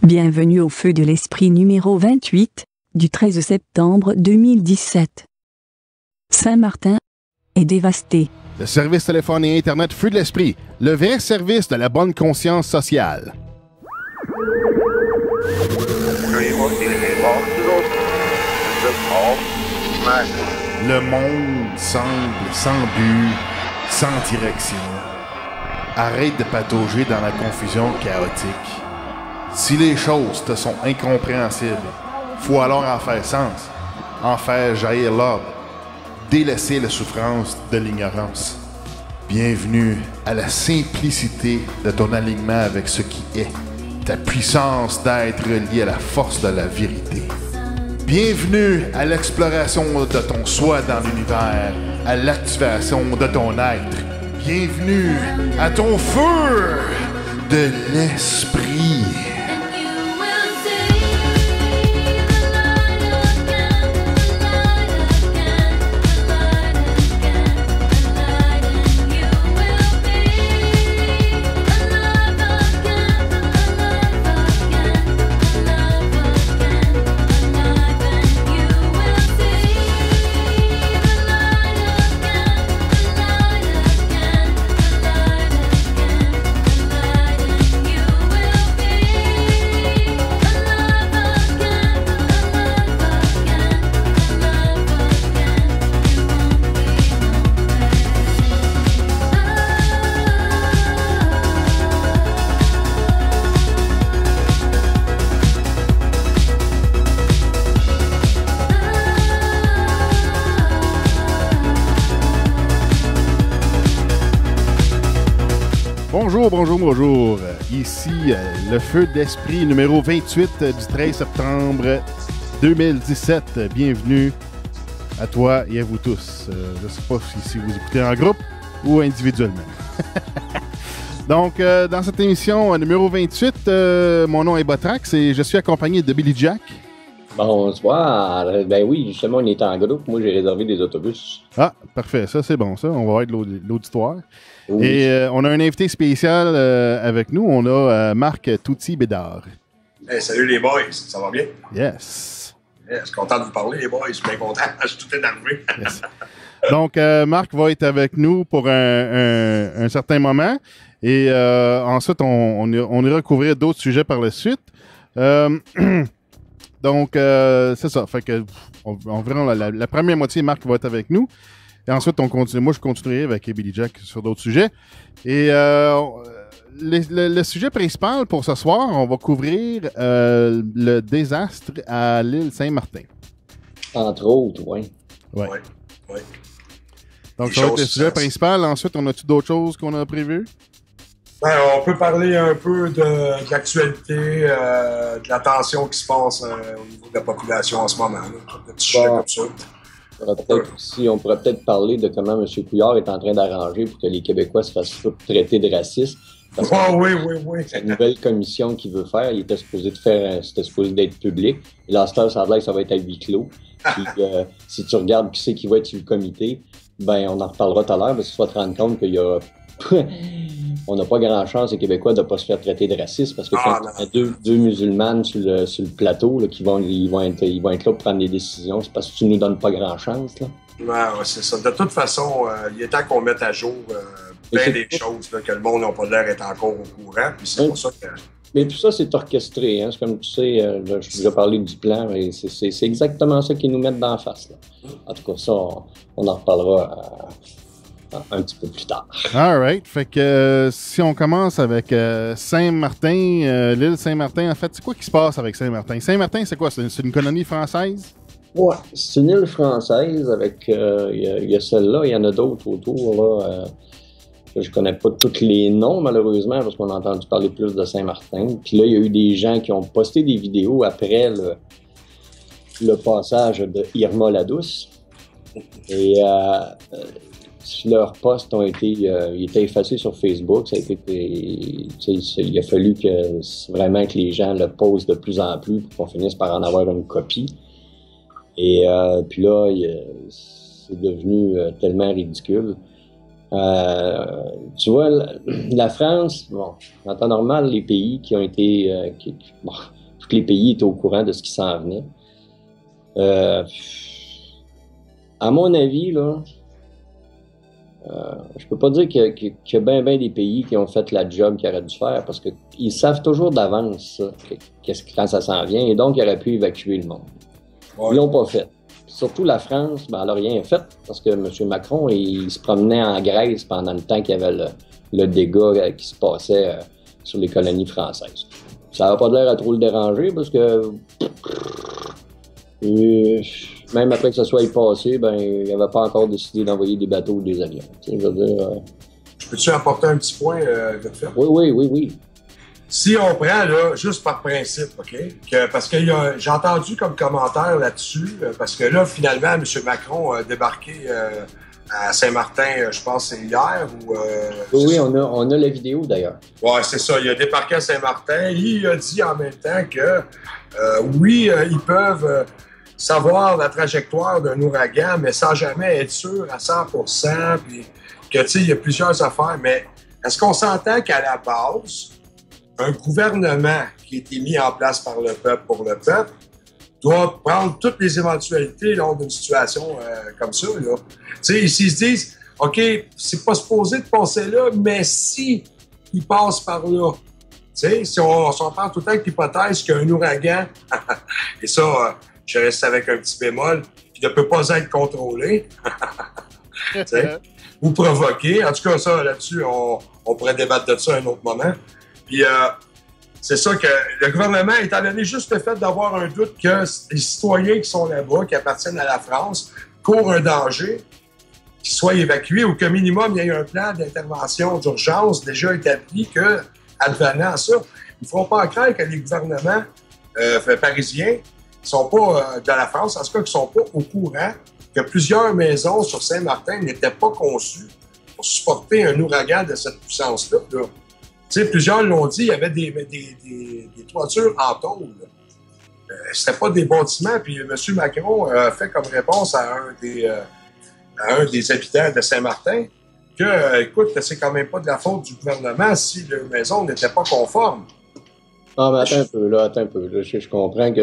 Bienvenue au Feu de l'Esprit numéro 28, du 13 septembre 2017. Saint-Martin est dévasté. Le service téléphone et Internet Feu de l'Esprit, le vrai service de la bonne conscience sociale. Le monde semble sans but, sans direction. Arrête de patauger dans la confusion chaotique. Si les choses te sont incompréhensibles, faut alors en faire sens, en faire jaillir l'ordre, délaisser la souffrance de l'ignorance. Bienvenue à la simplicité de ton alignement avec ce qui est, ta puissance d'être reliée à la force de la vérité. Bienvenue à l'exploration de ton soi dans l'univers, à l'activation de ton être. Bienvenue à ton feu de l'esprit. Bonjour. Ici, le Feu d'Esprit numéro 28 du 13 septembre 2017. Bienvenue à toi et à vous tous. Je ne sais pas si vous écoutez en groupe ou individuellement. Donc, dans cette émission numéro 28, mon nom est Botrax et je suis accompagné de Billy Jack. Bonsoir. Ben oui, justement, on est en groupe. Moi, j'ai réservé des autobus. Ah, parfait. Ça, c'est bon, ça. On va être l'auditoire. Oui. Et on a un invité spécial avec nous. On a Marc Touty-Bédard. Hey, salut les boys, ça va bien? Yes. Je suis content de vous parler, les boys. Je suis bien content. Je suis tout énervé. Yes. Donc, Marc va être avec nous pour un certain moment. Et ensuite, on ira couvrir d'autres sujets par la suite. Donc, c'est ça. Fait que on verra la première moitié, Marc va être avec nous. Et ensuite, on continue. Moi, je continuerai avec Billy Jack sur d'autres sujets. Et le sujet principal pour ce soir, on va couvrir le désastre à l'île Saint-Martin. Entre autres, oui. Oui. Donc, ça va être le sujet principal. Ensuite, on a-tu d'autres choses qu'on a prévues? Ben, on peut parler un peu de l'actualité, de la tension qui se passe au niveau de la population en ce moment. Des petits sujets comme ça. On pourrait peut-être parler de comment M. Couillard est en train d'arranger pour que les Québécois se fassent traiter de racistes. Oui. La nouvelle commission qu'il veut faire, il était supposé d'être public. Et là, ça a l'air que ça va être à huis clos. Puis, si tu regardes qui c'est qui va être sur le comité, ben on en reparlera tout à l'heure, parce que tu vas te rendre compte qu'il y a... on n'a pas grand chance, les Québécois, de ne pas se faire traiter de racistes, parce que quand il y a deux musulmanes sur le plateau, là, ils vont être là pour prendre des décisions, c'est parce que tu nous donnes pas grand chance. Là. Ouais, c'est ça. De toute façon, il est temps qu'on mette à jour bien des choses là, que le monde n'a pas l'air d'être encore au courant, puis c'est pour ça que... Mais tout ça, c'est orchestré. Hein? C'est comme tu sais, je t'ai déjà parlé du plan, et c'est exactement ça qu'ils nous mettent d'en face. Là. En tout cas, ça, on en reparlera un petit peu plus tard. All right. Fait que si on commence avec Saint-Martin, l'île Saint-Martin, en fait, c'est quoi qui se passe avec Saint-Martin? Saint-Martin, c'est quoi? C'est une colonie française? Ouais, c'est une île française avec... Il y a celle-là, il y en a d'autres autour, là. Je connais pas tous les noms, malheureusement, parce qu'on a entendu parler plus de Saint-Martin. Puis là, il y a eu des gens qui ont posté des vidéos après le passage de Irma la Douce. Et leurs posts ont été effacés sur Facebook. Ça a été, il a fallu vraiment que les gens le posent de plus en plus pour qu'on finisse par en avoir une copie. Et puis là, c'est devenu tellement ridicule. Tu vois, la France, bon, en temps normal, les pays qui ont été... bon, tous les pays étaient au courant de ce qui s'en venait. À mon avis, là, je peux pas dire qu'il y a bien des pays qui ont fait la job qu'ils auraient dû faire parce qu'ils savent toujours d'avance ça, quand ça s'en vient, et donc ils auraient pu évacuer le monde. Ouais. Ils l'ont pas fait. Surtout la France, ben, elle n'a rien fait parce que M. Macron, il se promenait en Grèce pendant le temps qu'il y avait le dégât qui se passait sur les colonies françaises. Ça n'a pas l'air à trop le déranger parce que même après que ça soit passé, ben, il n'avait pas encore décidé d'envoyer des bateaux ou des avions. Tu sais, je veux dire, Peux-tu apporter un petit point vite fait? Oui. Si on prend, là, juste par principe, OK? Parce que j'ai entendu comme commentaire là-dessus, parce que là, finalement, M. Macron a débarqué à Saint-Martin, je pense que c'est hier. Oui, on a la vidéo d'ailleurs. Oui, c'est ça. Il a débarqué à Saint-Martin. Il a dit en même temps que, oui, ils peuvent savoir la trajectoire d'un ouragan, mais sans jamais être sûr à 100%. Puis que, tu sais, il y a plusieurs affaires. Mais est-ce qu'on s'entend qu'à la base, un gouvernement qui a été mis en place par le peuple pour le peuple doit prendre toutes les éventualités lors d'une situation comme ça, là? Tu sais, s'ils se disent, OK, c'est pas supposé de passer là, mais si il passe par là, tu sais, si on s'en parle tout le temps avec l'hypothèse qu'un ouragan, et ça, je reste avec un petit bémol, qui ne peut pas être contrôlé, tu sais, ou provoqué. En tout cas, ça, là-dessus, on pourrait débattre de ça à un autre moment. Puis, c'est ça que le gouvernement, étant donné juste le fait d'avoir un doute que les citoyens qui sont là-bas, qui appartiennent à la France, courent un danger, qu'ils soient évacués ou qu'au minimum, il y ait un plan d'intervention d'urgence déjà établi que, advenant ça, ils ne feront pas croire que les gouvernements parisiens ne sont pas de la France, en tout cas, qui ne sont pas au courant que plusieurs maisons sur Saint-Martin n'étaient pas conçues pour supporter un ouragan de cette puissance-là. Là. Tu sais, plusieurs l'ont dit, il y avait des toitures en tôle. C'était pas des bâtiments. Puis M. Macron a fait comme réponse à un des habitants de Saint-Martin que, écoute, c'est quand même pas de la faute du gouvernement si les maisons n'étaient pas conformes. Ah, mais attends un peu. Là, je comprends que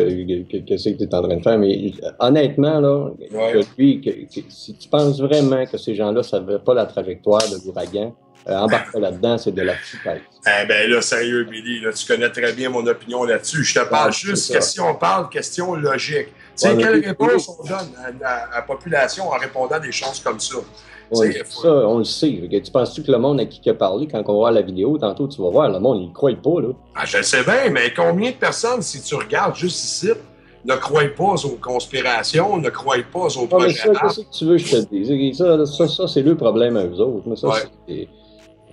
c'est que tu es en train de faire, mais honnêtement, là, si tu penses vraiment que ces gens-là ne savaient pas la trajectoire de l'ouragan, embarque là-dedans, c'est de la foutaise. Eh bien là, sérieux, Billy, là, tu connais très bien mon opinion là-dessus. Je te parle juste question logique. Tu sais, quelle réponse on donne à la population en répondant à des choses comme ça? Ouais, ça, on le sait. Tu penses-tu que le monde à qui tu as parlé, quand on va voir la vidéo, tantôt, tu vas voir, le monde, il ne croit pas, là. Ah, je le sais bien, mais combien de personnes, si tu regardes juste ici, ne croient pas aux conspirations, ne croient pas aux projets? Qu'est-ce que tu veux que je te dise? Ça c'est le problème à eux autres. Mais ça, c'est...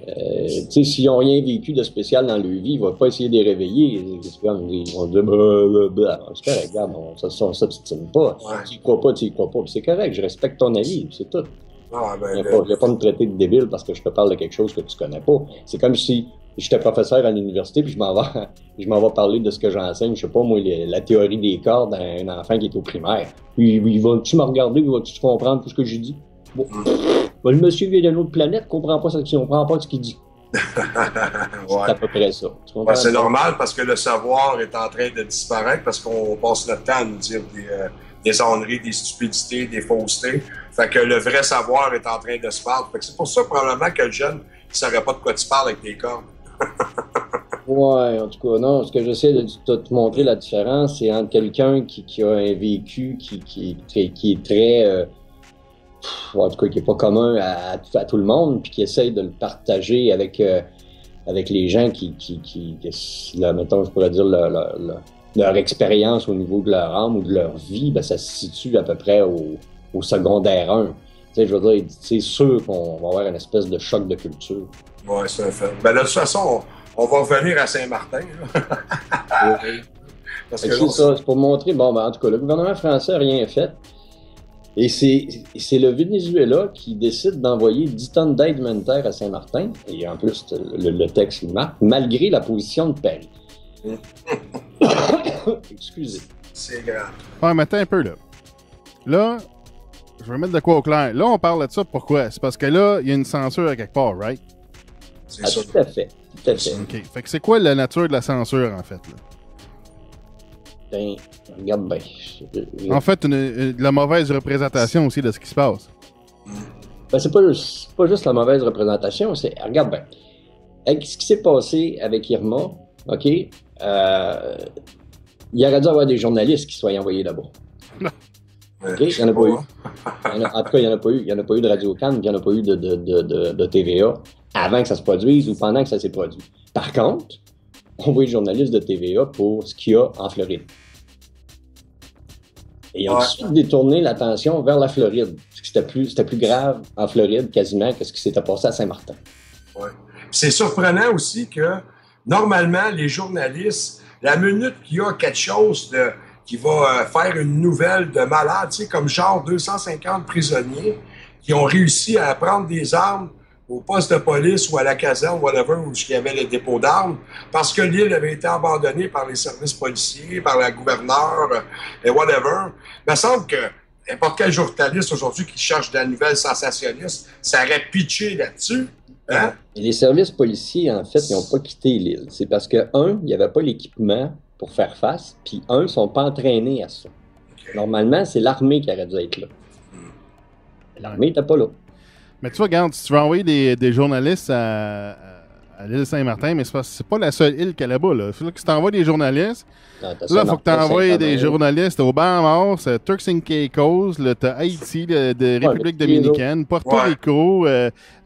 tu sais, s'ils n'ont rien vécu de spécial dans leur vie, ils ne vont pas essayer de les réveiller. Ils vont dire, c'est correct, regarde, on ne s'obstine pas. Ouais. Tu n'y crois pas. C'est correct, je respecte ton avis, c'est tout. Ah, ben, je ne vais pas me traiter de débile parce que je te parle de quelque chose que tu ne connais pas. C'est comme si j'étais professeur à l'université puis je m'en vais parler de ce que j'enseigne, je sais pas moi, la théorie des cordes à un enfant qui est au primaire. Puis vas-tu me regarder, vas-tu comprendre tout ce que j'ai dit? Bon. Le monsieur vient d'une autre planète, comprend pas ce qu'il dit. Ouais. C'est à peu près ça. Ben, c'est normal parce que le savoir est en train de disparaître parce qu'on passe notre temps à nous dire des âneries, des stupidités, des faussetés. Fait que le vrai savoir est en train de se perdre. Fait que c'est pour ça probablement que le jeune ne saurait pas de quoi tu parles avec tes cordes. Ouais, en tout cas, non. Ce que j'essaie de te montrer la différence, c'est entre quelqu'un qui a un vécu qui est très... en tout cas, qui n'est pas commun à tout le monde, puis qui essaye de le partager avec les gens qui là, mettons, je pourrais dire, leur expérience au niveau de leur âme ou de leur vie, ben, ça se situe à peu près au secondaire 1. Tu sais, je veux dire, c'est sûr qu'on va avoir une espèce de choc de culture. Oui, c'est un fait. Ben, de toute façon, on va revenir à Saint-Martin. Oui. Parce que c'est pour montrer, bon, ben, en tout cas, le gouvernement français n'a rien fait. Et c'est le Venezuela qui décide d'envoyer 10 tonnes d'aide humanitaire à Saint-Martin, et en plus, le texte le marque, malgré la position de Paris. Excusez. C'est grave. Ouais, mais attends un peu, là. Là, je vais mettre de quoi au clair. Là, on parle de ça, pourquoi? C'est parce que là, il y a une censure à quelque part, right? C'est ça. Tout à fait. Tout à fait. OK. Fait que c'est quoi la nature de la censure, en fait? Là? Ben, regarde bien. En fait, de la mauvaise représentation aussi de ce qui se passe. Ben, c'est pas juste la mauvaise représentation, c'est... Regarde bien. Avec ce qui s'est passé avec Irma, OK, il aurait dû avoir des journalistes qui soient envoyés là-bas. OK? Il n'y en a pas eu. En tout cas, il n'y en a pas eu. Il n'y en a pas eu de Radio-Can, il n'y en a pas eu de TVA avant que ça se produise ou pendant que ça s'est produit. Par contre, on voit les journalistes de TVA pour ce qu'il y a en Floride. Et ils ont tout de suite détourné l'attention vers la Floride. Parce que c'était plus grave en Floride quasiment que ce qui s'était passé à Saint-Martin. Ouais. C'est surprenant aussi que, normalement, les journalistes, la minute qu'il y a quelque chose qui va faire une nouvelle de malade, tu sais, comme genre 250 prisonniers qui ont réussi à prendre des armes au poste de police ou à la caserne, whatever, où il y avait le dépôt d'armes, parce que l'île avait été abandonnée par les services policiers, par la gouverneure, et whatever. Il me semble que n'importe quel journaliste aujourd'hui qui cherche de la nouvelle sensationniste, ça aurait pitché là-dessus. Hein? Et les services policiers, en fait, ils n'ont pas quitté l'île. C'est parce que, un, il n'y avait pas l'équipement pour faire face, puis un, ils ne sont pas entraînés à ça. Okay. Normalement, c'est l'armée qui aurait dû être là. L'armée n'était pas là. Mais tu vois, regarde, si tu veux envoyer des journalistes à l'île Saint-Martin, mais c'est pas la seule île qu'il y a là-bas. Là. Il faut que tu t'envoies des journalistes. Là, il faut que tu envoies des journalistes aux Bahamas, Turks and Caicos, t'as Haïti, de République dominicaine, Porto Rico,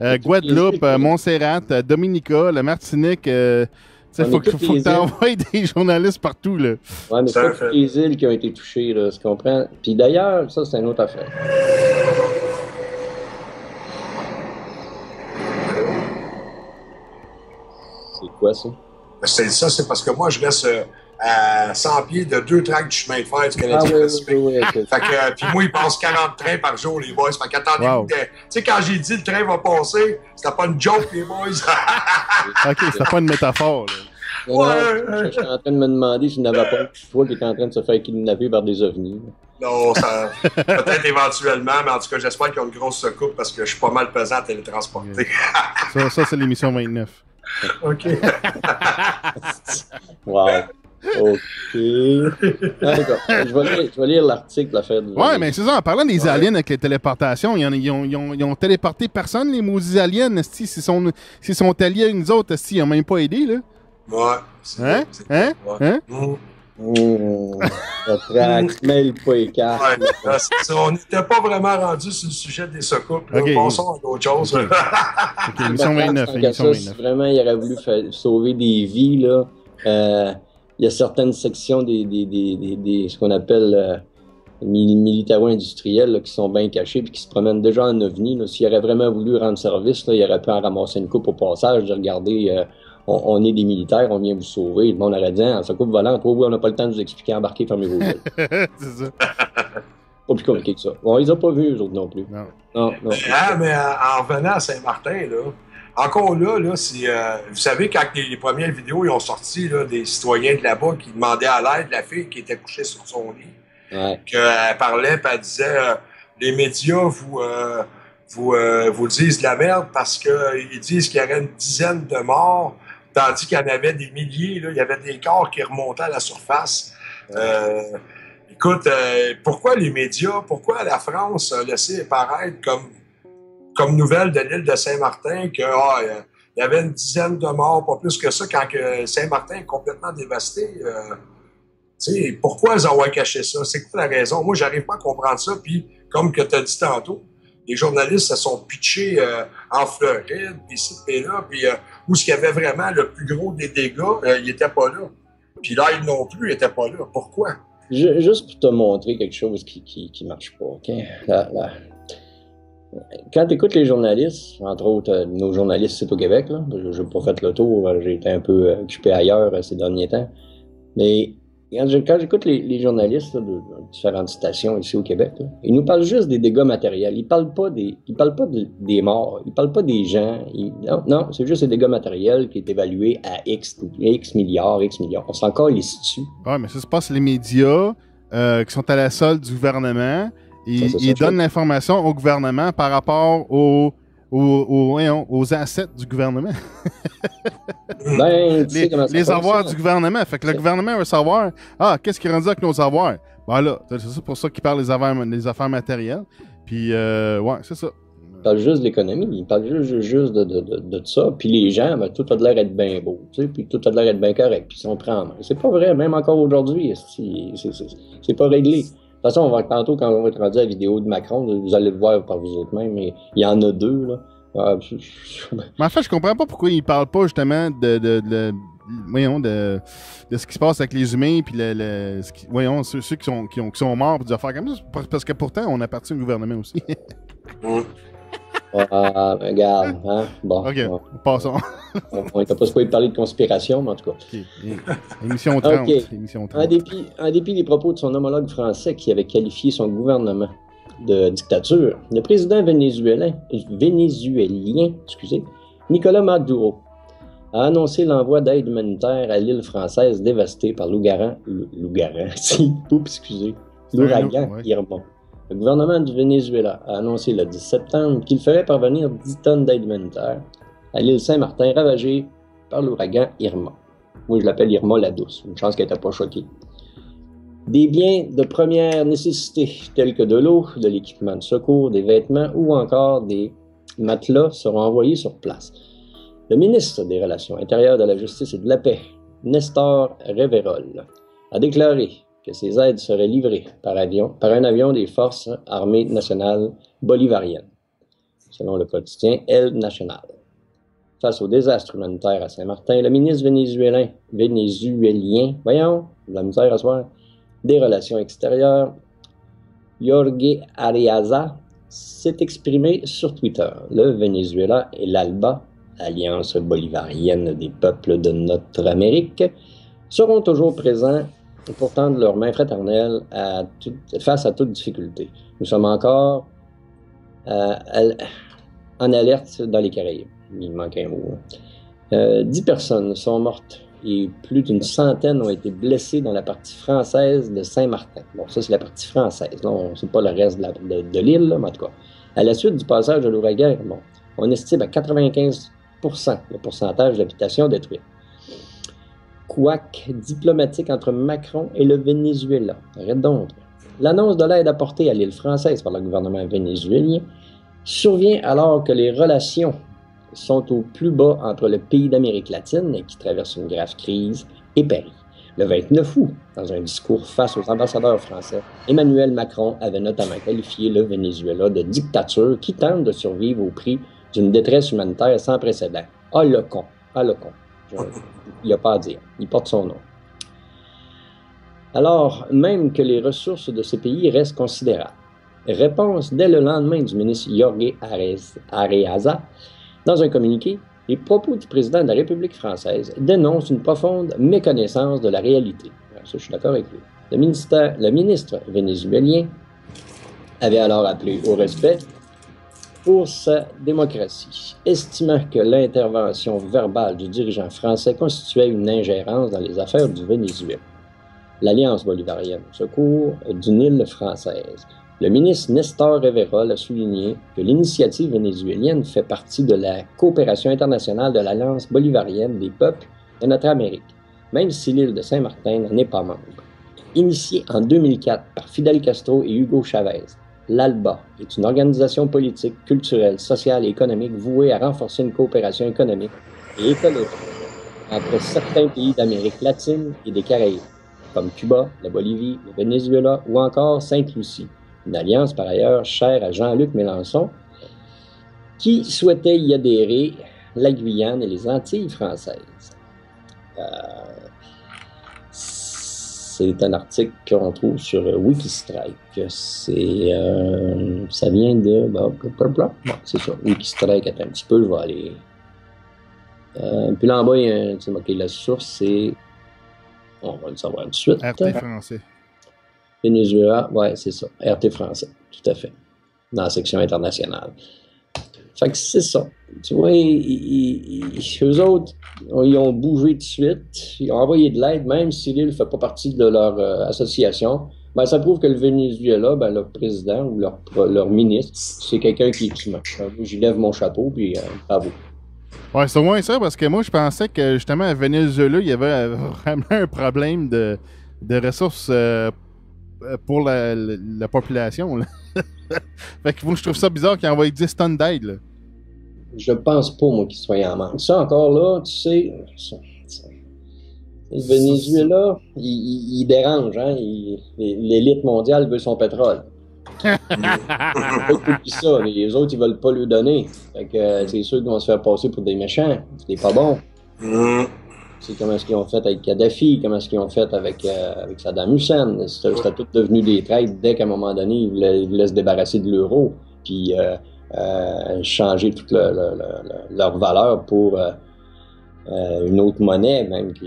Guadeloupe, Montserrat, Dominica, la Martinique. Il faut que tu envoies des journalistes partout. Là. Oui, mais c'est pas toutes les îles qui ont été touchées, là, tu comprends? Puis d'ailleurs, ça, c'est une autre affaire. C'est quoi ça? C'est parce que moi, je reste à 100 pieds de 2 tracts du chemin de fer du Canadien Pacifique. Puis moi, il passe 40 trains par jour, les boys. Fait qu'attendez-vous. Tu sais, quand j'ai dit le train va passer, c'était pas une joke, les boys. OK, c'était pas une métaphore. Là. Je suis en train de me demander si je n'avais pas toi qui est en train de se faire kidnapper par des ovnis. Non, ça peut-être éventuellement, mais en tout cas, j'espère qu'ils ont une grosse secoupe parce que je suis pas mal pesant à télétransporter. Ça, c'est l'émission 29. OK. Wow. OK. D'accord. Je vais lire l'article, l'affaire de... Ouais, mais c'est ça. En parlant des aliens avec les téléportations, ils ont téléporté personne, les maudits aliens. S'ils sont alliés avec nous autres, ils n'ont même pas aidé, là. Ouais. Hein? Mêle pas les cartes. Ouais, c'est ça. On n'était pas vraiment rendu sur le sujet des secoupes. Okay. Passons à d'autres choses. OK, émission 29. Si vraiment il aurait voulu sauver des vies, là, il y a certaines sections des ce qu'on appelle militaro-industriels qui sont bien cachés et qui se promènent déjà en ovni. S'il aurait vraiment voulu rendre service, là, il aurait pu en ramasser une coupe au passage, de regarder... On est des militaires, on vient vous sauver. Le monde aurait dit, en secoupe volante, on n'a pas le temps de vous expliquer, embarquer, fermez vos yeux. C'est ça. Pas plus compliqué que ça. Bon, ils n'ont pas vu, eux autres non plus. Non. Mais en revenant à Saint-Martin, là, encore là, vous savez, quand les premières vidéos ils ont sorti là, des citoyens de là-bas qui demandaient à l'aide, la fille qui était couchée sur son lit, qu'elle parlait, puis elle disait, les médias vous disent de la merde parce qu'ils disent qu'il y aurait une dizaine de morts, tandis qu'il y en avait des milliers, là, il y avait des corps qui remontaient à la surface. Écoute, pourquoi les médias, pourquoi la France a laissé paraître comme nouvelle de l'île de Saint-Martin qu'il y avait une dizaine de morts, pas plus que ça, quand que Saint-Martin est complètement dévasté? Pourquoi ils ont caché ça? C'est quoi la raison? Moi, j'arrive pas à comprendre ça, puis comme que tu as dit tantôt, les journalistes se sont pitchés en Floride, puis ici, puis là, puis où il y avait vraiment le plus gros des dégâts, ils n'étaient pas là. Puis là, ils non plus n'étaient pas là. Pourquoi? Juste pour te montrer quelque chose qui marche pas, OK? Quand tu écoutes les journalistes, entre autres nos journalistes ici au Québec, là, je n'ai pas fait le tour, j'ai été un peu occupé ailleurs ces derniers temps, mais quand j'écoute les journalistes là, de différentes stations ici au Québec, là, ils nous parlent juste des dégâts matériels. Ils parlent pas des morts. Ils parlent pas des gens. Non, c'est juste des dégâts matériels qui est évalué à X milliards. On s'en encore les situe. Ouais, mais ça se passe les médias qui sont à la solde du gouvernement. il donne l'information au gouvernement par rapport aux assets du gouvernement. Les avoirs du gouvernement. Fait que le gouvernement veut savoir, qu'est-ce qui est rendu avec nos avoirs? Ben là, c'est pour ça qu'il parle des affaires matérielles. Puis, c'est ça. Il parle juste de l'économie, il parle juste de ça. Puis les gens, tout a de l'air d'être bien beau, tu sais, puis tout a de l'air d'être bien correct, puis ils sont prêts en main. C'est pas vrai, même encore aujourd'hui, c'est pas réglé. De toute façon, on va tantôt, quand on va être rendu à la vidéo de Macron, vous allez le voir par vous autres même, mais il y en a deux, là. Mais en fait, je comprends pas pourquoi il parle pas justement de ce qui se passe avec les humains, puis ceux qui sont morts, puis des affaires comme ça. Parce que pourtant, on appartient au gouvernement aussi. Regarde, hein? Bon. OK, passons. On n'était pas supposé parler de conspiration, mais en tout cas. Okay. Émission 30. Okay. Émission 30. En dépit des propos de son homologue français qui avait qualifié son gouvernement de dictature, le président vénézuélien, Nicolas Maduro, a annoncé l'envoi d'aide humanitaire à l'île française dévastée par l'ouragan Irma. Le gouvernement du Venezuela a annoncé le 10 septembre qu'il ferait parvenir 10 tonnes d'aide humanitaire à l'île Saint-Martin ravagée par l'ouragan Irma. Moi, je l'appelle Irma la douce. Une chance qu'elle n'était pas choquée. Des biens de première nécessité, tels que de l'eau, de l'équipement de secours, des vêtements ou encore des matelas seront envoyés sur place. Le ministre des Relations intérieures, de la Justice et de la Paix, Nestor Reverol, a déclaré que ces aides seraient livrées par un avion des Forces armées nationales bolivariennes, selon le quotidien El Nacional. Face au désastre humanitaire à Saint-Martin, le ministre vénézuélien, la misère à soir, des Relations extérieures, Jorge Arreaza, s'est exprimé sur Twitter. Le Venezuela et l'ALBA, Alliance bolivarienne des peuples de notre Amérique, seront toujours présents pour tendre leur main fraternelle face à toute difficulté. Nous sommes encore en alerte dans les Caraïbes. Il manque un mot. 10 personnes sont mortes et plus d'une centaine ont été blessées dans la partie française de Saint-Martin. Bon, ça, c'est la partie française. On ne sait pas le reste de l'île, mais en tout cas. À la suite du passage de l'ouragan, on estime à 95% le pourcentage d'habitations détruites. Couac diplomatique entre Macron et le Venezuela. Arrête donc. L'annonce de l'aide apportée à l'île française par le gouvernement vénézuélien survient alors que les relations sont au plus bas entre le pays d'Amérique latine, qui traverse une grave crise, et Paris. Le 29 août, dans un discours face aux ambassadeurs français, Emmanuel Macron avait notamment qualifié le Venezuela de dictature qui tente de survivre au prix d'une détresse humanitaire sans précédent. Ah le con. Il n'y a pas à dire. Il porte son nom. Alors, même que les ressources de ce pays restent considérables. Réponse dès le lendemain du ministre Jorge Arreaza. Dans un communiqué, les propos du président de la République française dénoncent une profonde méconnaissance de la réalité. Alors, ça, je suis d'accord avec lui. Le ministre vénézuélien avait alors appelé au respect pour sa démocratie, estimant que l'intervention verbale du dirigeant français constituait une ingérence dans les affaires du Venezuela. L'Alliance bolivarienne au secours d'une île française. Le ministre Nestor Reverol a souligné que l'initiative vénézuélienne fait partie de la coopération internationale de l'Alliance bolivarienne des peuples de notre Amérique, même si l'île de Saint-Martin n'en est pas membre. Initiée en 2004 par Fidel Castro et Hugo Chavez, l'ALBA est une organisation politique, culturelle, sociale et économique vouée à renforcer une coopération économique et écologique entre certains pays d'Amérique latine et des Caraïbes, comme Cuba, la Bolivie, le Venezuela ou encore Sainte-Lucie. Une alliance par ailleurs chère à Jean-Luc Mélenchon, qui souhaitait y adhérer la Guyane et les Antilles françaises. C'est un article qu'on trouve sur Wikistrike. Ça vient de... c'est ça, Wikistrike. Attends un petit peu, je vais aller... puis là en bas, il y a la source, c'est... On va le savoir tout de suite. RT français. Venezuela, ouais, c'est ça. RT français, tout à fait. Dans la section internationale. Fait que c'est ça. Tu vois, eux autres, ils ont bougé tout de suite. Ils ont envoyé de l'aide, même si l'île ne fait pas partie de leur association. Ben, ça prouve que le Venezuela, ben, leur président ou leur ministre, c'est quelqu'un qui est humain. J'y lève mon chapeau, puis bravo. Ouais, c'est au moins ça, parce que moi, je pensais que justement, à Venezuela, il y avait vraiment un problème de ressources pour la population. Là. Fait que moi, je trouve ça bizarre qu'ils envoient 10 tonnes d'aide. Là. Je pense pas, moi, qu'ils soient en manque. Ça, encore là, tu sais, le Venezuela, il dérange, hein? L'élite mondiale veut son pétrole. Puis ça, les autres, ils veulent pas lui donner. Fait que c'est sûr qu'ils vont se faire passer pour des méchants. C'est pas bon. C'est comment est-ce qu'ils ont fait avec Kadhafi, comment est-ce qu'ils ont fait avec Saddam Hussein. C'était tout devenu des traîtres dès qu'à un moment donné, ils voulaient se débarrasser de l'euro, puis changer toute leur valeur pour une autre monnaie, même que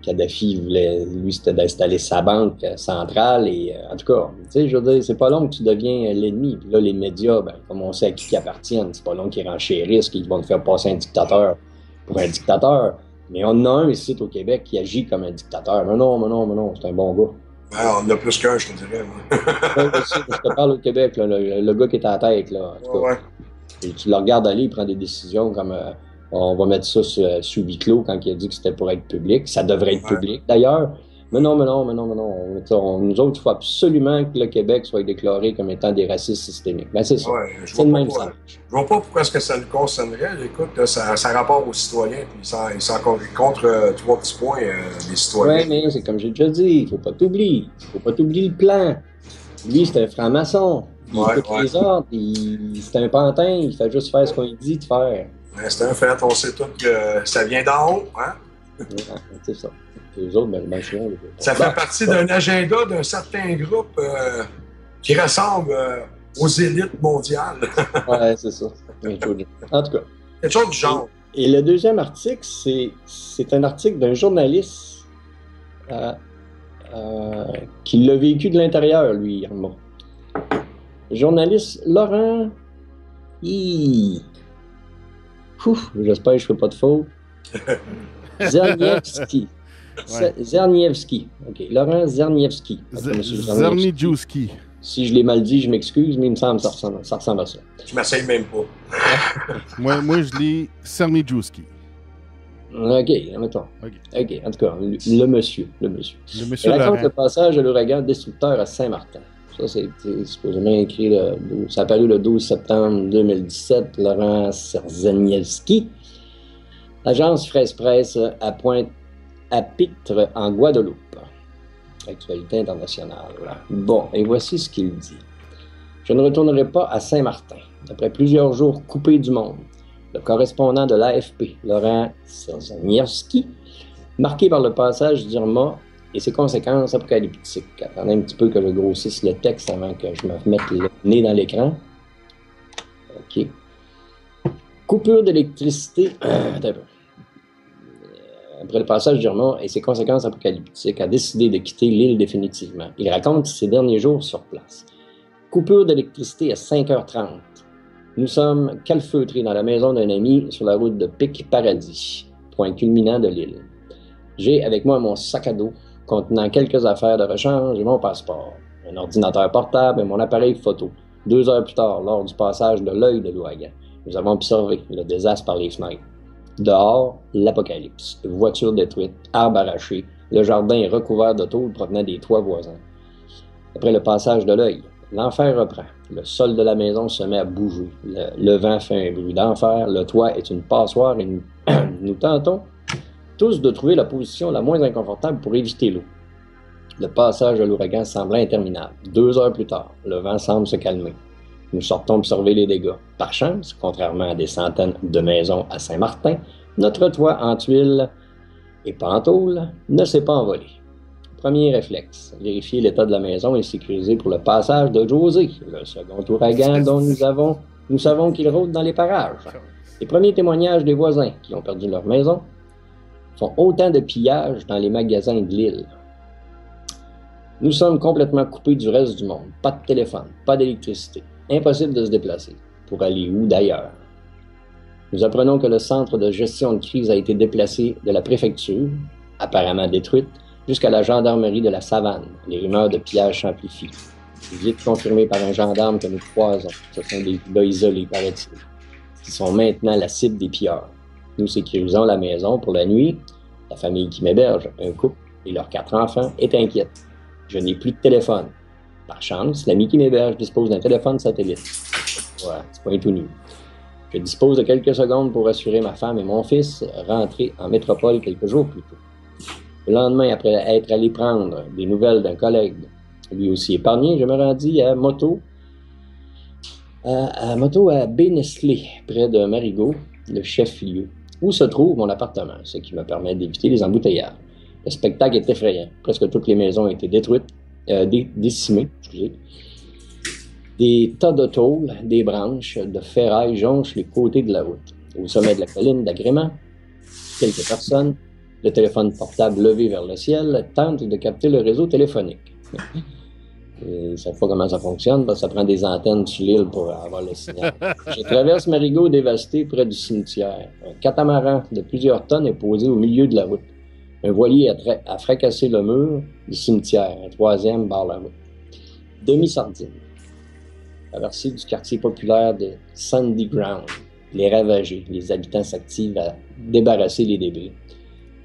Kadhafi voulait, lui, c'était d'installer sa banque centrale. Et en tout cas, tu sais, je veux dire, c'est pas long que tu deviens l'ennemi. Puis là, les médias, ben, comme on sait à qui ils appartiennent, c'est pas long qu'ils renchérissent, qu'ils vont te faire passer un dictateur pour un dictateur. Mais on en a un ici au Québec qui agit comme un dictateur. Mais non, c'est un bon gars. Ah, on en a plus qu'un, je te dirais. Je te parle au Québec, là, le gars qui est à la tête. Là, en tout cas. Ouais. Et tu le regardes aller, il prend des décisions comme on va mettre ça sous huis clos quand il a dit que c'était pour être public. Ça devrait être public d'ailleurs. Mais non. Nous autres, il faut absolument que le Québec soit déclaré comme étant des racistes systémiques. Ben, c'est ça. Ouais, c'est le même sens. Je vois pas pourquoi est-ce que ça nous concernerait. Écoute, là, ça rapporte aux citoyens, puis ça contre 3 petits points des citoyens. Oui, mais c'est comme j'ai déjà dit, il faut pas t'oublier. Il faut pas t'oublier le plan. Lui, c'est un franc-maçon. Il écoute les ordres. C'est un pantin. Il fait juste faire ce qu'on lui dit de faire. Ouais, c'est un fait. On sait tous que ça vient d'en haut. Hein? Ouais, c'est ça. Les autres, ben, ça fait partie d'un agenda d'un certain groupe qui ressemble aux élites mondiales. Ouais, c'est ça. En tout cas. Quelque chose du genre. Et le deuxième article, c'est un article d'un journaliste qui l'a vécu de l'intérieur, lui, Armand. Journaliste Laurent. J'espère que je ne fais pas de faute. Zerniewski. Ouais. Zerniewski. OK. Laurent Zerniewski. Zerniewski. Si je l'ai mal dit, je m'excuse, mais il me semble que ça ressemble à ça. Je m'essaye même pas. moi, je lis Zerniewski. OK, mettons. OK, en tout cas, le monsieur. Il raconte le passage de l'ouragan destructeur à Saint-Martin. Ça, c'est supposément écrit, ça a apparu le 12 septembre 2017, Laurent Zerniewski. L'agence Fraise-Presse à Pointe-à-Pitre, en Guadeloupe. Actualité internationale. Bon, et voici ce qu'il dit. Je ne retournerai pas à Saint-Martin. Après plusieurs jours coupés du monde, le correspondant de l'AFP, Laurent Zerniewski, marqué par le passage d'Irma et ses conséquences apocalyptiques. Attendez un petit peu que je grossisse le texte avant que je me mette le nez dans l'écran. OK. Coupure d'électricité. Après le passage d'Irma et ses conséquences apocalyptiques, a décidé de quitter l'île définitivement. Il raconte ses derniers jours sur place. Coupure d'électricité à 5h30. Nous sommes calfeutrés dans la maison d'un ami sur la route de Pic-Paradis, point culminant de l'île. J'ai avec moi mon sac à dos contenant quelques affaires de rechange et mon passeport, un ordinateur portable et mon appareil photo. 2 heures plus tard, lors du passage de l'œil de l'ouragan, nous avons observé le désastre par les fenêtres. Dehors, l'apocalypse. Voitures détruites, arbres arrachés, le jardin est recouvert de tôles provenant des toits voisins. Après le passage de l'œil, l'enfer reprend. Le sol de la maison se met à bouger. Le vent fait un bruit d'enfer. Le toit est une passoire et nous tentons tous de trouver la position la moins inconfortable pour éviter l'eau. Le passage de l'ouragan semblait interminable. 2 heures plus tard, le vent semble se calmer. Nous sortons observer les dégâts. Par chance, contrairement à des centaines de maisons à Saint-Martin, notre toit en tuiles et pantôles ne s'est pas envolé. Premier réflexe, vérifier l'état de la maison et sécuriser pour le passage de José, le second ouragan dont nous savons qu'il rôde dans les parages. Les premiers témoignages des voisins qui ont perdu leur maison font autant de pillages dans les magasins de l'île. Nous sommes complètement coupés du reste du monde. Pas de téléphone, pas d'électricité. Impossible de se déplacer. Pour aller où d'ailleurs? Nous apprenons que le centre de gestion de crise a été déplacé de la préfecture, apparemment détruite, jusqu'à la gendarmerie de la Savane. Les rumeurs de pillage s'amplifient. Vite confirmé par un gendarme que nous croisons. Ce sont des villas isolées, paraît-il, qui sont maintenant la cible des pilleurs. Nous sécurisons la maison pour la nuit. La famille qui m'héberge, un couple et leurs 4 enfants, est inquiète. Je n'ai plus de téléphone. Par chance, l'ami qui m'héberge dispose d'un téléphone satellite. Voilà, c'est pas tout nu. Je dispose de quelques secondes pour assurer ma femme et mon fils rentrer en métropole quelques jours plus tôt. Le lendemain, après être allé prendre des nouvelles d'un collègue, lui aussi épargné, je me rendis à moto à Bénestlé, près de Marigot, le chef-lieu, où se trouve mon appartement, ce qui me permet d'éviter les embouteillages. Le spectacle est effrayant. Presque toutes les maisons ont été détruites, décimées, excusez. Des tas de tôles, des branches de ferraille jonchent les côtés de la route. Au sommet de la colline d'agrément, quelques personnes, le téléphone portable levé vers le ciel, tentent de capter le réseau téléphonique. Ils ne savent pas comment ça fonctionne, parce que ça prend des antennes sur l'île pour avoir le signal. Je traverse Marigot dévasté près du cimetière. Un catamaran de plusieurs tonnes est posé au milieu de la route. Un voilier a fracassé le mur du cimetière. Un troisième barre la route. Demi-sardine. Traversée du quartier populaire de Sandy Ground. Les ravagés, les habitants s'activent à débarrasser les débris.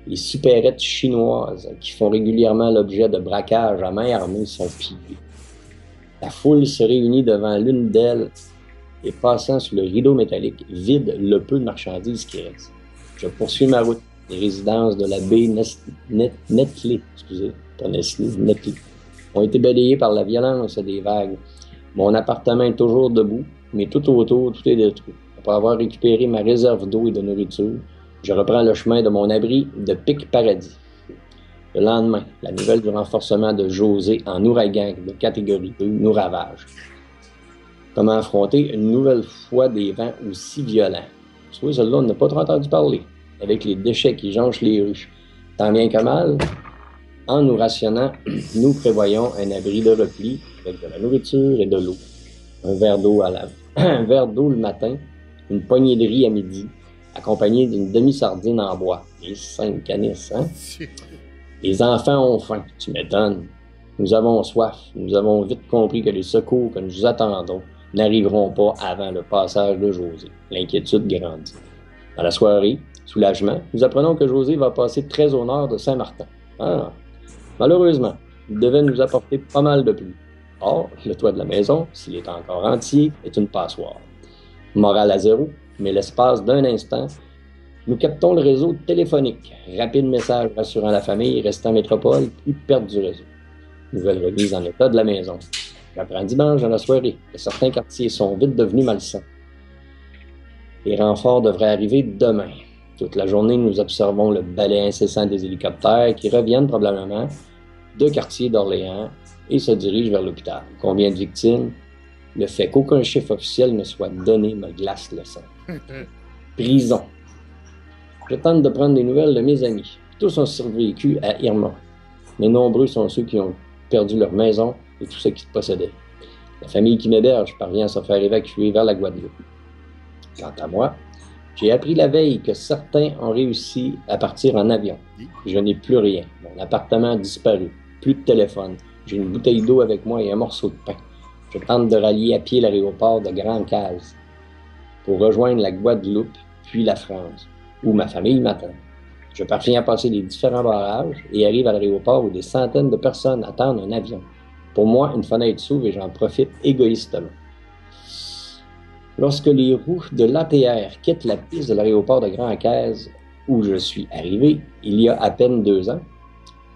Les supérettes chinoises qui font régulièrement l'objet de braquages à main armée sont pillées. La foule se réunit devant l'une d'elles et passant sous le rideau métallique vide le peu de marchandises qui reste. Je poursuis ma route. Les résidences de la baie Netley, ont été balayées par la violence des vagues. Mon appartement est toujours debout, mais tout autour, tout est détruit. Après avoir récupéré ma réserve d'eau et de nourriture, je reprends le chemin de mon abri de Pic-Paradis. Le lendemain, la nouvelle du renforcement de José en ouragan de catégorie 2 nous ravage. Comment affronter une nouvelle fois des vents aussi violents? Tu vois, celle-là, on n'a pas trop entendu parler. Avec les déchets qui jonchent les rues. Tant bien que mal, en nous rationnant, nous prévoyons un abri de repli avec de la nourriture et de l'eau. Un verre d'eau le matin, une poignée de riz à midi, accompagné d'une demi-sardine en bois. Et 5 canisses, hein? Les enfants ont faim, tu m'étonnes. Nous avons soif. Nous avons vite compris que les secours que nous attendons n'arriveront pas avant le passage de José. L'inquiétude grandit. Dans la soirée, soulagement, nous apprenons que José va passer très au nord de Saint-Martin. Ah. Malheureusement, il devait nous apporter pas mal de pluie. Or, le toit de la maison, s'il est encore entier, est une passoire. Morale à zéro, mais l'espace d'un instant, nous captons le réseau téléphonique. Rapide message rassurant la famille restant en métropole, puis perte du réseau. Nouvelle remise en état de la maison. J'apprends dimanche dans la soirée que certains quartiers sont vite devenus malsains. Les renforts devraient arriver demain. Toute la journée, nous observons le balai incessant des hélicoptères qui reviennent probablement de quartiers d'Orléans et se dirigent vers l'hôpital. Combien de victimes? Le fait qu'aucun chiffre officiel ne soit donné me glace le sang. Prison. Je tente de prendre des nouvelles de mes amis. Tous ont survécu à Irma. Mais nombreux sont ceux qui ont perdu leur maison et tout ce qu'ils possédaient. La famille qui m'héberge parvient à se faire évacuer vers la Guadeloupe. Quant à moi, j'ai appris la veille que certains ont réussi à partir en avion. Je n'ai plus rien. Mon appartement a disparu. Plus de téléphone. J'ai une bouteille d'eau avec moi et un morceau de pain. Je tente de rallier à pied l'aéroport de Grande-Case pour rejoindre la Guadeloupe, puis la France, où ma famille m'attend. Je parviens à passer les différents barrages et arrive à l'aéroport où des centaines de personnes attendent un avion. Pour moi, une fenêtre s'ouvre et j'en profite égoïstement. Lorsque les roues de l'APR quittent la piste de l'aéroport de Grande-Case où je suis arrivé, il y a à peine 2 ans,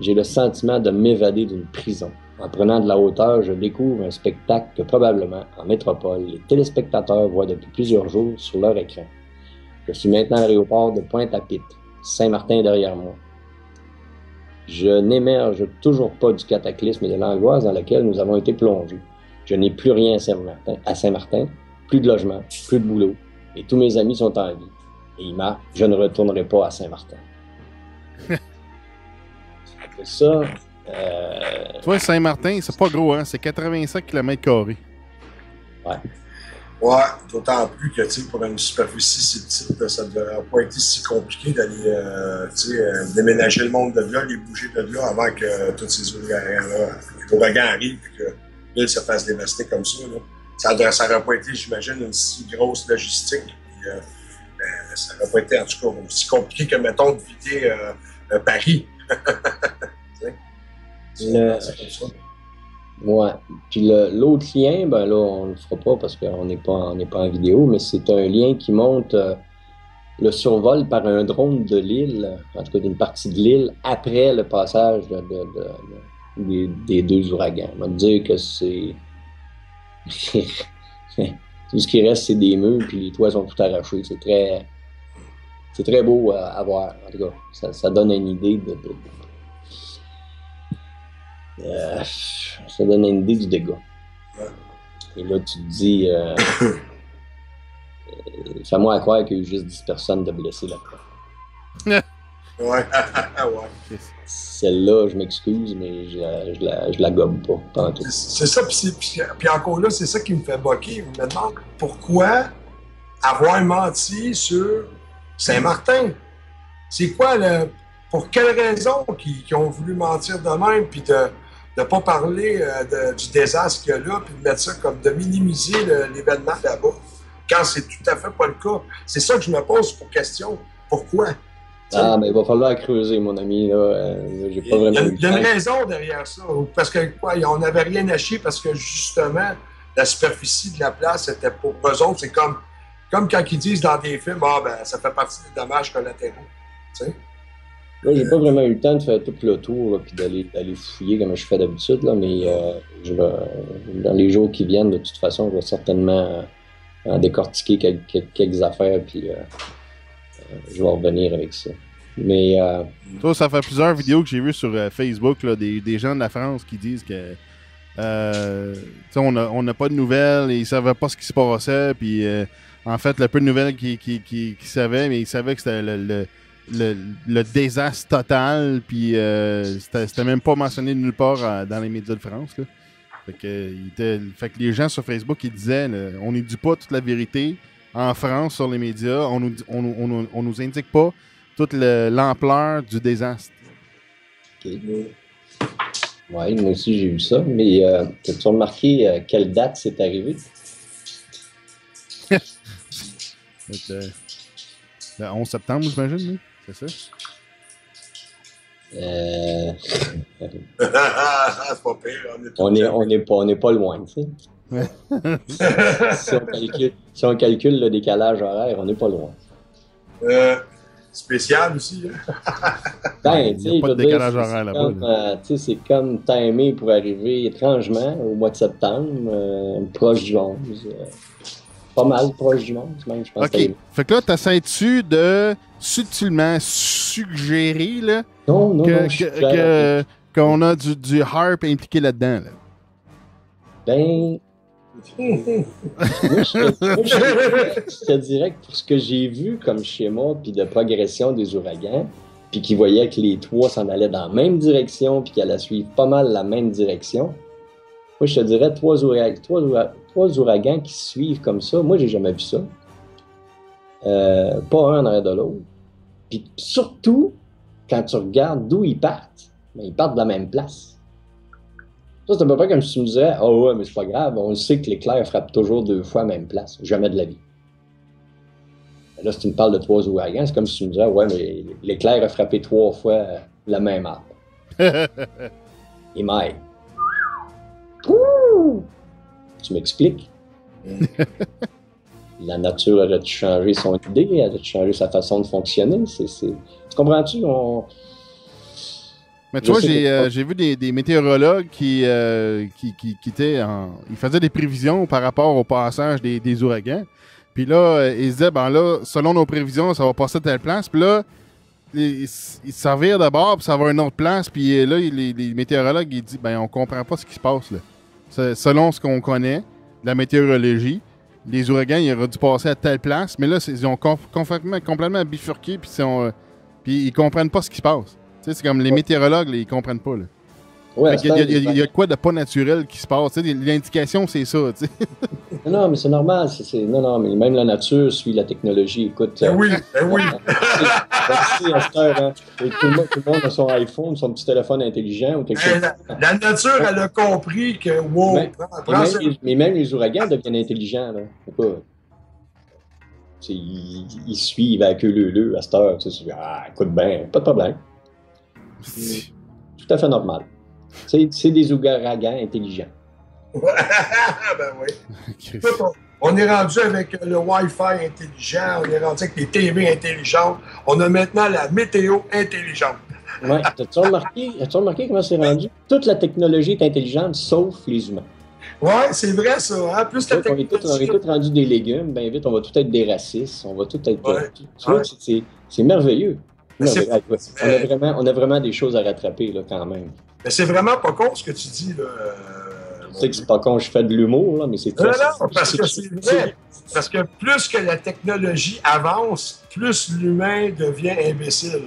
j'ai le sentiment de m'évader d'une prison. En prenant de la hauteur, je découvre un spectacle que probablement, en métropole, les téléspectateurs voient depuis plusieurs jours sur leur écran. Je suis maintenant à l'aéroport de Pointe-à-Pitre, Saint-Martin derrière moi. Je n'émerge toujours pas du cataclysme et de l'angoisse dans laquelle nous avons été plongés. Je n'ai plus rien à Saint-Martin, plus de logement, plus de boulot, et tous mes amis sont en vie. Et il marque, je ne retournerai pas à Saint-Martin. Après ça... Tu vois, Saint-Martin, c'est pas gros, hein? C'est 85 km². Ouais. Ouais, d'autant plus que, tu sais, pour une superficie si petite, ça ne devrait pas être si compliqué d'aller, déménager le monde de là, les bouger de là avant que tous ces ouragans arrivent et que l'île se fasse dévaster comme ça. Là. Ça n'aurait pas été, j'imagine, une si grosse logistique. Puis, ça n'aurait pas été, en tout cas, aussi compliqué que, mettons, de vider Paris. C'est comme ça. Ouais. Puis l'autre lien, ben là, on le fera pas parce qu'on n'est pas en vidéo, mais c'est un lien qui montre le survol par un drone de l'île, en tout cas d'une partie de l'île, après le passage des deux ouragans. On va dire que c'est... Tout ce qui reste, c'est des murs, puis les toits sont tout arrachés. C'est très beau à voir, en tout cas. Ça donne une idée ça donne une idée du dégât. Et là, tu te dis, fais-moi croire qu'il y a eu juste 10 personnes de blessés là-dedans. Ouais. Celle-là, je m'excuse, mais je la gobe pas. C'est ça, puis encore là, c'est ça qui me fait boquer. Je me demande pourquoi avoir menti sur Saint-Martin. C'est quoi pour quelle raison qu'ils ont voulu mentir de même, puis de ne pas parler du désastre qu'il y a là, puis de mettre ça comme de minimiser l'événement là-bas, quand c'est tout à fait pas le cas. C'est ça que je me pose pour question. Pourquoi? Ah, mais il va falloir creuser, mon ami. Là. J'ai pas vraiment il y a une raison derrière ça. Parce que quoi, on n'avait rien à chier parce que justement, la superficie de la place était pour eux autres. C'est comme quand ils disent dans des films, ça fait partie des dommages collatéraux. Tu sais? Là, j'ai pas vraiment eu le temps de faire tout le tour puis d'aller fouiller comme je fais d'habitude, là, mais dans les jours qui viennent, de toute façon, je vais certainement en décortiquer quelques affaires, puis je vais revenir avec ça. Mais toi, ça fait plusieurs vidéos que j'ai vues sur Facebook, là, des gens de la France qui disent que on n'a pas de nouvelles et ils savaient pas ce qui se passait, puis en fait, le peu de nouvelles qu'ils savaient, mais ils savaient que c'était le désastre total, puis c'était même pas mentionné nulle part dans les médias de France. Là. Fait que les gens sur Facebook, ils disaient on ne dit pas toute la vérité en France sur les médias, on nous indique pas toute l'ampleur du désastre. OK. Oui, moi aussi j'ai vu ça, mais as-tu remarqué quelle date c'est arrivé? Le 11 septembre, j'imagine, oui? C'est ça? C'est pas pire. On n'est pas loin, tu sais. si on calcule le décalage horaire, on n'est pas loin. Spécial aussi. Ben, il n'y a pas de décalage horaire là-bas. C'est comme timé pour arriver étrangement au mois de septembre, proche du 11. Pas mal proche du 11, même, je pense. OK. Fait que là, t'essaies-tu de subtilement suggérer là, qu'on a du harp impliqué là-dedans? Là? Ben... moi, je te dirais que pour ce que j'ai vu comme schéma puis de progression des ouragans, puis qui voyait que les trois s'en allaient dans la même direction puis qu'elle allait suivre pas mal la même direction, moi, je te dirais trois ouragans qui se suivent comme ça. Moi, j'ai jamais vu ça. Pas un en arrière de l'autre. Puis surtout, quand tu regardes d'où ils partent, ben, ils partent de la même place. Ça, c'est à peu près comme si tu me disais « Ah ouais, mais c'est pas grave, on le sait que l'éclair frappe toujours 2 fois à la même place. Jamais de la vie. » Là, si tu me parles de 3 ouragans, c'est comme si tu me disais « Ouais, mais l'éclair a frappé 3 fois le même arbre. » Et maille. Tu m'expliques? La nature aurait-tu changé son idée? Aurait-tu changé sa façon de fonctionner? Tu comprends-tu? Mais tu vois, j'ai vu des météorologues qui étaient ils faisaient des prévisions par rapport au passage des ouragans. Puis là, ils se disaient, ben là, selon nos prévisions, ça va passer à telle place. Puis là, ils s'en virent d'abord, puis ça va à une autre place. Puis là, les météorologues, ils disent, ben on comprend pas ce qui se passe là. Selon ce qu'on connaît, la météorologie, les ouragans, ils auraient dû passer à telle place. Mais là, ils ont complètement bifurqué, puis ils comprennent pas ce qui se passe. C'est comme les météorologues, là, ils comprennent pas. Là. Ouais, il y a quoi de pas naturel qui se passe. L'indication, c'est ça. Non, mais c'est normal. Non, mais même la nature suit la technologie. Écoute. Oui. À cette heure, hein, tout le monde a son iPhone, son petit téléphone intelligent ou quelque chose. La nature, elle a compris que, wow, mais même les ouragans deviennent intelligents. Là. Ils suivent à queue leu à cette heure. Écoute bien, pas de problème. C'est tout à fait normal. C'est des ouragans intelligents. Ben oui. On est rendu avec le Wi-Fi intelligent, on est rendu avec les TV intelligentes, on a maintenant la météo intelligente. Oui, as-tu remarqué comment c'est rendu? Toute la technologie est intelligente, sauf les humains. Oui, c'est vrai ça. Hein? Plus la technologie... On est tous rendus des légumes, bien vite, on va tout être des racistes, on va tout être... C'est merveilleux. On a vraiment des choses à rattraper là, quand même. Mais c'est vraiment pas con ce que tu dis, là. Je sais que c'est pas con, je fais de l'humour, là, mais c'est très... Non, parce que c'est vrai. Parce que plus que la technologie avance, plus l'humain devient imbécile.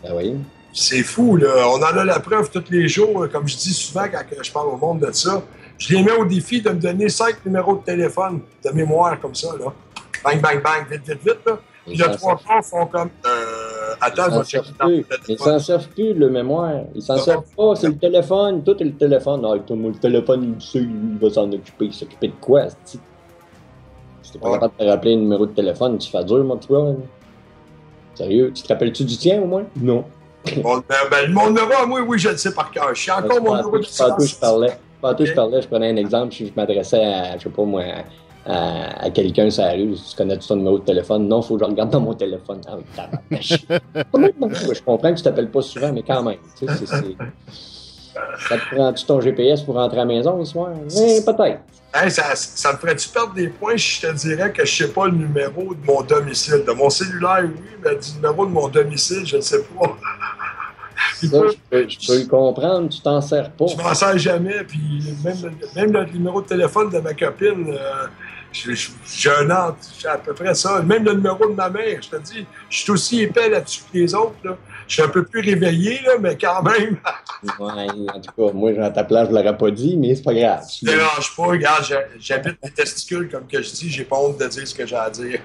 Ben oui. C'est fou, là. On en a la preuve tous les jours. Comme je dis souvent quand je parle au monde de ça, je les mets au défi de me donner 5 numéros de téléphone de mémoire comme ça, là. Bang, bang, bang, vite, vite, vite, là. Puis le 3 quarts font comme... Attends, je vais checker dans le téléphone. Ils s'en servent plus, le mémoire. Ils s'en servent pas, c'est le téléphone. Tout est le téléphone. Ah, le téléphone, il va s'en occuper. Il s'occuper de quoi, c'est-tu? Si t'es pas capable de te rappeler un numéro de téléphone, tu fais dur, moi, tu vois. Sérieux? Tu te rappelles-tu du tien, au moins? Non. Mon numéro, moi, oui, je le sais par cœur. Je suis encore mon numéro de téléphone. Je prenais un exemple, je m'adressais à, je sais pas moi, à quelqu'un sur la rue, tu connais ton numéro de téléphone? Non, il faut que je regarde dans mon téléphone. Je comprends que tu t'appelles pas souvent, mais quand même. Ça te prend-tu ton GPS pour rentrer à la maison le soir? Oui, peut-être. Hey, ça me ferait-tu perdre des points si je te dirais que je sais pas le numéro de mon domicile? De mon cellulaire, oui, mais du numéro de mon domicile, je ne sais pas. Ça, je peux le comprendre, tu t'en sers pas. Je m'en sers jamais, puis même le numéro de téléphone de ma copine, j'ai un an, j'ai à peu près ça. Même le numéro de ma mère, je te dis, je suis aussi épais là-dessus que les autres. Là. Je suis un peu plus réveillé, là, mais quand même. Ouais, en tout cas, moi, à ta place, je l'aurais pas dit, mais c'est pas grave. Je ne dérange pas, regarde, j'habite mes testicules, comme que je dis, j'ai pas honte de dire ce que j'ai à dire.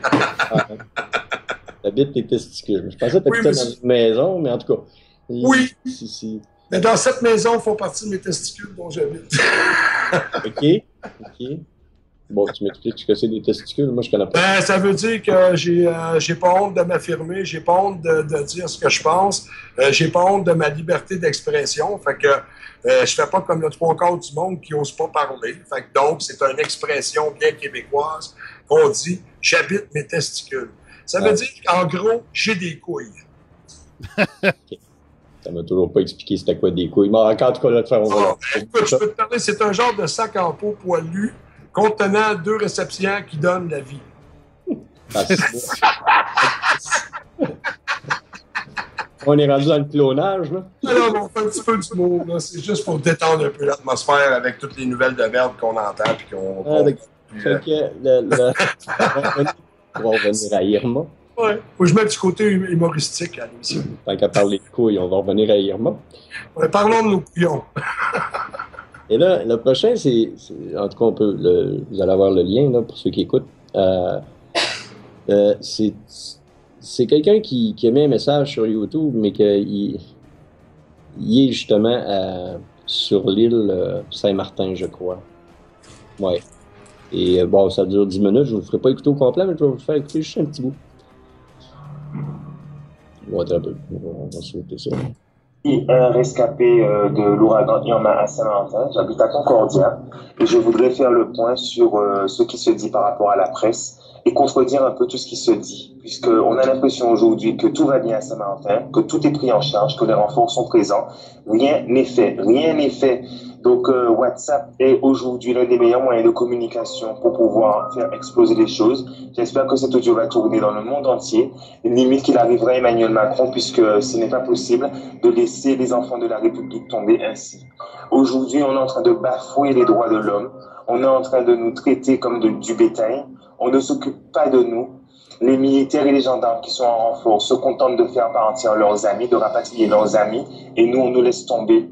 T'habites tes testicules. Je pensais que t'habitais dans une maison, mais en tout cas. Oui. Mais dans cette maison, il faut partie de mes testicules dont j'habite. OK. Bon, tu m'expliques ce que c'est des testicules? Moi, je connais pas. Ça veut dire que j'ai pas honte de m'affirmer, j'ai pas honte de dire ce que je pense, j'ai pas honte de ma liberté d'expression. Fait que je fais pas comme le 3/4 du monde qui n'ose pas parler. Fait que donc, c'est une expression bien québécoise qu'on dit « j'habite mes testicules ». Ça veut dire qu'en gros, j'ai des couilles. Okay. Ça m'a toujours pas expliqué c'était quoi des couilles. Mais en tout cas, là, écoute, je peux te parler, c'est un genre de sac en peau poilu contenant 2 récipients qui donnent la vie. On est rendu dans le clonage, là. Alors, on fait un petit peu d'humour, là. C'est juste pour détendre un peu l'atmosphère avec toutes les nouvelles de merde qu'on entend puis qu'on... Fait que on va revenir à Irma. Ouais. Faut que je mette du côté humoristique à l'émission. Tant qu'à parler de couilles, on va revenir à Irma. Ouais, parlons de nos couillons. Et là, le prochain, c'est en tout cas, vous allez avoir le lien, là, pour ceux qui écoutent. C'est quelqu'un qui a mis un message sur YouTube, mais qu'il est justement sur l'île Saint-Martin, je crois. Ouais. Et bon, ça dure 10 minutes. Je ne vous ferai pas écouter au complet, mais je vais vous faire écouter juste un petit bout. Bon, attends un peu. On va sauter ça. Un rescapé de l'ouragan Irma à Saint-Martin. J'habite à Concordia et je voudrais faire le point sur ce qui se dit par rapport à la presse et contredire un peu tout ce qui se dit, puisqu'on a l'impression aujourd'hui que tout va bien à Saint-Martin, que tout est pris en charge, que les renforts sont présents. Rien n'est fait. Donc WhatsApp est aujourd'hui l'un des meilleurs moyens de communication pour pouvoir faire exploser les choses. J'espère que cet audio va tourner dans le monde entier. Limite qu'il arriverait à Emmanuel Macron, puisque ce n'est pas possible de laisser les enfants de la République tomber ainsi. Aujourd'hui, on est en train de bafouer les droits de l'homme. On est en train de nous traiter comme du bétail. On ne s'occupe pas de nous. Les militaires et les gendarmes qui sont en renfort se contentent de faire partir leurs amis, de rapatrier leurs amis, et nous, on nous laisse tomber.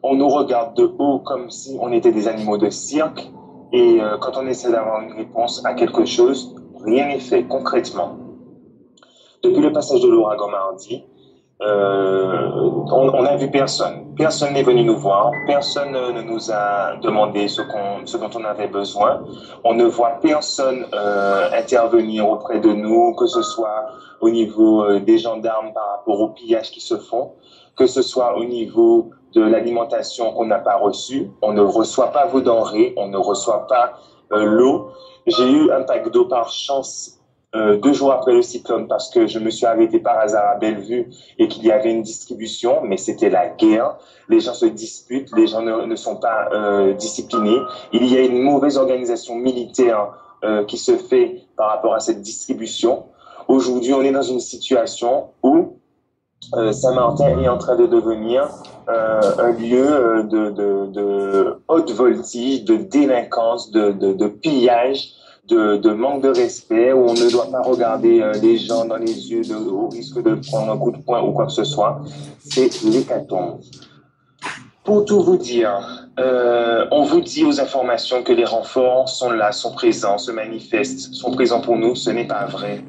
On nous regarde de haut comme si on était des animaux de cirque, Et quand on essaie d'avoir une réponse à quelque chose, rien n'est fait concrètement. Depuis le passage de l'ouragan mardi, on n'a vu personne. Personne n'est venu nous voir. Personne ne nous a demandé ce dont on avait besoin. On ne voit personne intervenir auprès de nous, que ce soit au niveau des gendarmes par rapport aux pillages qui se font, que ce soit au niveau de l'alimentation qu'on n'a pas reçue. On ne reçoit pas vos denrées, on ne reçoit pas l'eau. J'ai eu un pack d'eau par chance 2 jours après le cyclone parce que je me suis arrêté par hasard à Bellevue et qu'il y avait une distribution, mais c'était la guerre. Les gens se disputent, les gens ne sont pas disciplinés. Il y a une mauvaise organisation militaire qui se fait par rapport à cette distribution. Aujourd'hui, on est dans une situation où Saint-Martin est en train de devenir un lieu de haute voltige, de délinquance, de pillage, de manque de respect, où on ne doit pas regarder les gens dans les yeux au risque de prendre un coup de poing ou quoi que ce soit. C'est l'hécatombe. Pour tout vous dire, on vous dit aux informations que les renforts sont là, sont présents, se manifestent, sont présents pour nous. Ce n'est pas vrai.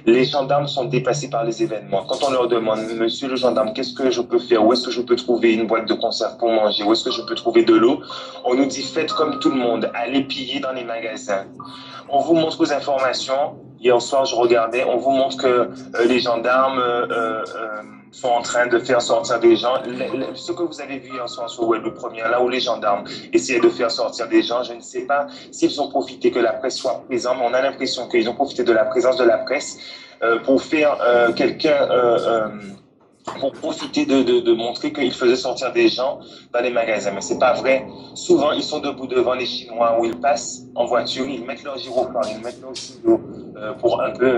Les gendarmes sont dépassés par les événements. Quand on leur demande, monsieur le gendarme, qu'est-ce que je peux faire? Où est-ce que je peux trouver une boîte de conserve pour manger? Où est-ce que je peux trouver de l'eau? On nous dit, faites comme tout le monde, allez piller dans les magasins. On vous montre aux informations. Hier soir, je regardais, on vous montre que les gendarmes sont en train de faire sortir des gens. Ce que vous avez vu hier soir sur Web le premier, là où les gendarmes essayaient de faire sortir des gens, je ne sais pas s'ils ont profité que la presse soit présente, mais on a l'impression qu'ils ont profité de la présence de la presse pour faire pour profiter de montrer qu'ils faisaient sortir des gens dans les magasins. Mais c'est pas vrai. Souvent, ils sont debout devant les Chinois où ils passent en voiture, ils mettent leur gyrophare, ils mettent leur stylo pour un peu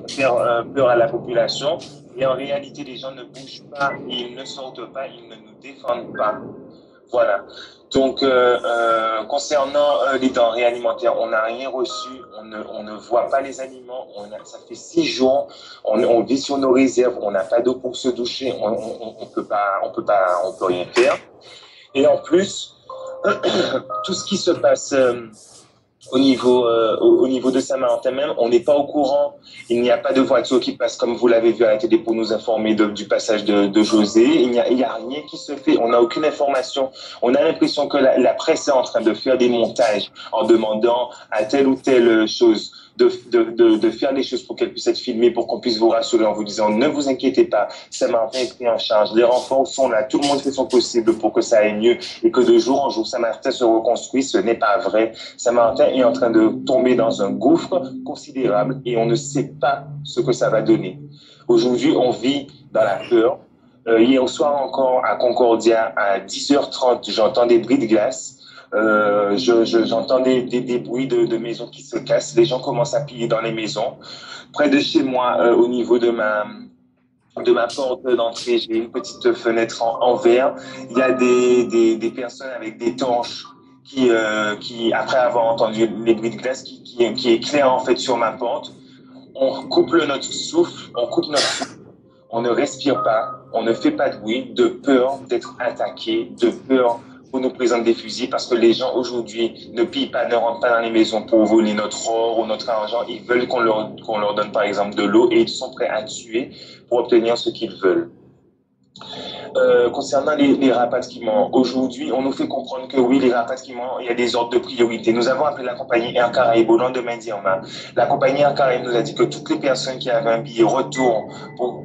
faire peur à la population. Et en réalité, les gens ne bougent pas, ils ne sortent pas, ils ne nous défendent pas. Voilà. Donc, concernant les denrées alimentaires, on n'a rien reçu, on ne voit pas les aliments, ça fait 6 jours, on vit sur nos réserves, on n'a pas d'eau pour se doucher, on peut rien faire. Et en plus, tout ce qui se passe au niveau de Saint-Martin même, on n'est pas au courant. Il n'y a pas de voiture qui passe, comme vous l'avez vu à la télé, pour nous informer du passage de José. Il n'y a rien qui se fait. On n'a aucune information. On a l'impression que la presse est en train de faire des montages en demandant à telle ou telle chose de faire les choses pour qu'elle puisse être filmée, pour qu'on puisse vous rassurer en vous disant ne vous inquiétez pas, Saint-Martin est pris en charge, les renforts sont là, tout le monde fait son possible pour que ça aille mieux et que de jour en jour Saint-Martin se reconstruit. Ce n'est pas vrai. Saint-Martin est en train de tomber dans un gouffre considérable et on ne sait pas ce que ça va donner. Aujourd'hui, on vit dans la peur. Hier soir encore à Concordia à 10h30, j'entends des bris de glace. J'entends des bruits de maisons qui se cassent. Les gens commencent à piller dans les maisons. Près de chez moi, au niveau de ma porte d'entrée, j'ai une petite fenêtre en verre. Il y a des personnes avec des torches qui après avoir entendu les bruits de glace, qui éclairent en fait sur ma porte. On coupe notre souffle, on ne respire pas, on ne fait pas de bruit, de peur d'être attaqué, de peur qu'on nous présente des fusils, parce que les gens aujourd'hui ne pillent pas, ne rentrent pas dans les maisons pour voler notre or ou notre argent. Ils veulent qu'on leur donne par exemple de l'eau et ils sont prêts à tuer pour obtenir ce qu'ils veulent. Concernant les rapatriements, aujourd'hui, on nous fait comprendre que oui, les rapatriements, il y a des ordres de priorité. Nous avons appelé la compagnie Air Caraïbes au lendemain d'Irma. La compagnie Air Caraïbes nous a dit que toutes les personnes qui avaient un billet retour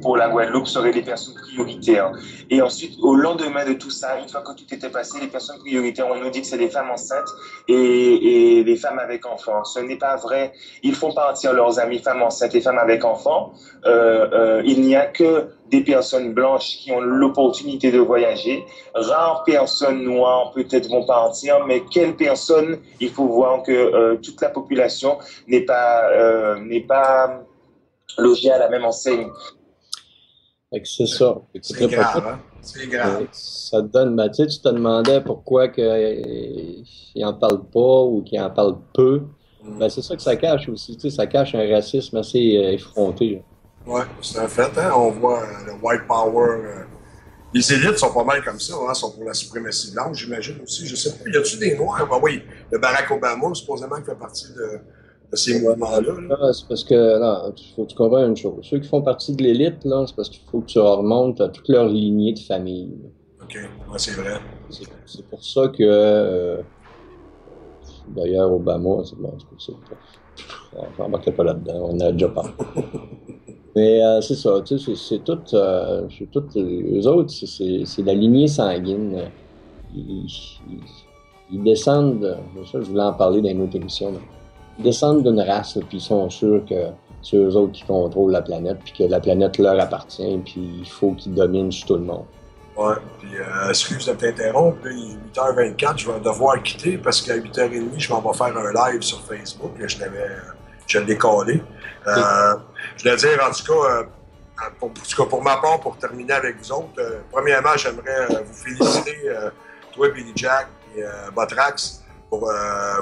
pour la Guadeloupe seraient des personnes prioritaires. Et ensuite, au lendemain de tout ça, une fois que tout était passé, les personnes prioritaires, on nous dit que c'est les femmes enceintes et les femmes avec enfants. Ce n'est pas vrai. Ils font partir leurs amis femmes enceintes et femmes avec enfants. Il n'y a que des personnes blanches qui ont l'opportunité de voyager. Rares personnes noires peut-être vont partir, mais quelles personnes? Il faut voir que toute la population n'est pas logée à la même enseigne. C'est ça. C'est grave, hein? C'est grave. Ça te donne, tu sais, tu te demandais pourquoi qu'ils n'en parlent pas ou qu'ils en parlent peu. Ben, c'est ça que ça cache aussi. Tu sais, ça cache un racisme assez effronté. Oui, c'est un fait. Hein? On voit le white power Les élites sont pas mal comme ça, hein, sont pour la suprématie blanche, j'imagine aussi. Je sais pas, y a-tu des Noirs? Ben oui, le Barack Obama, supposément, qui fait partie de ces mouvements-là. Là. C'est parce que, là, faut que tu comprennes une chose. Ceux qui font partie de l'élite, là, c'est parce qu'il faut que tu remontes à toute leur lignée de famille. OK, ouais, c'est vrai. C'est pour ça que, d'ailleurs, Obama, c'est bon, on n'embarquerait pas là-dedans, on a déjà parlé. Mais c'est ça, tu sais, c'est tout, eux autres, c'est la lignée sanguine. Ils descendent, ça, je voulais en parler dans une autre émission, mais ils descendent d'une race, puis ils sont sûrs que c'est eux autres qui contrôlent la planète, puis que la planète leur appartient, puis il faut qu'ils dominent sur tout le monde. Ouais, puis excuse de t'interrompre, il est 8h24, je vais devoir quitter parce qu'à 8h30, je m'en vais faire un live sur Facebook, je l'ai collé. Je voulais dire, en tout cas, pour ma part, pour terminer avec vous autres, premièrement, j'aimerais vous féliciter, toi, Billy Jack et Botrax, pour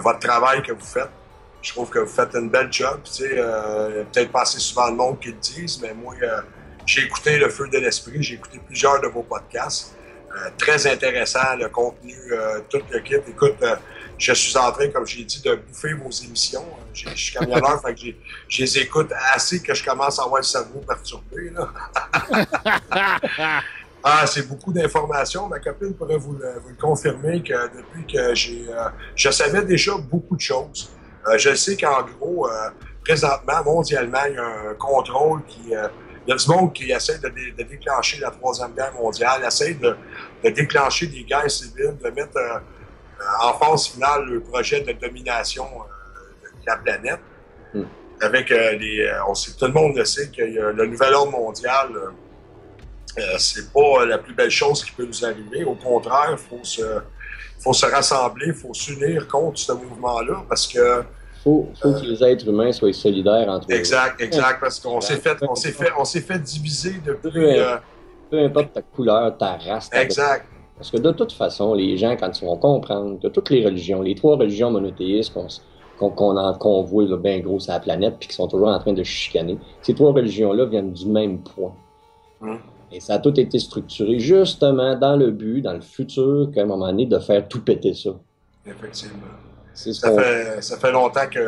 votre travail que vous faites. Je trouve que vous faites une belle job. Tu sais, peut-être pas assez souvent le monde qui le disent, mais moi, j'ai écouté Le Feu de l'Esprit, j'ai écouté plusieurs de vos podcasts. Très intéressant, le contenu, tout le kit. Écoute, je suis en train, comme j'ai dit, de bouffer vos émissions. Je suis camionneur, fait que je les écoute assez que je commence à avoir le cerveau perturbé. Là. C'est beaucoup d'informations. Ma copine pourrait vous le confirmer que depuis que je savais déjà beaucoup de choses. Je sais qu'en gros, présentement, mondialement, il y a un contrôle qui... il y a du monde qui essaie de déclencher la Troisième Guerre mondiale, essaie de déclencher des guerres civiles, de mettre en phase finale le projet de domination de la planète. Avec tout le monde le sait que le nouvel ordre mondial, c'est pas la plus belle chose qui peut nous arriver. Au contraire, il faut se rassembler, il faut s'unir contre ce mouvement-là parce que faut que les êtres humains soient solidaires entre eux. Exact, parce qu'on s'est fait diviser depuis... peu importe ta couleur, ta race. Exact. Parce que de toute façon, les gens, quand ils vont comprendre que toutes les religions, les 3 religions monothéistes qu'on voit là, bien gros sur la planète puis qui sont toujours en train de chicaner, ces 3 religions-là viennent du même point. Et ça a tout été structuré justement dans le but, dans le futur, qu'à un moment donné, de faire tout péter ça. Effectivement. Ça fait longtemps qu'il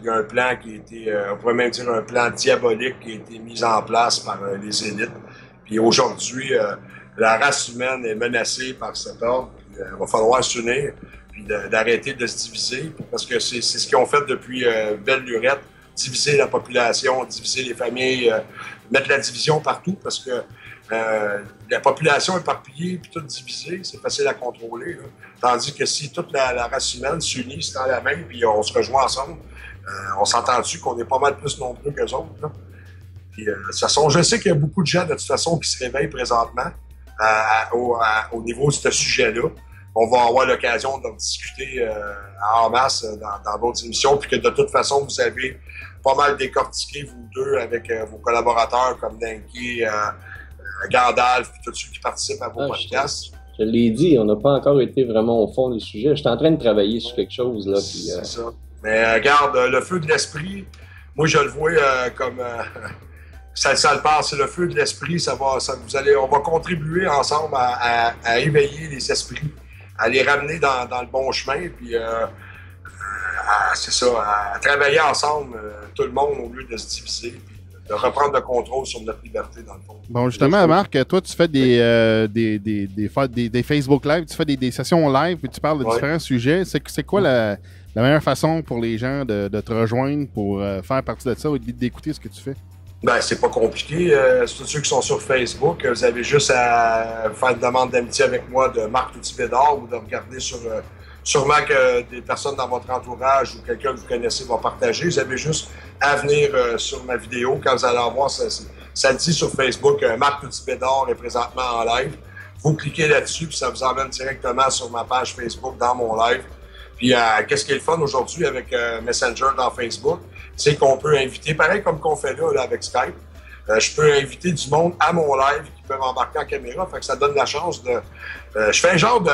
y a un plan qui a été, on pourrait même dire un plan diabolique qui a été mis en place par les élites. Puis aujourd'hui, la race humaine est menacée par cet ordre. Puis, il va falloir s'unir, puis d'arrêter de se diviser, parce que c'est ce qu'ils ont fait depuis belle lurette, diviser la population, diviser les familles, mettre la division partout, parce que la population éparpillée puis toute divisée, c'est facile à contrôler. Là. Tandis que si toute la race humaine s'unit, se tend la main puis on se rejoint ensemble, on s'entend-tu qu'on est pas mal plus nombreux qu'eux autres. Là. Puis, je sais qu'il y a beaucoup de gens de toute façon qui se réveillent présentement au niveau de ce sujet-là. On va avoir l'occasion d'en discuter en masse dans d'autres émissions, puis que de toute façon, vous avez pas mal décortiqué, vous deux, avec vos collaborateurs comme Dinky, Gandalf, puis tous ceux qui participent à vos podcasts. Je l'ai dit, on n'a pas encore été vraiment au fond du sujet. Je suis en train de travailler sur quelque chose. Là, puis, c'est ça. Mais regarde, le feu de l'esprit, moi je le vois comme... ça le passe, le feu de l'esprit, on va contribuer ensemble à éveiller les esprits, à les ramener dans le bon chemin, puis à travailler ensemble, tout le monde, au lieu de se diviser, puis de reprendre le contrôle sur notre liberté, dans le fond. Bon, justement, Marc, toi, tu fais des Facebook Live, tu fais des sessions live, puis tu parles de différents sujets. C'est quoi la meilleure façon pour les gens de te rejoindre pour faire partie de ça ou d'écouter ce que tu fais? Ben, c'est pas compliqué. Tous ceux qui sont sur Facebook, vous avez juste à faire une demande d'amitié avec moi de Marc Touty-Bédard ou de regarder sûrement que des personnes dans votre entourage ou quelqu'un que vous connaissez va partager. Vous avez juste à venir sur ma vidéo. Quand vous allez en voir, ça dit sur Facebook, Marc Touty-Bédard est présentement en live. Vous cliquez là-dessus, puis ça vous emmène directement sur ma page Facebook dans mon live. Puis, qu'est-ce qui est le fun aujourd'hui avec Messenger dans Facebook? C'est qu'on peut inviter, pareil comme qu'on fait là avec Skype, je peux inviter du monde à mon live qui peuvent embarquer en caméra. Fait que ça donne la chance de... je fais un genre de...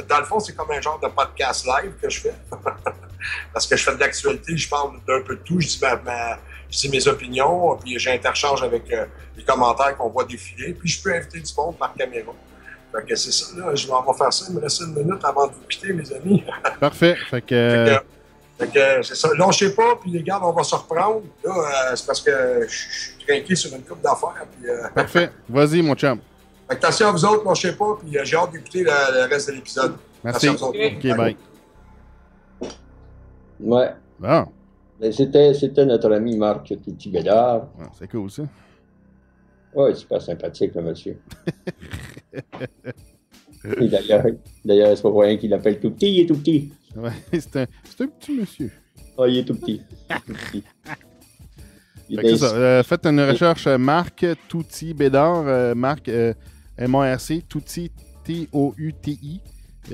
Dans le fond, c'est comme un genre de podcast live que je fais. Parce que je fais de l'actualité, je parle d'un peu de tout, je dis mes opinions, puis j'interchange avec les commentaires qu'on voit défiler. Puis je peux inviter du monde par caméra. Fait que c'est ça, là, je vais en faire ça. Il me reste 1 minute avant de vous quitter, mes amis. Parfait. Fait que c'est ça. Lâchez pas, puis les gars, on va se reprendre. Là, c'est parce que je suis craqué sur une coupe d'affaires. Puis, parfait. Vas-y, mon chum. Fait que attention à vous autres, lâchez pas, puis j'ai hâte d'écouter le reste de l'épisode. Merci. OK, bye. Ouais. Bon. Ben, c'était notre ami Marc Touty-Bédard. Ah, c'est cool, ça. Oui, super sympathique, le monsieur. Et d'ailleurs, c'est pas pour rien qu'il l'appelle tout petit, il est tout petit. Ouais, c'est un petit monsieur. Ah, il est tout petit. C'est ça. Faites une recherche Marc Touty-Bédard. Marc, M-A-R-C, Touty, T-O-U-T-I,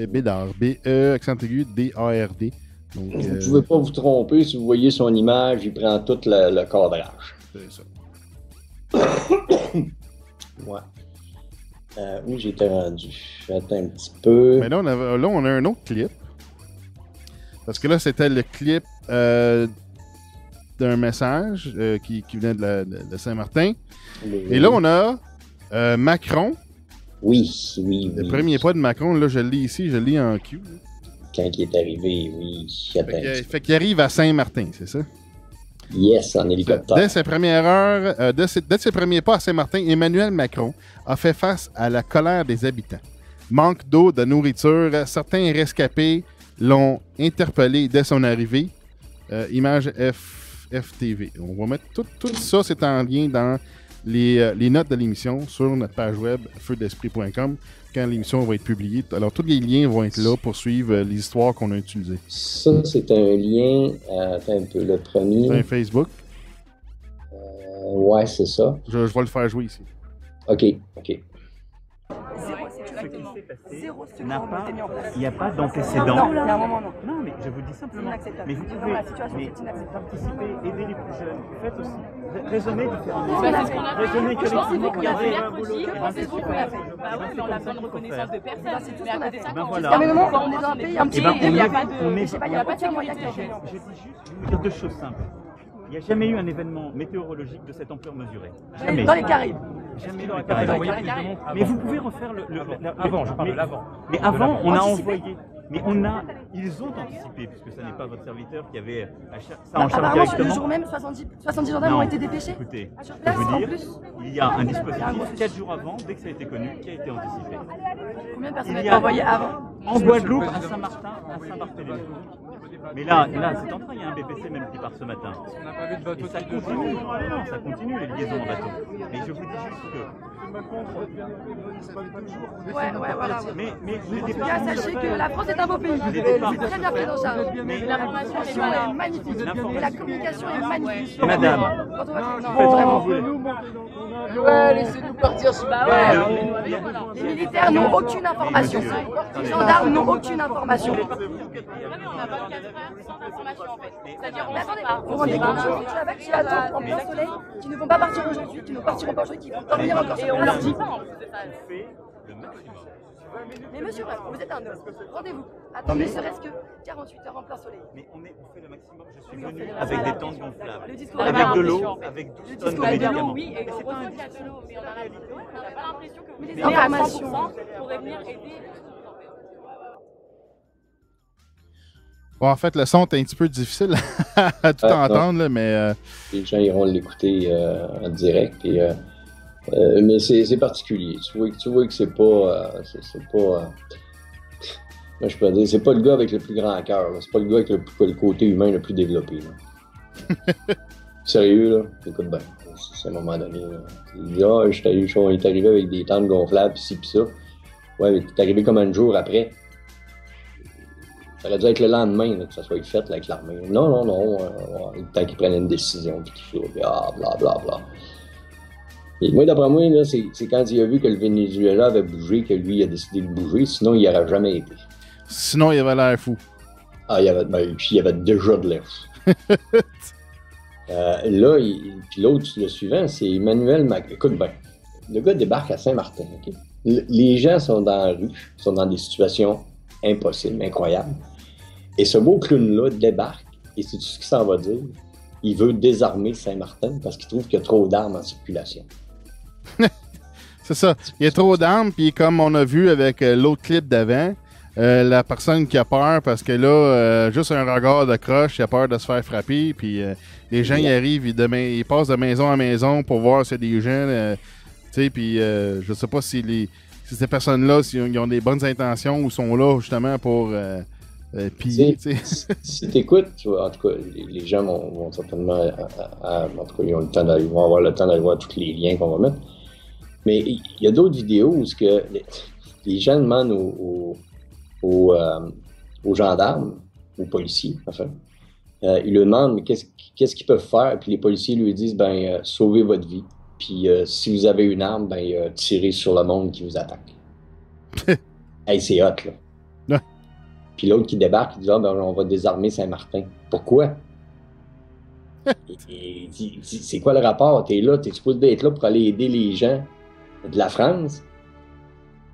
Bédard, B-E, accent aigu, D-A-R-D. Donc, vous ne pouvez pas vous tromper, si vous voyez son image, il prend tout le cadrage. C'est ça. Ouais. Où j'étais rendu? J'attends un petit peu. Mais là, on a un autre clip. Parce que là, c'était le clip d'un message qui venait de Saint-Martin. Et là, on a Macron. Oui. Le premier pas de Macron, là, je le lis ici, je le lis en Q. Là. Quand il est arrivé, oui. Fait qu'il arrive à Saint-Martin, c'est ça? Yes, en hélicoptère. Dès ses premières heures, dès ses premiers pas à Saint-Martin, Emmanuel Macron a fait face à la colère des habitants. Manque d'eau, de nourriture, certains rescapés l'ont interpellé dès son arrivée. Image FTV. On va mettre tout ça, c'est en lien dans les notes de l'émission sur notre page web feudesprit.com quand l'émission va être publiée. Alors, tous les liens vont être là pour suivre les histoires qu'on a utilisées. Ça, c'est un lien, attends un peu, le premier. C'est un Facebook. Ouais, c'est ça. Je vais le faire jouer ici. OK. Il n'y a pas d'antécédent. Non, mais je vous dis simplement. Mais vous pouvez participer, aider les plus jeunes. Faites aussi. Raisonnez différemment. Raisonnez collectivement. Regardez un boulot. C'est ce qu'on a fait. Bah oui, mais on a besoin de reconnaissance de personne. C'est tout ce qu'on a fait. Ben voilà. On est dans un pays un petit peu. Il n'y a pas de témoignage. Je dis juste, je vais vous dire 2 choses simples. Il n'y a jamais eu un événement météorologique de cette ampleur mesurée. Jamais. Dans les Caraïbes. Jamais dans les Caraïbes. Mais vous pouvez refaire avant, je parle de l'avant. Mais avant, on a envoyé. Mais ils ont anticipé, puisque ce n'est pas votre serviteur qui avait ça en charge directement. Le jour même, 70 gendarmes ont été dépêchés. Écoutez, je peux vous dire, il y a un dispositif 4 jours avant, dès que ça a été connu, qui a été anticipé. Combien de personnes ont été envoyées avant? En Guadeloupe, à Saint-Martin, à Saint-Barthélemy. Mais là, c'est en train, il y a un BPC même qui part ce matin. Et ça continue. Non, ça continue les liaisons en bateau. Mais je vous dis juste que. Ouais, voilà. Mais sachez que la France est un beau pays. C'est très bien pris en charge. Mais l'information est magnifique. Et la communication est magnifique. Madame. Non, vraiment. Ouais, laissez-nous partir sur la Les militaires n'ont aucune information. Les gendarmes n'ont aucune information. On a 24 heures sans information en fait. C'est-à-dire on attendez, vous vous rendez compte, tu avec qui attendent en plein soleil, qui ne vont pas partir aujourd'hui, qui ne partiront pas aujourd'hui, qui vont dormir encore sur on leur dit pas. Mais monsieur, vous êtes un homme, rendez-vous. Attendez, serait-ce que 48 heures en plein soleil. Mais on fait le maximum, je suis venu avec des tentes gonflables, avec de l'eau, avec 12 tonnes de médicaments. Oui, et c'est pas un cas de l'eau, mais on n'a pas l'impression que vous les informations pourraient venir aider. Bon, en fait, le son est un petit peu difficile à tout entendre, là, mais... Les gens iront l'écouter en direct, mais c'est particulier. Tu vois que c'est pas... moi, je peux dire, c'est pas le gars avec le plus grand cœur. C'est pas le gars avec le côté humain le plus développé. Là. Sérieux, là? Écoute bien. C'est à un moment donné. Là. Il dit, on est arrivé avec des tentes gonflables, pis ci, pis ça. Ouais, mais t'es arrivé comme un jour après. Ça aurait dû être le lendemain là, que ça soit fait là, avec l'armée. Non. Le temps qu'ils prennent une décision, puis tout ça, blablabla. Et moi, d'après moi, là, c'est quand il a vu que le Venezuela avait bougé que lui a décidé de bouger, sinon il n'y aurait jamais été. Sinon, il avait l'air fou. Ah, il y avait déjà de l'air fou. Là, puis l'autre, le suivant, c'est Emmanuel Macron. Écoute bien, le gars débarque à Saint-Martin. Okay? Les gens sont dans la rue, sont dans des situations impossibles, incroyables. Et ce beau clown-là débarque, et c'est tout ce qu'il s'en va dire. Il veut désarmer Saint-Martin parce qu'il trouve qu'il y a trop d'armes en circulation. C'est ça. Il y a trop d'armes, puis comme on a vu avec l'autre clip d'avant, la personne qui a peur parce que là, juste un regard de croche, il a peur de se faire frapper, puis les gens y arrivent, ils passent de maison en maison pour voir s'il y a des gens, tu sais, puis je sais pas si ces personnes-là, s'ils ont des bonnes intentions ou sont là justement pour piller, tu sais. Si t'écoutes, en tout cas, les gens vont certainement, en tout cas, ils vont avoir le temps d'aller voir tous les liens qu'on va mettre. Mais il y a d'autres vidéos où les gens demandent aux gendarmes, aux policiers, enfin, ils leur demandent mais qu'est-ce qu'ils peuvent faire, puis les policiers lui disent sauvez votre vie, puis si vous avez une arme, tirez sur le monde qui vous attaque. Hey, c'est hot, là. Ouais. Puis l'autre qui débarque, il dit on va désarmer Saint-Martin. Pourquoi? C'est quoi le rapport? T'es supposé être là pour aller aider les gens de la France.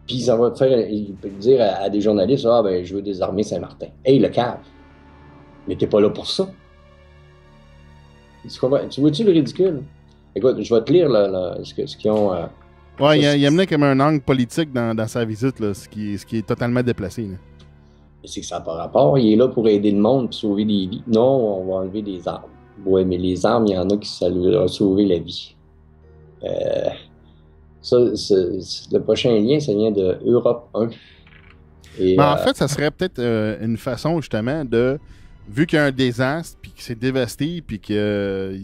Puis ça va te faire, il peut dire à des journalistes, je veux désarmer Saint-Martin. Hey, le cave! Mais t'es pas là pour ça. Tu vois-tu le ridicule? Écoute, je vais te lire ce qu'ils ont... ouais, il amenait comme un angle politique dans sa visite, là, ce qui est totalement déplacé. Là. C'est que ça n'a pas rapport. Il est là pour aider le monde, pour sauver des vies. Non, on va enlever des armes. Ouais, mais les armes, il y en a qui ça lui a sauvé la vie. Le prochain lien, ça vient de Europe 1. Mais en fait, ça serait peut-être une façon, justement, de... Vu qu'il y a un désastre, puis que c'est dévasté, puis que...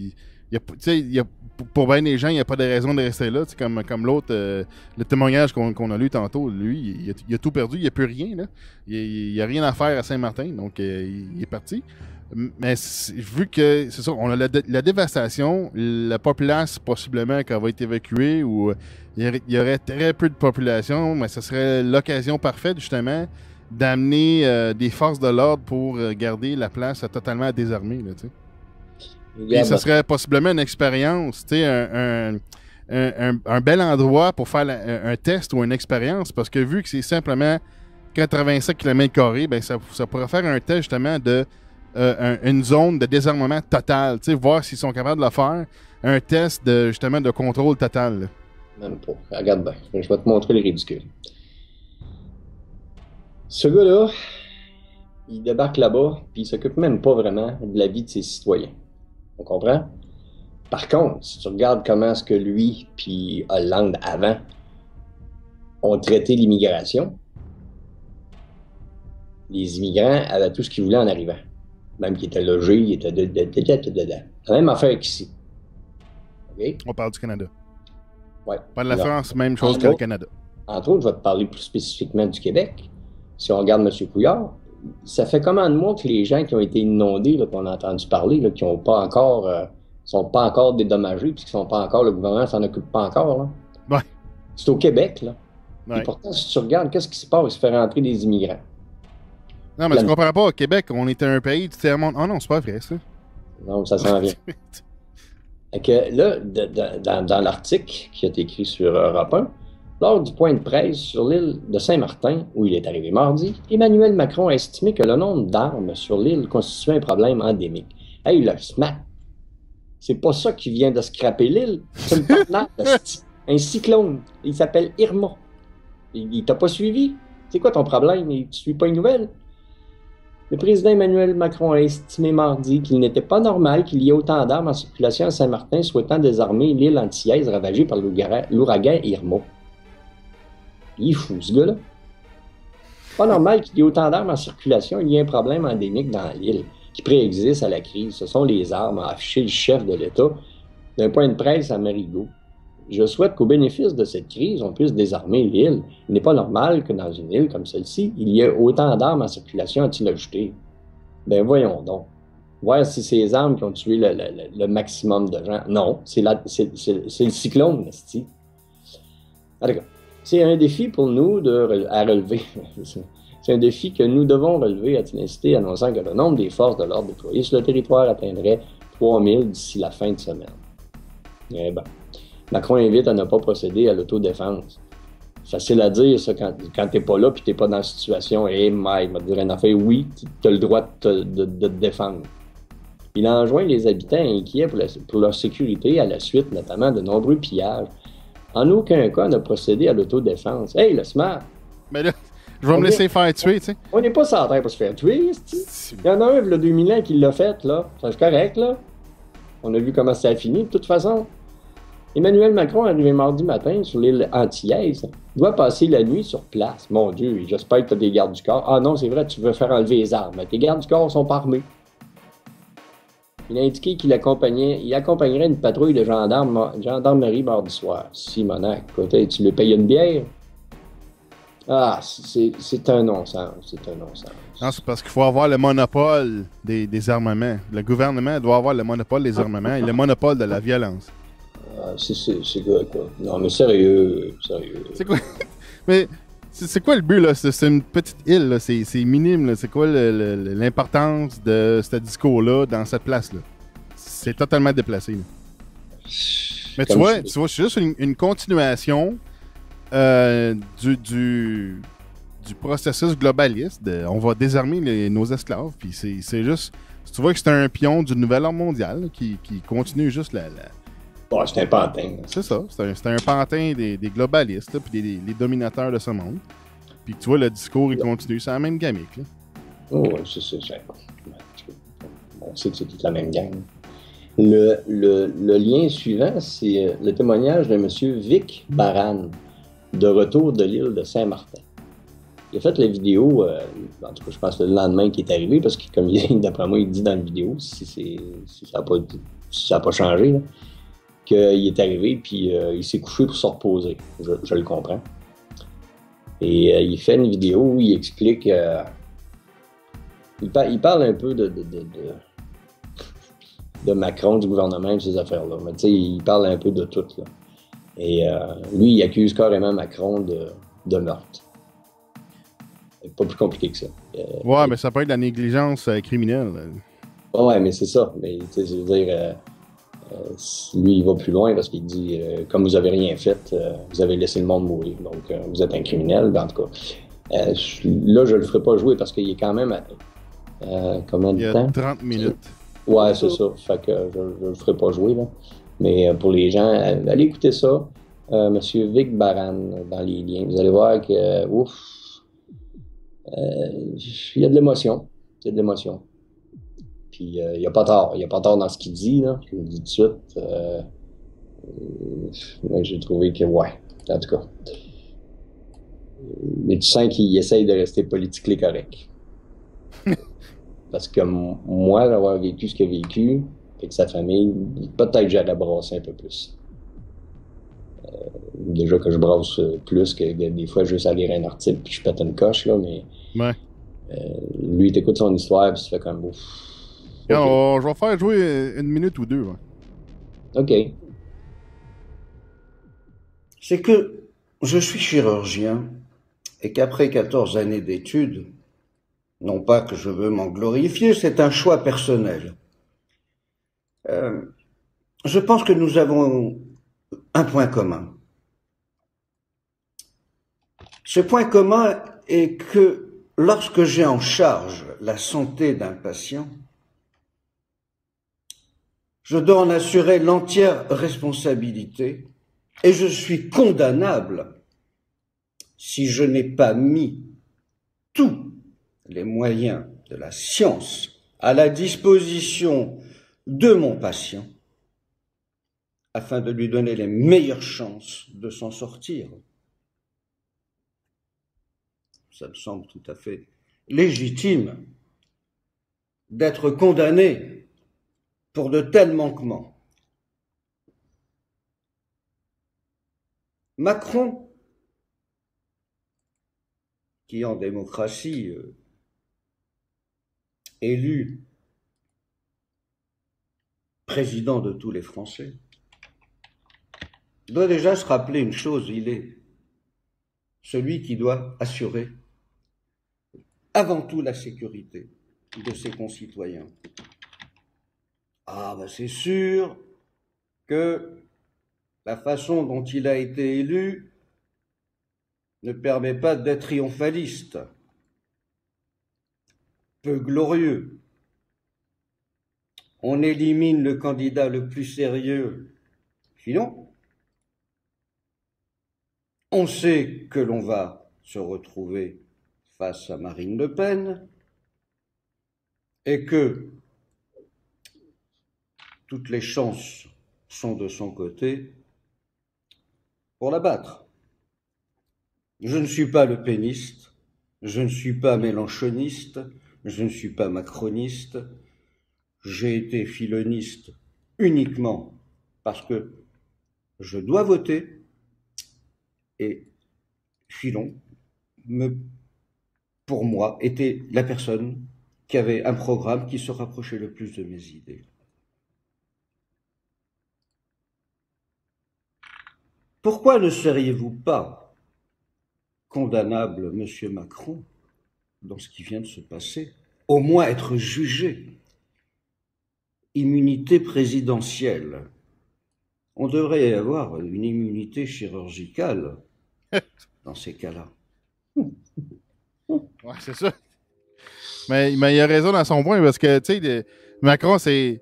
pour bien des gens, il n'y a pas de raison de rester là. Comme l'autre, le témoignage qu'on a lu tantôt, lui, il a tout perdu, il n'y a plus rien. Là. Il n'y a rien à faire à Saint-Martin, donc il est parti. Mais vu que, c'est ça, on a la dévastation, la populace possiblement qui va être évacuée, ou il y aurait très peu de population, mais ce serait l'occasion parfaite, justement, d'amener des forces de l'ordre pour garder la place totalement désarmée, là, tu sais. Et ce serait possiblement une expérience, tu sais, un bel endroit pour faire un test ou une expérience, parce que vu que c'est simplement 85 km², ben ça pourrait faire un test justement de une zone de désarmement total, tu sais, voir s'ils sont capables de le faire, un test justement de contrôle total. Là. Même pas. Regarde bien, je vais te montrer les ridicules. Ce gars-là, il débarque là-bas, puis il s'occupe même pas vraiment de la vie de ses citoyens. On comprend? Par contre, si tu regardes comment est-ce que lui puis Hollande avant ont traité l'immigration, les immigrants avaient tout ce qu'ils voulaient en arrivant. Même qu'ils étaient logés, ils étaient dedans. La même affaire qu'ici. Okay? On parle du Canada. Ouais. On parle de la France, même chose que le Canada. Entre autres, je vais te parler plus spécifiquement du Québec. Si on regarde M. Couillard, ça fait combien de mois que les gens qui ont été inondés, là, qu'on a entendu parler, là, qui n'ont pas encore, sont pas encore dédommagés, puis qui sont pas encore, le gouvernement s'en occupe pas encore, là. Ouais. C'est au Québec, là. Ouais. Et pourtant, si tu regardes, qu'est-ce qui se passe? Il se fait rentrer des immigrants. Non, mais tu comprends pas, au Québec, on était un pays, tu sais, oh non, c'est pas vrai, ça. Non, ça s'en vient. Fait que là, dans l'article qui a été écrit sur Europe 1, lors du point de presse sur l'île de Saint-Martin, où il est arrivé mardi, Emmanuel Macron a estimé que le nombre d'armes sur l'île constituait un problème endémique. Hey, le smack! C'est pas ça qui vient de scraper l'île, c'est une tornade, un cyclone. Il s'appelle Irma. Il t'a pas suivi? C'est quoi ton problème? Tu suis pas une nouvelle? Le président Emmanuel Macron a estimé mardi qu'il n'était pas normal qu'il y ait autant d'armes en circulation à Saint-Martin souhaitant désarmer l'île antillaise ravagée par l'ouragan Irma. Il est fou, ce gars-là. C'est pas normal qu'il y ait autant d'armes en circulation. Il y a un problème endémique dans l'île qui préexiste à la crise. Ce sont les armes, a affiché le chef de l'État d'un point de presse à Marigot. Je souhaite qu'au bénéfice de cette crise, on puisse désarmer l'île. Il n'est pas normal que dans une île comme celle-ci, il y ait autant d'armes en circulation, a-t-il ajouté. Ben voyons donc. Voir si c'est les armes qui ont tué le maximum de gens. Non, c'est le cyclone, esti. En tout cas, c'est un défi pour nous à relever. C'est un défi que nous devons relever, a-t-il incité, annonçant que le nombre des forces de l'ordre déployées sur le territoire atteindrait 3000 d'ici la fin de semaine. Eh ben, Macron invite à ne pas procéder à l'autodéfense. Facile à dire, ça, quand t'es pas là puis t'es pas dans la situation. Il m'a dit une affaire, oui, t'as le droit de te défendre. Il enjoint les habitants inquiets pour leur sécurité à la suite, notamment, de nombreux pillages En aucun cas, on a procédé à l'autodéfense. Hey, le smart! Mais là, je vais me laisser faire tuer, tu sais. On n'est pas sans terre pour se faire tuer, c'ti. Il y en a un, il y a 2000 ans, qui l'a fait, là. C'est correct, là. On a vu comment ça a fini, de toute façon. Emmanuel Macron, arrivé mardi matin sur l'île antillaise, doit passer la nuit sur place. Mon Dieu, j'espère que tu as des gardes du corps. Ah non, c'est vrai, tu veux faire enlever les armes. Tes gardes du corps sont pas armés. Il a indiqué qu'il accompagnerait une patrouille de gendarmerie mardi soir. Simonac, écoute, tu lui payes une bière? Ah, c'est un non-sens. C'est un non-sens. Non, c'est parce qu'il faut avoir le monopole des armements. Le gouvernement doit avoir le monopole des armements et le monopole de la violence. Ah, c'est quoi? Non, mais sérieux. C'est quoi? Mais c'est quoi le but, là? C'est une petite île, là. C'est minime, là. C'est quoi l'importance de ce discours-là dans cette place-là? C'est totalement déplacé, là. Mais tu vois, c'est juste une continuation du processus globaliste. On va désarmer nos esclaves, puis c'est juste... Tu vois que c'est un pion du nouvel ordre mondial là, qui continue juste Ouais, c'est un pantin. C'est ça. C'est un pantin des globalistes, puis des dominateurs de ce monde. Puis tu vois, le discours, il continue. C'est la même gamique, là. Oh, ouais, c'est on sait que c'est toute la même gang. Le lien suivant, c'est le témoignage de M. Vic Baran, de retour de l'île de Saint-Martin. Il a fait la vidéo, en tout cas, je pense le lendemain qu'il est arrivé, parce que, comme d'après moi, il dit dans la vidéo, si ça n'a pas changé, là, qu'il est arrivé, puis il s'est couché pour se reposer. Je le comprends. Et il fait une vidéo où il explique... il parle un peu de Macron, du gouvernement et de ces affaires-là. Mais tu sais, il parle un peu de tout, là. Et lui, il accuse carrément Macron de meurtre. C'est pas plus compliqué que ça. Ouais, mais ça peut être de la négligence criminelle. Ouais, mais c'est ça. Mais tu sais, je veux dire... lui, il va plus loin parce qu'il dit comme vous avez rien fait, vous avez laissé le monde mourir. Donc, vous êtes un criminel. Ben, en tout cas, là, je le ferai pas jouer parce qu'il est quand même à combien de temps? Il y a 30 minutes. Ouais, c'est ça. Fait que je le ferai pas jouer, là. Mais pour les gens, allez écouter ça. Monsieur Vic Baran, dans les liens. Vous allez voir que, ouf, il y a de l'émotion. Il y a de l'émotion. Puis il n'y a pas tort. Il n'y a pas tort dans ce qu'il dit, là. Je vous le dis tout de suite. J'ai trouvé que, ouais, en tout cas. Mais tu sens qu'il essaye de rester politiquement correct. Parce que moi, d'avoir vécu ce qu'il a vécu, avec sa famille, peut-être que j'allais brasser un peu plus. Déjà que je brasse plus que des fois juste à lire un article puis je pète une coche, là, mais... Ouais. Lui, t'écoutes son histoire puis tu fais comme... Ouf. Okay. Je vais faire jouer une minute ou deux. Ouais. OK. C'est que je suis chirurgien et qu'après 14 années d'études, non pas que je veux m'en glorifier, c'est un choix personnel. Je pense que nous avons un point commun. Ce point commun est que lorsque j'ai en charge la santé d'un patient, je dois en assurer l'entière responsabilité et je suis condamnable si je n'ai pas mis tous les moyens de la science à la disposition de mon patient afin de lui donner les meilleures chances de s'en sortir. Ça me semble tout à fait légitime d'être condamné pour de tels manquements. Macron, qui en démocratie élu président de tous les Français, doit déjà se rappeler une chose, il est celui qui doit assurer avant tout la sécurité de ses concitoyens. Ah ben c'est sûr que la façon dont il a été élu ne permet pas d'être triomphaliste, peu glorieux. On élimine le candidat le plus sérieux, sinon On sait que l'on va se retrouver face à Marine Le Pen et que toutes les chances sont de son côté pour la battre. Je ne suis pas le péniste, je ne suis pas mélenchoniste, je ne suis pas macroniste, j'ai été filoniste uniquement parce que je dois voter et Filon, pour moi, était la personne qui avait un programme qui se rapprochait le plus de mes idées. Pourquoi ne seriez-vous pas condamnable, monsieur Macron, dans ce qui vient de se passer, au moins être jugé? Immunité présidentielle. On devrait avoir une immunité chirurgicale dans ces cas-là. Ouais, c'est ça. Mais il a raison dans son point, parce que, tu sais, Macron, c'est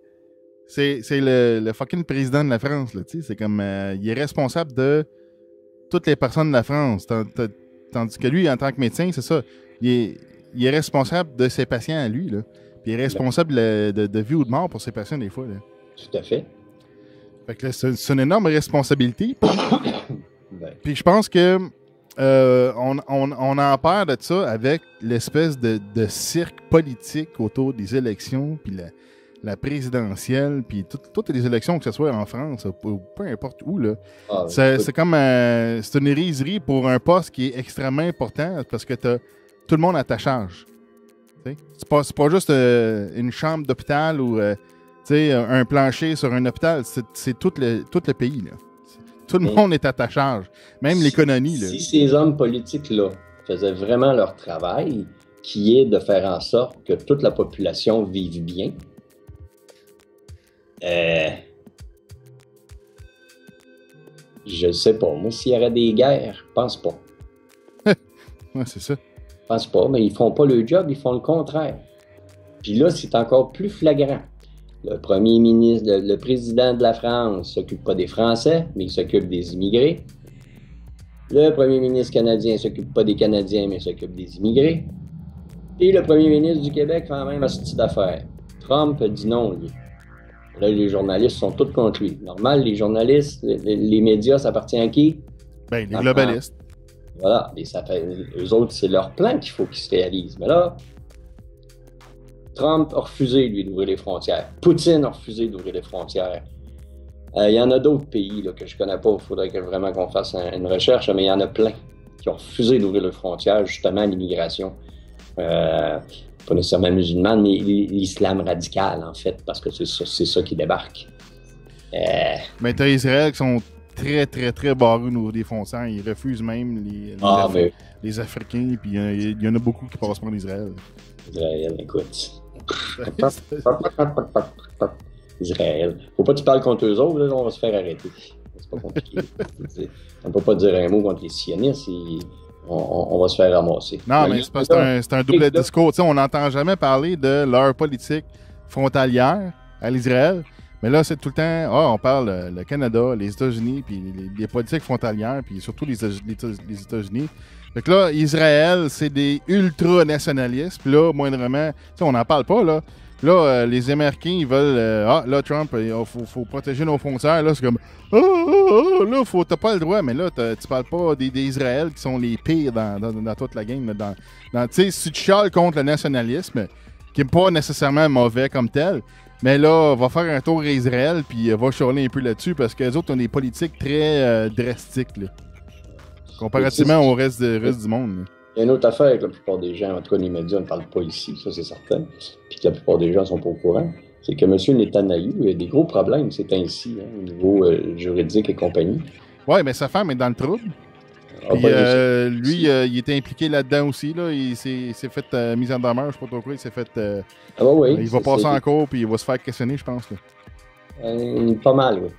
le fucking président de la France, là, tu sais. C'est comme, il est responsable de toutes les personnes de la France. Tandis que lui, en tant que médecin, c'est ça. Il est responsable de ses patients à lui, là. Puis il est responsable de vie ou de mort pour ses patients, des fois, là. Tout à fait. Fait que là, c'est une énorme responsabilité. Puis je pense que on en perd de ça avec l'espèce de cirque politique autour des élections, puis la présidentielle, puis toutes les élections, que ce soit en France ou peu importe où, là. C'est comme c'est une hérésie pour un poste qui est extrêmement important parce que t'as tout le monde à ta charge. C'est pas juste une chambre d'hôpital ou un plancher sur un hôpital, c'est tout le pays, là. Tout le monde est à ta charge, même l'économie. Si ces hommes politiques-là faisaient vraiment leur travail, qui est de faire en sorte que toute la population vive bien, je sais pas. Moi, s'il y aurait des guerres, je pense pas. Ouais, c'est ça. Je pense pas, mais ils font pas le job, ils font le contraire. Puis là, c'est encore plus flagrant. Le premier ministre, le président de la France s'occupe pas des Français, mais il s'occupe des immigrés. Le premier ministre canadien s'occupe pas des Canadiens, mais il s'occupe des immigrés. Et le premier ministre du Québec fait la même astuce d'affaires. Trump dit non, lui. Là, les journalistes sont tous contre lui. Normal, les journalistes, les médias, ça appartient à qui? Ben, les globalistes. Voilà. Et ça fait, eux autres, c'est leur plan qu'il faut qu'ils se réalisent. Mais là, Trump a refusé, lui, d'ouvrir les frontières. Poutine a refusé d'ouvrir les frontières. Il y en a d'autres pays là, que je connais pas. Il faudrait vraiment qu'on fasse une recherche, mais il y en a plein qui ont refusé d'ouvrir les frontières, justement, à l'immigration. Pas nécessairement musulmane, mais l'islam radical, en fait, parce que c'est ça qui débarque. Mais t'as Israël qui sont très, très, très barrés au niveau des frontières. Ils refusent même les Africains, puis il y en a beaucoup qui passent par Israël. Israël, écoute. Israël. Faut pas que tu parles contre eux autres, là, on va se faire arrêter. C'est pas compliqué. On peut pas dire un mot contre les sionistes, on va se faire ramasser. Non, mais c'est un double discours. T'sais, on n'entend jamais parler de leur politique frontalière à l'Israël. Mais là, c'est tout le temps, on parle le Canada, les États-Unis, puis les politiques frontalières, puis surtout les États-Unis. Fait que là, Israël, c'est des ultra-nationalistes. Puis là, moindrement, on n'en parle pas, là. Là, les Américains, ils veulent... là, Trump, il faut protéger nos frontières. Là, c'est comme... là, t'as pas le droit. Mais là, tu parles pas des Israël qui sont les pires dans toute la game. Tu sais, si tu chiales contre le nationalisme, qui n'est pas nécessairement mauvais comme tel, mais là, va faire un tour à Israël, puis va chialer un peu là-dessus, parce qu'eux autres ont des politiques très drastiques, là. Comparativement au reste du monde. Là. Il y a une autre affaire que la plupart des gens, en tout cas les médias, ne parlent pas ici, ça c'est certain, puis que la plupart des gens ne sont pas au courant, c'est que M. Netanyahou, il y a des gros problèmes, c'est ainsi, au niveau juridique et compagnie. Oui, mais sa femme est dans le trouble. Puis, lui, il était impliqué là-dedans aussi, là. Il s'est fait mise en demeure, je sais pas trop quoi, il s'est fait... il va passer en cours, puis il va se faire questionner, je pense. Là. Pas mal, oui.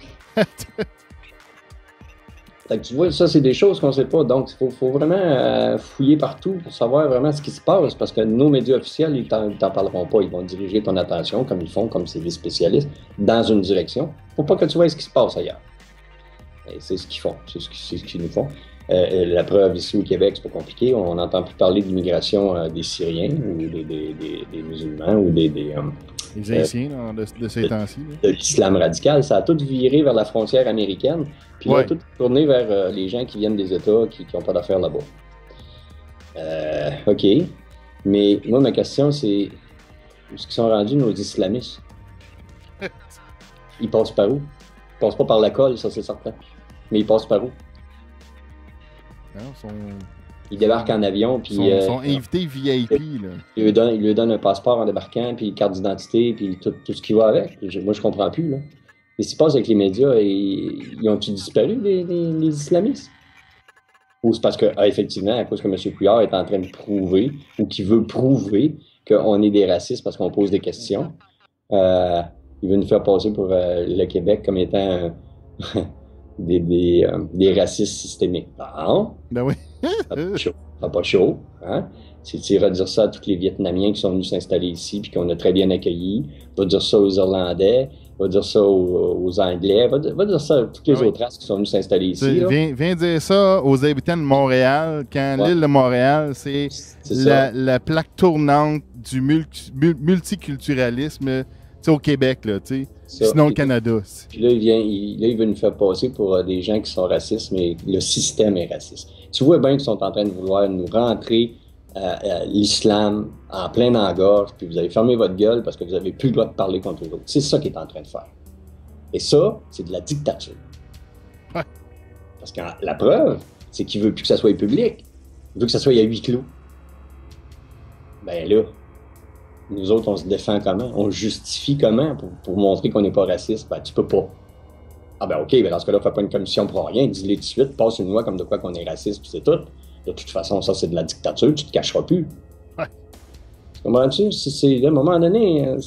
Fait que tu vois, ça, c'est des choses qu'on ne sait pas. Donc, il faut vraiment fouiller partout pour savoir vraiment ce qui se passe, parce que nos médias officiels, ils t'en parleront pas. Ils vont diriger ton attention, comme ils font, comme c'est des spécialistes, dans une direction, pour pas que tu vois ce qui se passe ailleurs. Et c'est ce qu'ils font, c'est ce qu'ils nous font. La preuve, ici au Québec, c'est pas compliqué. On n'entend plus parler d'immigration des Syriens ou des musulmans ou des Haïtiens de ces temps-ci. De l'islam radical. Ça a tout viré vers la frontière américaine. Puis là, tout tourné vers les gens qui viennent des États qui n'ont pas d'affaires là-bas. OK. Mais moi, ma question, c'est où est-ce qu'ils sont rendus, nos islamistes? Ils passent par où? Ils passent pas par la colle, ça, c'est certain. Mais ils passent par où? Non, ils débarquent en avion, puis... Ils sont invités VIP, là. Ils lui donnent un passeport en débarquant, puis une carte d'identité, puis tout ce qui va avec. Moi, je comprends plus, là. Mais ce qui se passe avec les médias, ils ont-ils disparu, les islamistes? Ou c'est parce que, effectivement, à cause que M. Couillard est en train de prouver, ou qu'il veut prouver qu'on est des racistes parce qu'on pose des questions. Il veut nous faire passer pour le Québec comme étant des racistes systémiques. Non. Ben oui. Pas chaud. Hein? Tu iras dire ça à tous les Vietnamiens qui sont venus s'installer ici puis qu'on a très bien accueillis. Va dire ça aux Irlandais. Va dire ça aux Anglais. Va dire ça à toutes les autres races qui sont venus s'installer ici. Viens dire ça aux habitants de Montréal, quand l'île de Montréal, c'est la plaque tournante du multiculturalisme au Québec, là, sinon le Canada. Puis là, il veut nous faire passer pour des gens qui sont racistes, mais le système est raciste. Tu vois bien qu'ils sont en train de vouloir nous rentrer l'islam en plein dans la gorge, puis vous allez fermer votre gueule parce que vous n'avez plus le droit de parler contre les autres. C'est ça qu'il est en train de faire. Et ça, c'est de la dictature. Ouais. Parce que la preuve, c'est qu'il veut plus que ça soit public. Il veut que ça soit à huis clos. Ben là, nous autres, on se défend comment? On justifie comment pour montrer qu'on n'est pas raciste? Ben, tu peux pas. Ah ben OK, ben dans ce cas-là, fais pas une commission pour rien, dis-le tout de suite, passe une loi comme de quoi qu'on est raciste, puis c'est tout. De toute façon, ça, c'est de la dictature, tu te cacheras plus. Ouais. Comprends-tu? À un moment donné,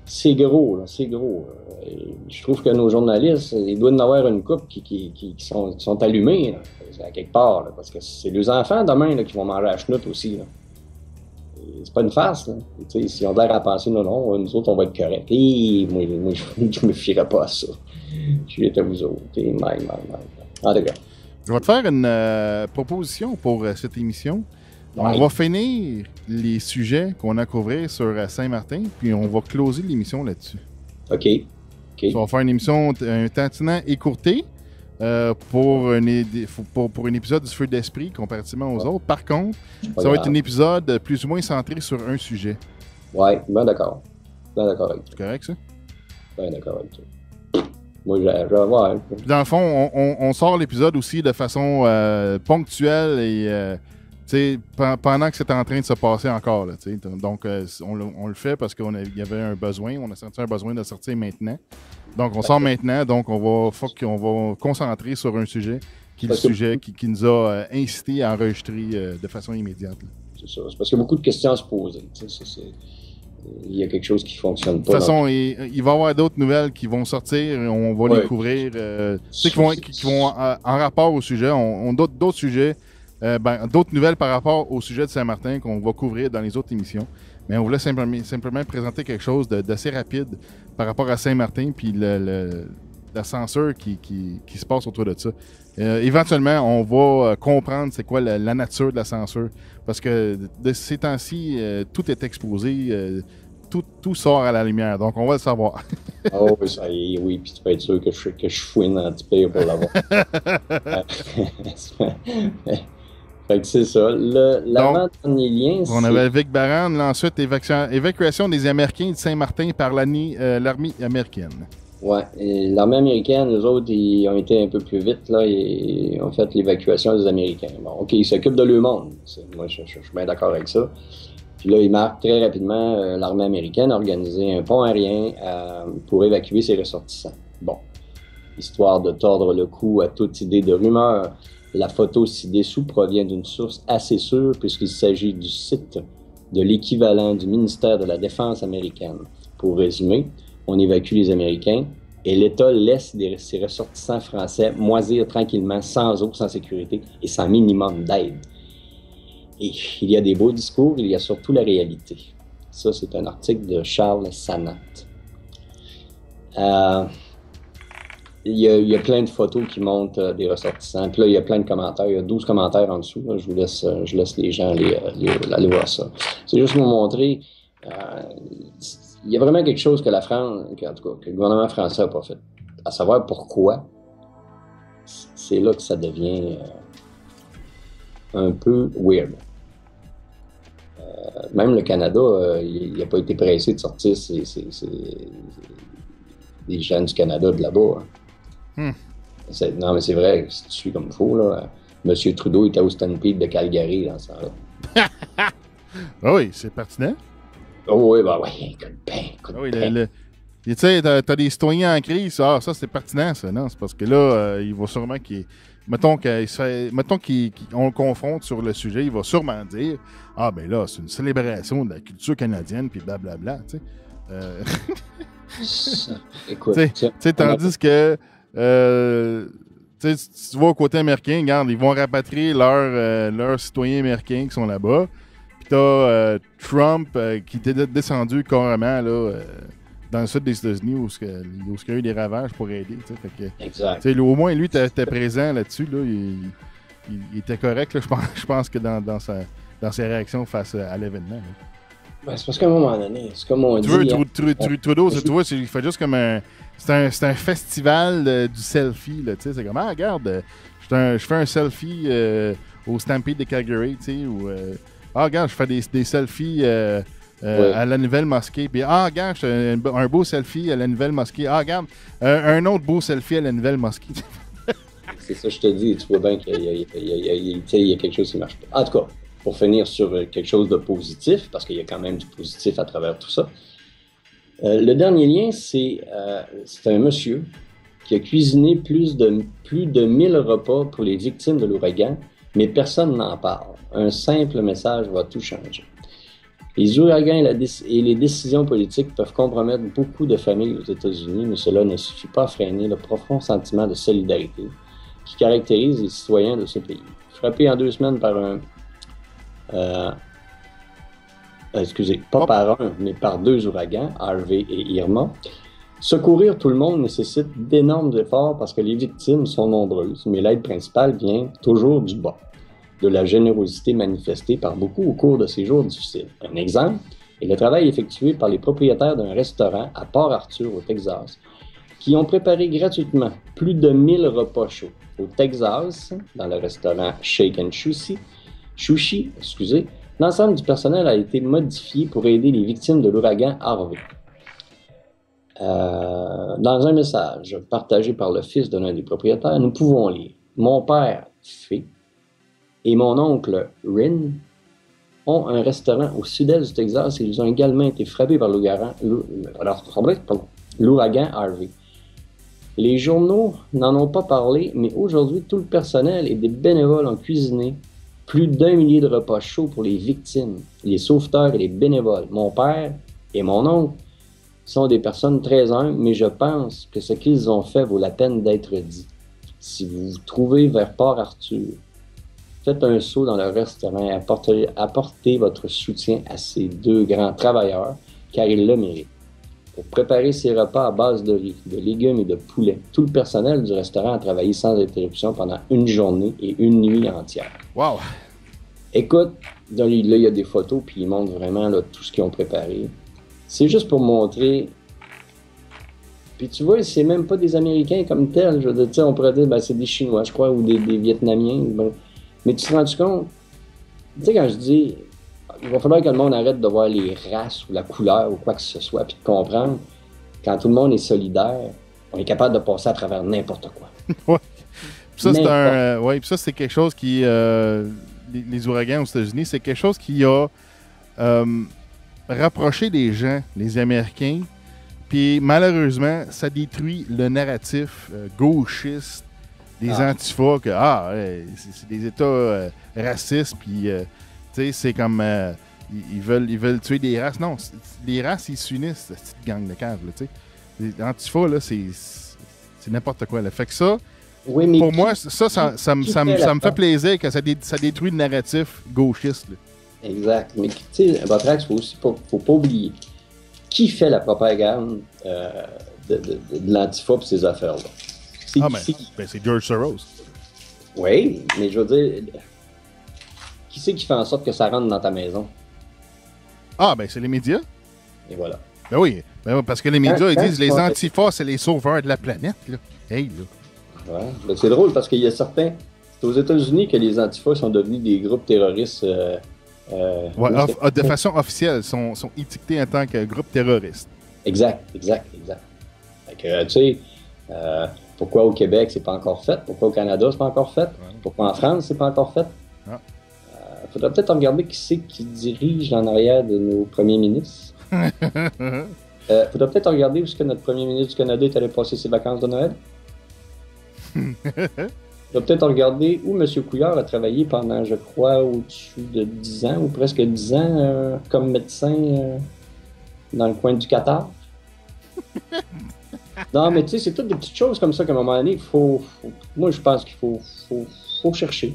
c'est gros, là, c'est gros. Je trouve que nos journalistes, ils doivent en avoir une couple qui sont allumés, là, à quelque part, là, parce que c'est les enfants demain là, qui vont manger la chenoute aussi, là. C'est pas une farce, là. Si on a l'air à penser, non, nous autres, on va être corrects. Et moi, je me fierais pas à ça. Je vais être à vous autres. En tout cas. Je vais te faire une proposition pour cette émission. Ouais. On va finir les sujets qu'on a à couvrir sur Saint-Martin, puis on va closer l'émission là-dessus. OK. On va faire une émission un tantinant écourté pour un épisode du Feu d'Esprit comparativement aux autres. Par contre, ça va être un épisode plus ou moins centré sur un sujet. Ouais, bien d'accord. Bien d'accord avec toi. C'est correct, ça? Bien d'accord avec toi. Moi, je vais voir. Dans le fond, on sort l'épisode aussi de façon ponctuelle et pendant que c'est en train de se passer encore. Là, donc, on le fait parce qu'il y avait un besoin. On a senti un besoin de sortir maintenant. Donc, on sort maintenant. Donc, on va concentrer sur un sujet qui est le sujet qui nous a incité à enregistrer de façon immédiate. Là. C'est ça. C'est parce qu'il y a beaucoup de questions à se poser. Il y a quelque chose qui ne fonctionne pas. De toute façon, il va y avoir d'autres nouvelles qui vont sortir. On va les couvrir. Qui vont en rapport au sujet. On d'autres sujets, d'autres nouvelles par rapport au sujet de Saint-Martin qu'on va couvrir dans les autres émissions. Mais on voulait simplement présenter quelque chose d'assez rapide par rapport à Saint-Martin puis la censure qui se passe autour de ça. Éventuellement, on va comprendre c'est quoi la nature de la censure. Parce que de ces temps-ci, tout est exposé, tout sort à la lumière. Donc, on va le savoir. Oh, oui, puis tu peux être sûr que je fouine un petit peu pour l'avoir. Fait que c'est ça. L'avant-dernier lien, on avait Vic Baran, ensuite évacuation des Américains de Saint-Martin par l'armée américaine. Ouais, l'armée américaine, eux autres, ils ont été un peu plus vite, là, et ont fait l'évacuation des Américains. Bon, OK, ils s'occupent de leur monde. Moi, je suis bien d'accord avec ça. Puis là, ils marquent très rapidement, l'armée américaine a organisé un pont aérien pour évacuer ses ressortissants. Bon, histoire de tordre le cou à toute idée de rumeur, la photo ci-dessous provient d'une source assez sûre puisqu'il s'agit du site de l'équivalent du ministère de la Défense américaine. Pour résumer, on évacue les Américains et l'État laisse ses ressortissants français moisir tranquillement, sans eau, sans sécurité et sans minimum d'aide. Et il y a des beaux discours, il y a surtout la réalité. Ça, c'est un article de Charles Sanat. il y a plein de photos qui montrent des ressortissants. Puis là, il y a plein de commentaires. Il y a 12 commentaires en dessous. Là. Je laisse les gens aller voir ça. C'est juste pour vous montrer. Il y a vraiment quelque chose que la France, en tout cas, que le gouvernement français n'a pas fait. À savoir pourquoi. C'est là que ça devient un peu weird. Même le Canada, il n'a pas été pressé de sortir des gens du Canada de là-bas. Hein. Non, mais c'est vrai, si tu suis comme il faut, là, M. Trudeau était au Stampede de Calgary dans ce temps-là. Oui, c'est pertinent. Oh oui, ben oui, écoute bien. Tu sais, t'as des citoyens en crise, ça c'est pertinent, ça. Non, c'est parce que là, il va sûrement mettons qu'on le confronte sur le sujet, il va sûrement dire « Ah, ben là, c'est une célébration de la culture canadienne, puis blablabla. » Tu sais. Écoute, tandis que tu vois au côté américain, regarde, ils vont rapatrier leurs citoyens américains qui sont là-bas. Puis t'as Trump qui était descendu carrément là, dans le sud des États-Unis où il y a eu des ravages pour aider. Exact. Au moins, lui, t'es présent là-dessus. Là, il était correct, là, je pense que dans ses réactions face à l'événement. Ben, c'est parce qu'à un moment donné, c'est comme on dit... Trudeau, tu vois, il fait juste comme un... C'est un festival du selfie, là, tu sais. C'est comme, regarde, je fais un selfie au Stampede de Calgary, tu sais, ou... regarde, je fais des selfies à la nouvelle mosquée, puis regarde, je fais un beau selfie à la nouvelle mosquée. Regarde, un autre beau selfie à la nouvelle mosquée. C'est ça, je te dis, tu vois bien qu'il y a quelque chose qui marche pas. En tout cas, pour finir sur quelque chose de positif, parce qu'il y a quand même du positif à travers tout ça, le dernier lien, c'est un monsieur qui a cuisiné plus de 1000 repas pour les victimes de l'ouragan, mais personne n'en parle. Un simple message va tout changer. Les ouragans et les décisions politiques peuvent compromettre beaucoup de familles aux États-Unis, mais cela ne suffit pas à freiner le profond sentiment de solidarité qui caractérise les citoyens de ce pays. Frappé en 2 semaines par par un, mais par 2 ouragans, Harvey et Irma. Secourir tout le monde nécessite d'énormes efforts parce que les victimes sont nombreuses, mais l'aide principale vient toujours du bas, de la générosité manifestée par beaucoup au cours de ces jours difficiles. Un exemple est le travail effectué par les propriétaires d'un restaurant à Port-Arthur, au Texas, qui ont préparé gratuitement plus de 1000 repas chauds. Au Texas, dans le restaurant Shake and Sushi, l'ensemble du personnel a été modifié pour aider les victimes de l'ouragan Harvey. Dans un message partagé par le fils de l'un des propriétaires, nous pouvons lire « Mon père, Fé, et mon oncle, Rin, ont un restaurant au sud-est du Texas et ils ont également été frappés par l'ouragan Harvey. Les journaux n'en ont pas parlé, mais aujourd'hui, tout le personnel et des bénévoles ont cuisiné plus d'1 millier de repas chauds pour les victimes, les sauveteurs et les bénévoles. Mon père et mon oncle sont des personnes très humbles, mais je pense que ce qu'ils ont fait vaut la peine d'être dit. Si vous vous trouvez vers Port-Arthur, faites un saut dans le restaurant et apportez votre soutien à ces 2 grands travailleurs, car ils le méritent. Pour préparer ces repas à base de riz, de légumes et de poulet, tout le personnel du restaurant a travaillé sans interruption pendant 1 journée et 1 nuit entière. Wow! Écoute, là, il y a des photos, puis ils montrent vraiment là, tout ce qu'ils ont préparé. C'est juste pour montrer... Puis tu vois, c'est même pas des Américains comme tels. Je veux dire, on pourrait dire, c'est des Chinois, je crois, ou des Vietnamiens. Bon. Mais tu te rends compte? Tu sais, quand je dis... Il va falloir que le monde arrête de voir les races ou la couleur ou quoi que ce soit, puis de comprendre, quand tout le monde est solidaire, on est capable de passer à travers n'importe quoi. Ouais. Puis ça, c'est quelque chose qui... les ouragans aux États-Unis, c'est quelque chose qui a rapproché les gens, les Américains, puis malheureusement, ça détruit le narratif gauchiste des antifas, que c'est des États racistes, puis... tu sais, c'est comme... ils veulent tuer des races. Non, les races, ils s'unissent, cette petite gang de caves, tu sais. Les Antifa, là, c'est n'importe quoi, là. Fait que ça, oui, pour moi, ça me fait plaisir que ça détruit le narratif gauchiste, là. Exact. Mais, tu sais, votre axe, faut pas oublier qui fait la propagande de l'Antifa et ces affaires-là. C'est George Soros. Oui, mais je veux dire, qui c'est qui fait en sorte que ça rentre dans ta maison? Ah, ben c'est les médias. Et voilà. Ben oui, parce que les médias, ils disent les antifas, c'est les sauveurs de la planète. Là. Hey, là. Ouais, ben c'est drôle parce qu'il y a certains... C'est aux États-Unis que les antifas sont devenus des groupes terroristes. De façon officielle, sont étiquetés en tant que groupe terroriste. Exact. Fait que, tu sais, pourquoi au Québec, c'est pas encore fait? Pourquoi au Canada, c'est pas encore fait? Pourquoi en France, c'est pas encore fait? Faudrait peut-être regarder qui c'est qui dirige en arrière de nos premiers ministres. Faudrait peut-être regarder où est-ce que notre premier ministre du Canada est allé passer ses vacances de Noël. Faudrait peut-être regarder où M. Couillard a travaillé pendant, je crois, au-dessus de 10 ans, ou presque 10 ans, comme médecin dans le coin du Qatar. Non, mais tu sais, c'est toutes des petites choses comme ça qu'à un moment donné, moi, je pense qu'il faut chercher.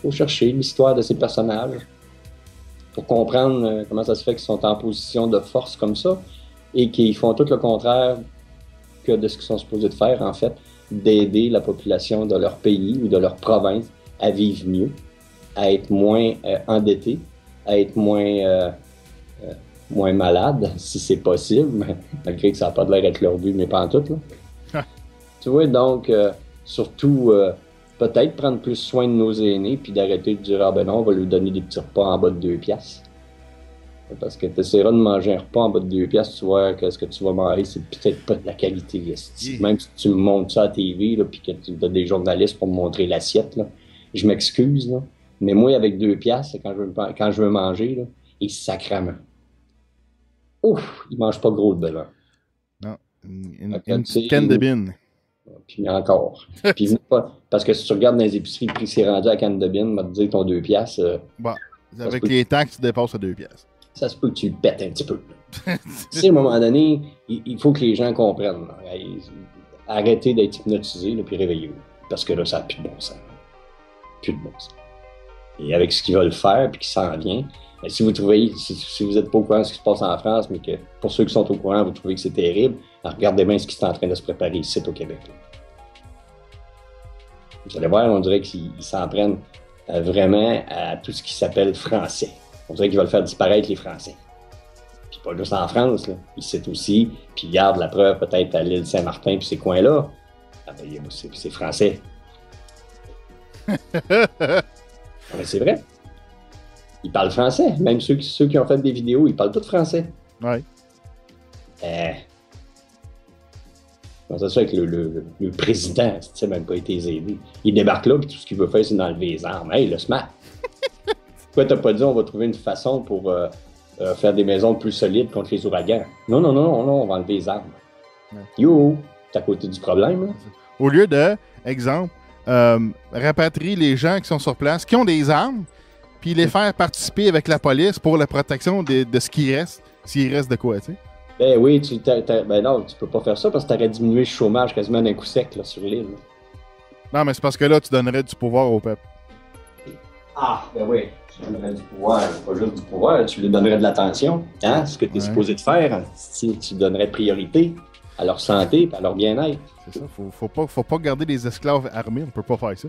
Il faut chercher l'histoire de ces personnages pour comprendre comment ça se fait qu'ils sont en position de force comme ça et qu'ils font tout le contraire que de ce qu'ils sont supposés de faire, en fait, d'aider la population de leur pays ou de leur province à vivre mieux, à être moins endettés, à être moins malades, si c'est possible, malgré que ça n'a pas l'air d'être leur but, mais pas en tout. Là. Tu vois, donc, surtout... peut-être prendre plus soin de nos aînés, puis d'arrêter de dire « Ah ben non, on va lui donner des petits repas en bas de 2 piastres. » Parce que tu essaieras de manger un repas en bas de 2 piastres, tu vois que ce que tu vas manger, c'est peut-être pas de la qualité. Même si tu me montres ça à la TV, là, puis que tu as des journalistes pour me montrer l'assiette, là, je m'excuse, là, mais moi, avec 2 piastres, quand je veux manger, là, et sacrément. Ouf, il mange pas gros de devant. Non, une petite canne de bine. Puis encore. Puis parce que si tu regardes dans les épiceries, le prix s'est rendu à canne de bine, va te dire ton 2 piastres. Bon, avec les taxes, tu dépasses à 2 piastres. Ça se peut que tu le pètes un petit peu. Tu sais, à un moment donné, il faut que les gens comprennent. Là. Arrêtez d'être hypnotisés, puis réveillez-vous. Parce que là, ça n'a plus de bon sens. Plus de bon sens. Et avec ce qu'ils veulent faire, puis qui s'en vient, si vous trouvez, si vous n'êtes pas au courant de ce qui se passe en France, mais que pour ceux qui sont au courant, vous trouvez que c'est terrible, alors regardez bien ce qui est en train de se préparer ici au Québec. Là. Vous allez voir, on dirait qu'ils s'en prennent vraiment à tout ce qui s'appelle français. On dirait qu'ils veulent faire disparaître les Français. Puis pas juste en France, là. Ils citent aussi, puis ils gardent la preuve peut-être à l'île Saint-Martin, puis ces coins-là. Ah ben, c'est français. Mais c'est vrai. Ils parlent français. Même ceux qui ont fait des vidéos, ils parlent tous français. Ouais. Comment ça se fait que le président, ça n'a même pas été aidé. Il débarque là, puis tout ce qu'il veut faire, c'est d'enlever les armes. Hey, le smart! Pourquoi t'as pas dit on va trouver une façon pour faire des maisons plus solides contre les ouragans? Non, on va enlever les armes. Ouais. Yo! T'es à côté du problème, là. Au lieu de, exemple, rapatrier les gens qui sont sur place, qui ont des armes, puis les faire participer avec la police pour la protection de ce qui reste, s'il reste de quoi, tu sais. Ben oui, ben non, tu peux pas faire ça parce que t'aurais diminué le chômage quasiment d'un coup sec là, sur l'île. Non, mais c'est parce que là, tu donnerais du pouvoir au peuple. Ah, ben oui, tu donnerais du pouvoir, pas juste du pouvoir, tu lui donnerais de l'attention. Hein? Ce que tu es supposé de faire, si tu donnerais priorité à leur santé et à leur bien-être. C'est ça, faut pas garder des esclaves armés, on peut pas faire ça.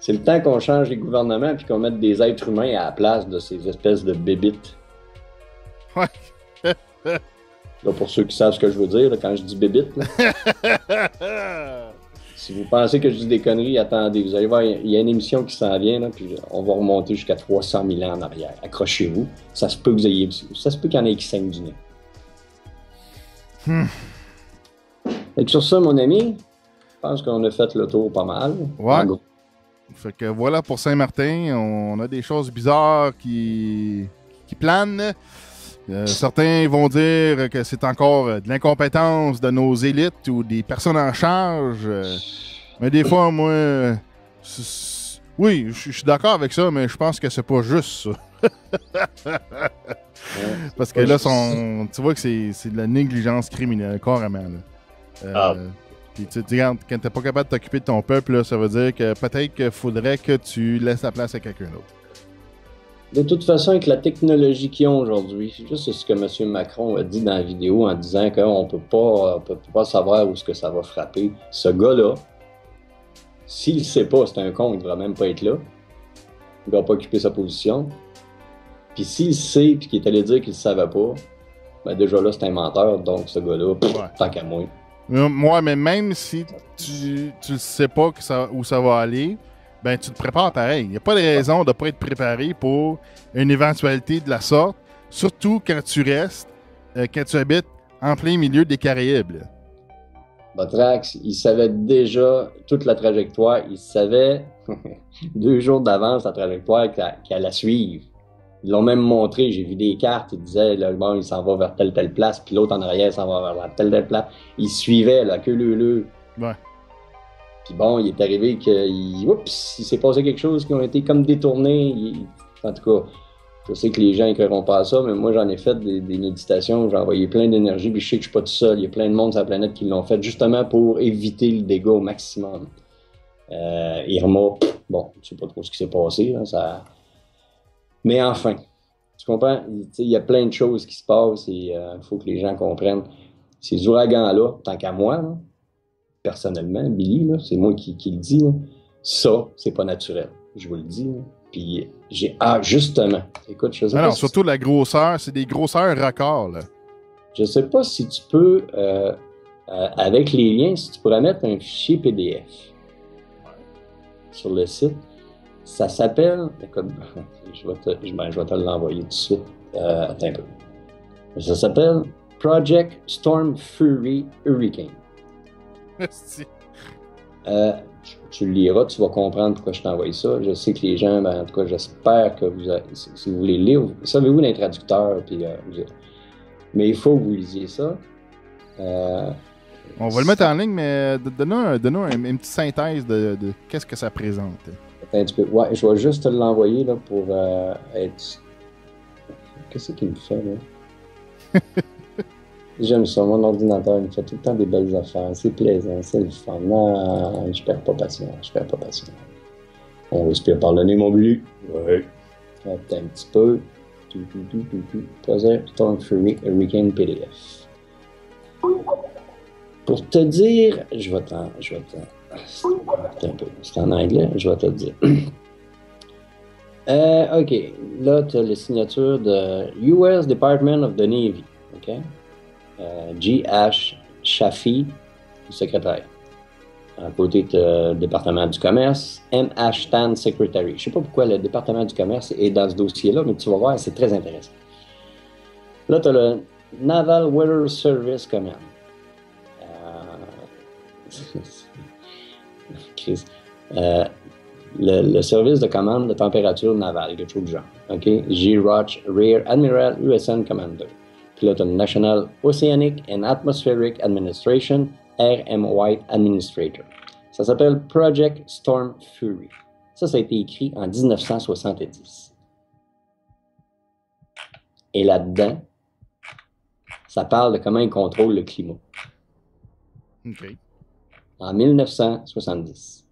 C'est le temps qu'on change les gouvernements puis qu'on mette des êtres humains à la place de ces espèces de bébites. Ouais. Là, pour ceux qui savent ce que je veux dire, là, quand je dis bébite, si vous pensez que je dis des conneries, attendez. Vous allez voir, il y a une émission qui s'en vient, là, puis on va remonter jusqu'à 300 000 ans en arrière. Accrochez-vous. Ça se peut que ça se peut qu'il y en ait qui saignent du nez. Et sur ça, mon ami, je pense qu'on a fait le tour pas mal. Ouais. Fait que voilà pour Saint-Martin, on a des choses bizarres qui planent. Certains vont dire que c'est encore de l'incompétence de nos élites ou des personnes en charge. Mais des fois, moi... Oui, je suis d'accord avec ça, mais je pense que c'est pas juste ça. Parce que là, tu vois que c'est de la négligence criminelle, carrément. Puis tu regardes, quand t'es pas capable de t'occuper de ton peuple, là, ça veut dire que peut-être qu'il faudrait que tu laisses la place à quelqu'un d'autre. De toute façon, avec la technologie qu'ils ont aujourd'hui, c'est juste ce que M. Macron a dit dans la vidéo en disant qu'on ne peut pas savoir où est-ce que ça va frapper. Ce gars-là, S'il ne sait pas, c'est un con, il ne devrait même pas être là. Il ne doit pas occuper sa position. Puis s'il sait et qu'il est allé dire qu'il ne savait pas, ben déjà là, c'est un menteur, donc ce gars-là, tant qu'à moi. Moi, mais même si tu ne sais pas où ça va aller, ben tu te prépares pareil. Il n'y a pas de raison de ne pas être préparé pour une éventualité de la sorte, surtout quand tu habites en plein milieu des Caraïbes. Batrax, il savait déjà toute la trajectoire. Il savait 2 jours d'avance la trajectoire qu'elle allait suivre. Ils l'ont même montré, j'ai vu des cartes, ils disaient, là, bon, il s'en va vers telle place, puis l'autre en arrière s'en va vers telle place. Il suivait, là, queue leu. Ouais. Puis bon, il est arrivé qu'il s'est passé quelque chose qui ont été comme détournés. En tout cas, je sais que les gens ne croiront pas à ça, mais moi, j'en ai fait des méditations, j'ai envoyé plein d'énergie, puis je sais que je suis pas tout seul. Il y a plein de monde sur la planète qui l'ont fait, justement pour éviter le dégât au maximum. Irma, bon, je sais pas trop ce qui s'est passé, là, ça... Mais enfin, tu comprends? Il y a plein de choses qui se passent et il faut que les gens comprennent. Ces ouragans-là, tant qu'à moi, là, personnellement, Billy, là, c'est moi qui le dis, là, ça, c'est pas naturel. Je vous le dis. Là. Puis justement, écoute, je sais pas. Non, surtout la grosseur, c'est des grosseurs raccords, là. Je sais pas si tu peux, avec les liens, si tu pourrais mettre un fichier PDF sur le site. Ça s'appelle, écoute, je vais te l'envoyer tout de suite. Attends un peu. Ça s'appelle Project Storm Fury Hurricane. Merci. Tu le liras, tu vas comprendre pourquoi je t'ai envoyé ça. Je sais que les gens, en tout cas, j'espère que si vous voulez lire, savez-vous les traducteurs, puis mais il faut que vous lisiez ça. On va le mettre en ligne, mais donne-nous une petite synthèse de qu'est-ce que ça présente. Un petit peu. Ouais, je vais juste te l'envoyer là, pour être. Qu'est-ce qu'il me fait là? J'aime ça, mon ordinateur, il me fait tout le temps des belles affaires. C'est plaisant, c'est le fun. Non, je perds pas patience. On respire par le nez, mon Billy. Ouais. Attends un petit peu. Project Storm Fury Hurricane PDF. Pour te dire, je vais t'en. C'est en anglais, je vais te le dire. OK. Là, tu as la signature de US Department of the Navy. OK? G.H. Shafi, le secrétaire. À côté du département du commerce, M.H. Tan, secretary. Je ne sais pas pourquoi le département du commerce est dans ce dossier-là, mais tu vas voir, c'est très intéressant. Là, tu as le Naval Weather Service Command. Chris. Le service de commande de température navale, quelque chose du genre. OK? G. Roch, Rear Admiral, USN Commander. Puis là, tu as le National Oceanic and Atmospheric Administration, R.M. White Administrator. Ça s'appelle Project Storm Fury. Ça a été écrit en 1970. Et là-dedans, ça parle de comment ils contrôlent le climat. OK. En 1970.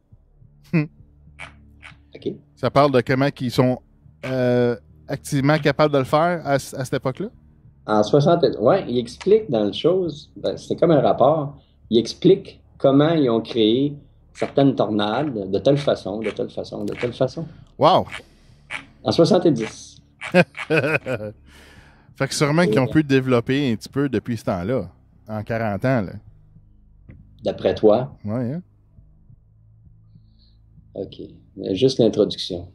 OK. Ça parle de comment ils sont activement capables de le faire à cette époque-là? En 60, ouais, il explique dans le chose, c'est comme un rapport, il explique comment ils ont créé certaines tornades de telle façon. Wow! En 70. Fait que sûrement qu'ils ont pu développer un petit peu depuis ce temps-là, en 40 ans, là. D'après toi? Oui, hein? OK. Juste l'introduction.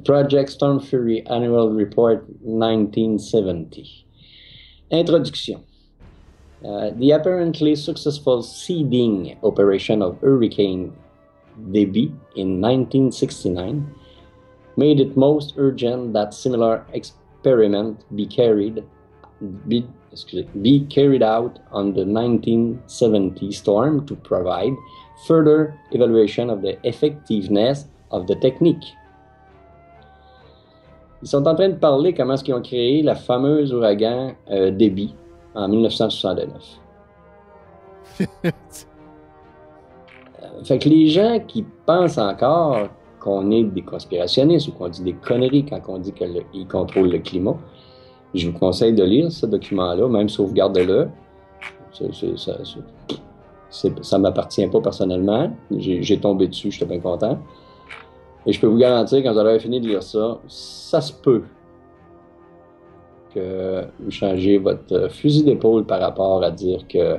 Project Storm Fury Annual Report 1970. Introduction. The apparently successful seeding operation of Hurricane Debby in 1969 made it most urgent that similar experiment be carried out on the 1970 storm to provide further evaluation of the effectiveness of the technique. Ils sont en train de parler comment est-ce qu'ils ont créé la fameuse ouragan Debby en 1969. Fait que les gens qui pensent encore qu'on est des conspirationnistes ou qu'on dit des conneries quand on dit qu'ils contrôlent le climat, je vous conseille de lire ce document-là, même sauvegardez-le. ça m'appartient pas personnellement. J'ai tombé dessus, j'étais bien content. Et je peux vous garantir, quand vous aurez fini de lire ça, ça se peut que vous changez votre fusil d'épaule par rapport à dire que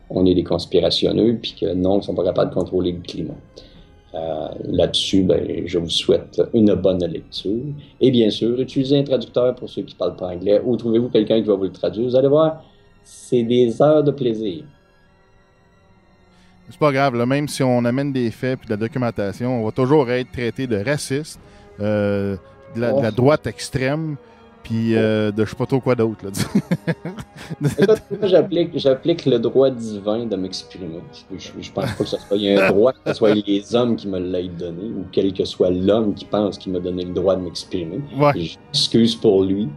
on est des conspirationneux puis que non, ils ne sont pas capables de contrôler le climat. Là-dessus, ben, je vous souhaite une bonne lecture. Et bien sûr, utilisez un traducteur pour ceux qui ne parlent pas anglais ou trouvez-vous quelqu'un qui va vous le traduire. Vous allez voir, c'est des heures de plaisir. C'est pas grave, là, même si on amène des faits et de la documentation, on va toujours être traité de raciste, de la droite extrême, puis de je sais pas trop quoi d'autre. J'applique le droit divin de m'exprimer. Je pense pas que ce soit un droit que ce soit les hommes qui me l'aient donné ou quel que soit l'homme qui pense qu'il m'a donné le droit de m'exprimer. Ouais. J'excuse pour lui,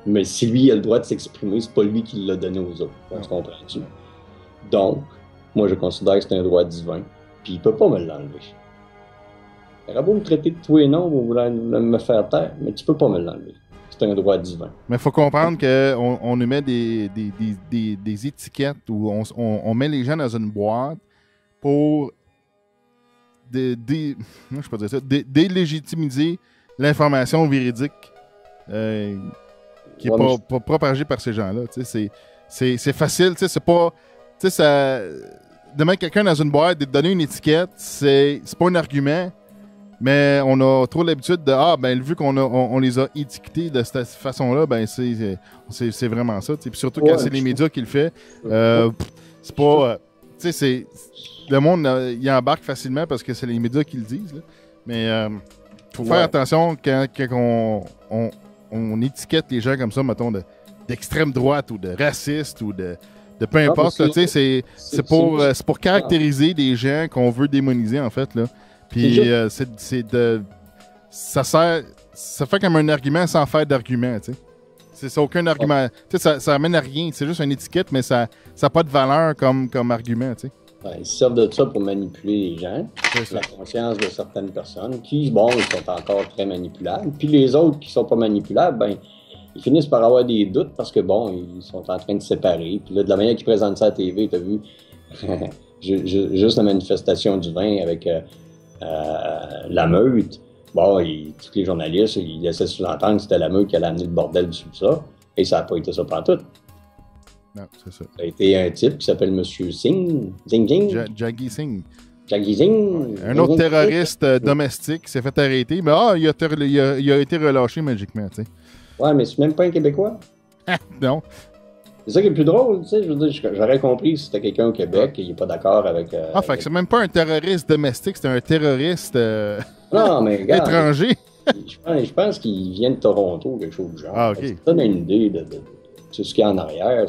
mais si lui a le droit de s'exprimer, c'est pas lui qui l'a donné aux autres. On se comprend-tu? Donc, moi, je considère que c'est un droit divin, puis il peut pas me l'enlever. Il aurait beau me traiter de tout et non, vous voulez me faire taire, mais tu peux pas me l'enlever. C'est un droit divin. Mais il faut comprendre qu'on nous met des étiquettes où on met les gens dans une boîte pour délégitimiser l'information véridique qui n'est pas propagée par ces gens-là. C'est facile, c'est pas... de mettre quelqu'un dans une boîte et de donner une étiquette, c'est pas un argument. Mais on a trop l'habitude de vu qu'on les a étiquetés de cette façon-là, ben c'est vraiment ça. Puis surtout quand c'est les médias qui le font, c'est pas. Le monde il embarque facilement parce que c'est les médias qui le disent. Là. Mais faut faire attention quand on étiquette les gens comme ça, mettons, d'extrême droite ou de raciste ou de peu importe. C'est pour caractériser des gens qu'on veut démoniser, en fait. Là. Puis ça fait comme un argument sans faire d'argument, tu sais. C'est aucun argument. Tu sais, ça amène à rien. C'est juste une étiquette, mais ça n'a pas de valeur comme argument, tu sais. Ouais, ils servent de ça pour manipuler les gens, la conscience de certaines personnes qui, ils sont encore très manipulables. Puis les autres qui sont pas manipulables, ils finissent par avoir des doutes parce que, ils sont en train de se séparer. Puis là, de la manière qu'ils présentent ça à la TV, t'as vu, juste la manifestation du vin avec... la meute, tous les journalistes, ils laissaient sous-entendre que c'était la meute qui allait amener le bordel du ça, et ça n'a pas été ça pantoute. Non, c'est ça. Ça a été un type qui s'appelle M. Singh. Jaggi Singh. Jaggi Singh. Un autre terroriste domestique qui s'est fait arrêter, mais il a été relâché magiquement, tu sais. Ouais, mais c'est même pas un Québécois. Non. C'est ça qui est le plus drôle, tu sais, je veux dire, j'aurais compris si c'était quelqu'un au Québec et il n'est pas d'accord avec... fait que c'est même pas un terroriste domestique, c'est un terroriste non, mais regarde, étranger. Je pense qu'il vient de Toronto, quelque chose du genre. Ah, OK. Ça donne une idée de ce qu'il y a en arrière.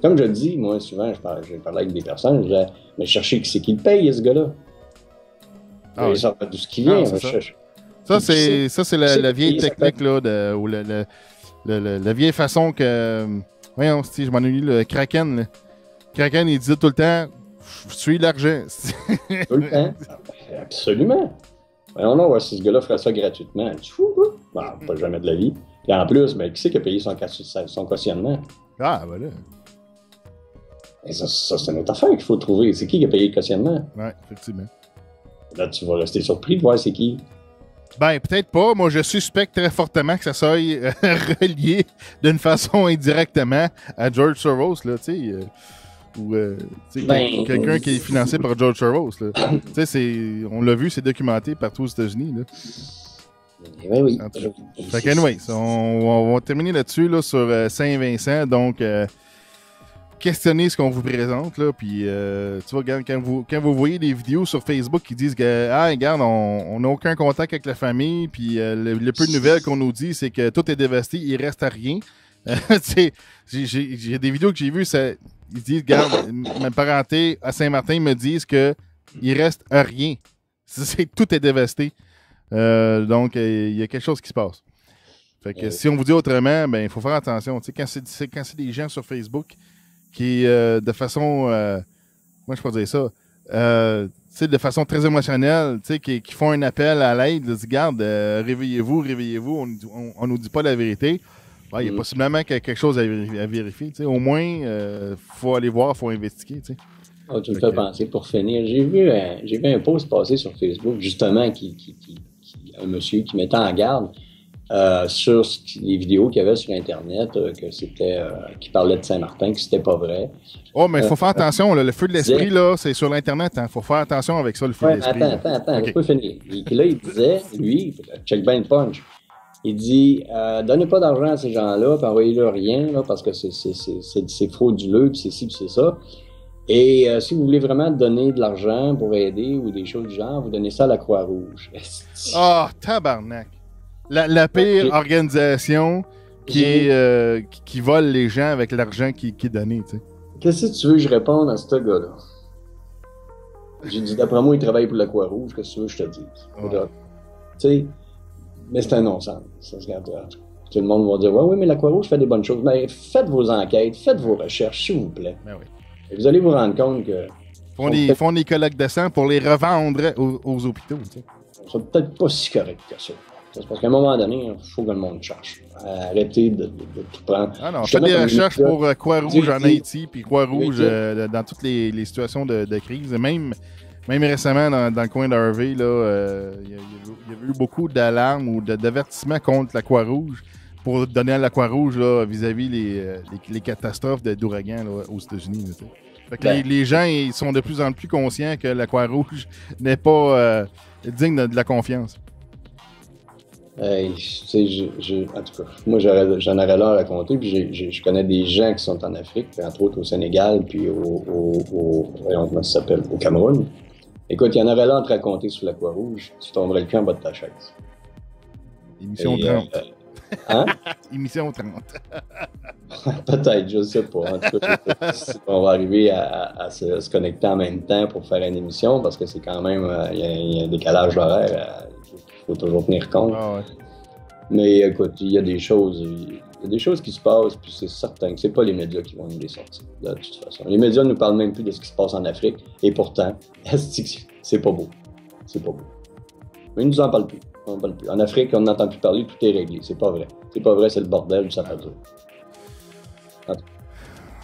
Comme je le dis, moi, souvent, j'ai parlé avec des personnes, je disais, mais chercher qui c'est qui le paye, ce gars-là. Il sort d'où ce qui vient. Ça, c'est la vieille technique, là, ou la vieille façon que... Voyons, je m'en ai lu le Kraken. Là. Kraken, il disait tout le temps, je suis l'argent. Tout le temps? Absolument. Voyons non, si ce gars-là ferait ça gratuitement, tu fous, quoi? Pas jamais de la vie. Puis en plus, qui c'est qui a payé son cautionnement? Ah, voilà. Et ça, c'est une autre affaire qu'il faut trouver. C'est qui a payé le cautionnement? Oui, effectivement. Là, tu vas rester surpris de voir c'est qui. Peut-être pas. Moi, je suspecte très fortement que ça soit relié d'une façon indirectement à George Soros, là, tu sais. Ou quelqu'un qui est financé par George Soros, là. Tu sais, on l'a vu, c'est documenté partout aux États-Unis, là. Oui. Fait que, anyway, on va terminer là-dessus, là, sur Saint-Vincent. Donc, questionner ce qu'on vous présente, là, puis tu vois, quand vous voyez des vidéos sur Facebook qui disent que, regarde, on n'a aucun contact avec la famille, puis le peu de nouvelles qu'on nous dit, c'est que tout est dévasté, il reste à rien. J'ai des vidéos que j'ai vues, ils disent, regarde, ma parenté à Saint-Martin me disent que il reste à rien. Tout est dévasté. Donc, il y a quelque chose qui se passe. Fait que si on vous dit autrement, il faut faire attention. Quand c'est des gens sur Facebook qui, de façon, moi je peux dire ça, de façon très émotionnelle, qui font un appel à l'aide, ils disent, regarde, réveillez-vous, on nous dit pas la vérité. Il y a possiblement quelque chose à vérifier. Au moins, faut aller voir, faut investiguer. Oh, tu me fais penser, pour finir, j'ai vu un post passer sur Facebook, justement, un monsieur qui mettait en garde sur les vidéos qu'il y avait sur Internet, que c'était qui parlait de Saint-Martin, que c'était pas vrai. Oh, mais il faut faire attention, là, le feu de l'esprit, là, c'est sur l'Internet, il faut faire attention avec ça, le feu de l'esprit. Attends, je peux finir. Et là, il disait, lui, check bien le punch, il dit, donnez pas d'argent à ces gens-là, puis envoyez-leur rien, là, parce que c'est frauduleux, puis c'est ci, puis c'est ça. Et si vous voulez vraiment donner de l'argent pour aider ou des choses du genre, vous donnez ça à la Croix-Rouge. Ah, tabarnak! La pire organisation qui vole les gens avec l'argent qui est donné, tu sais. Qu'est-ce que tu veux que je réponde à ce gars-là? J'ai dit, d'après moi, il travaille pour la Croix-Rouge, qu'est-ce que tu veux que je te dise? Tu sais, mais c'est un non-sens. Ça se garde. Tout le monde va dire, oui, mais la Croix-Rouge fait des bonnes choses. Mais faites vos enquêtes, faites vos recherches, s'il vous plaît. Ben oui. Et vous allez vous rendre compte que... Ils font des collectes de sang pour les revendre aux hôpitaux. Tu sais. Ça ne peut-être pas si correct que ça. C'est parce qu'à un moment donné, il faut que le monde cherche. Arrêtez de tout prendre. Ah non, faites des recherches pour Croix-Rouge en Haïti, puis Croix-Rouge dans toutes les situations de crise. Même récemment, dans le coin d'Harvey, il y avait eu beaucoup d'alarmes ou d'avertissements contre la Croix-Rouge pour donner à la Croix-Rouge là, vis-à-vis les catastrophes d'ouragans aux États-Unis. Là, fait que les gens ils sont de plus en plus conscients que la Croix-Rouge n'est pas digne de la confiance. En tout cas, moi j'en aurais l'air à raconter, puis je connais des gens qui sont en Afrique, entre autres au Sénégal, puis comment ça s'appelle, au Cameroun. Écoute, il y en aurait l'air à te raconter sur la Croix-Rouge, tu tomberais le cul en bas de ta chaise. Émission 30. Hein? Émission 30. Peut-être, je ne sais pas. En tout cas, on va arriver à se connecter en même temps pour faire une émission, parce que c'est quand même, il y a un décalage horaire. Il faut toujours tenir compte. Ah ouais. Mais écoute, il y a des choses qui se passent, puis c'est certain que c'est pas les médias qui vont nous les sortir, de toute façon. Les médias ne nous parlent même plus de ce qui se passe en Afrique, et pourtant, c'est pas beau. C'est pas beau. Mais ils nous en parlent plus. On parle plus. En Afrique, on n'entend plus parler, tout est réglé. C'est pas vrai. C'est pas vrai, c'est le bordel, ça fait dur.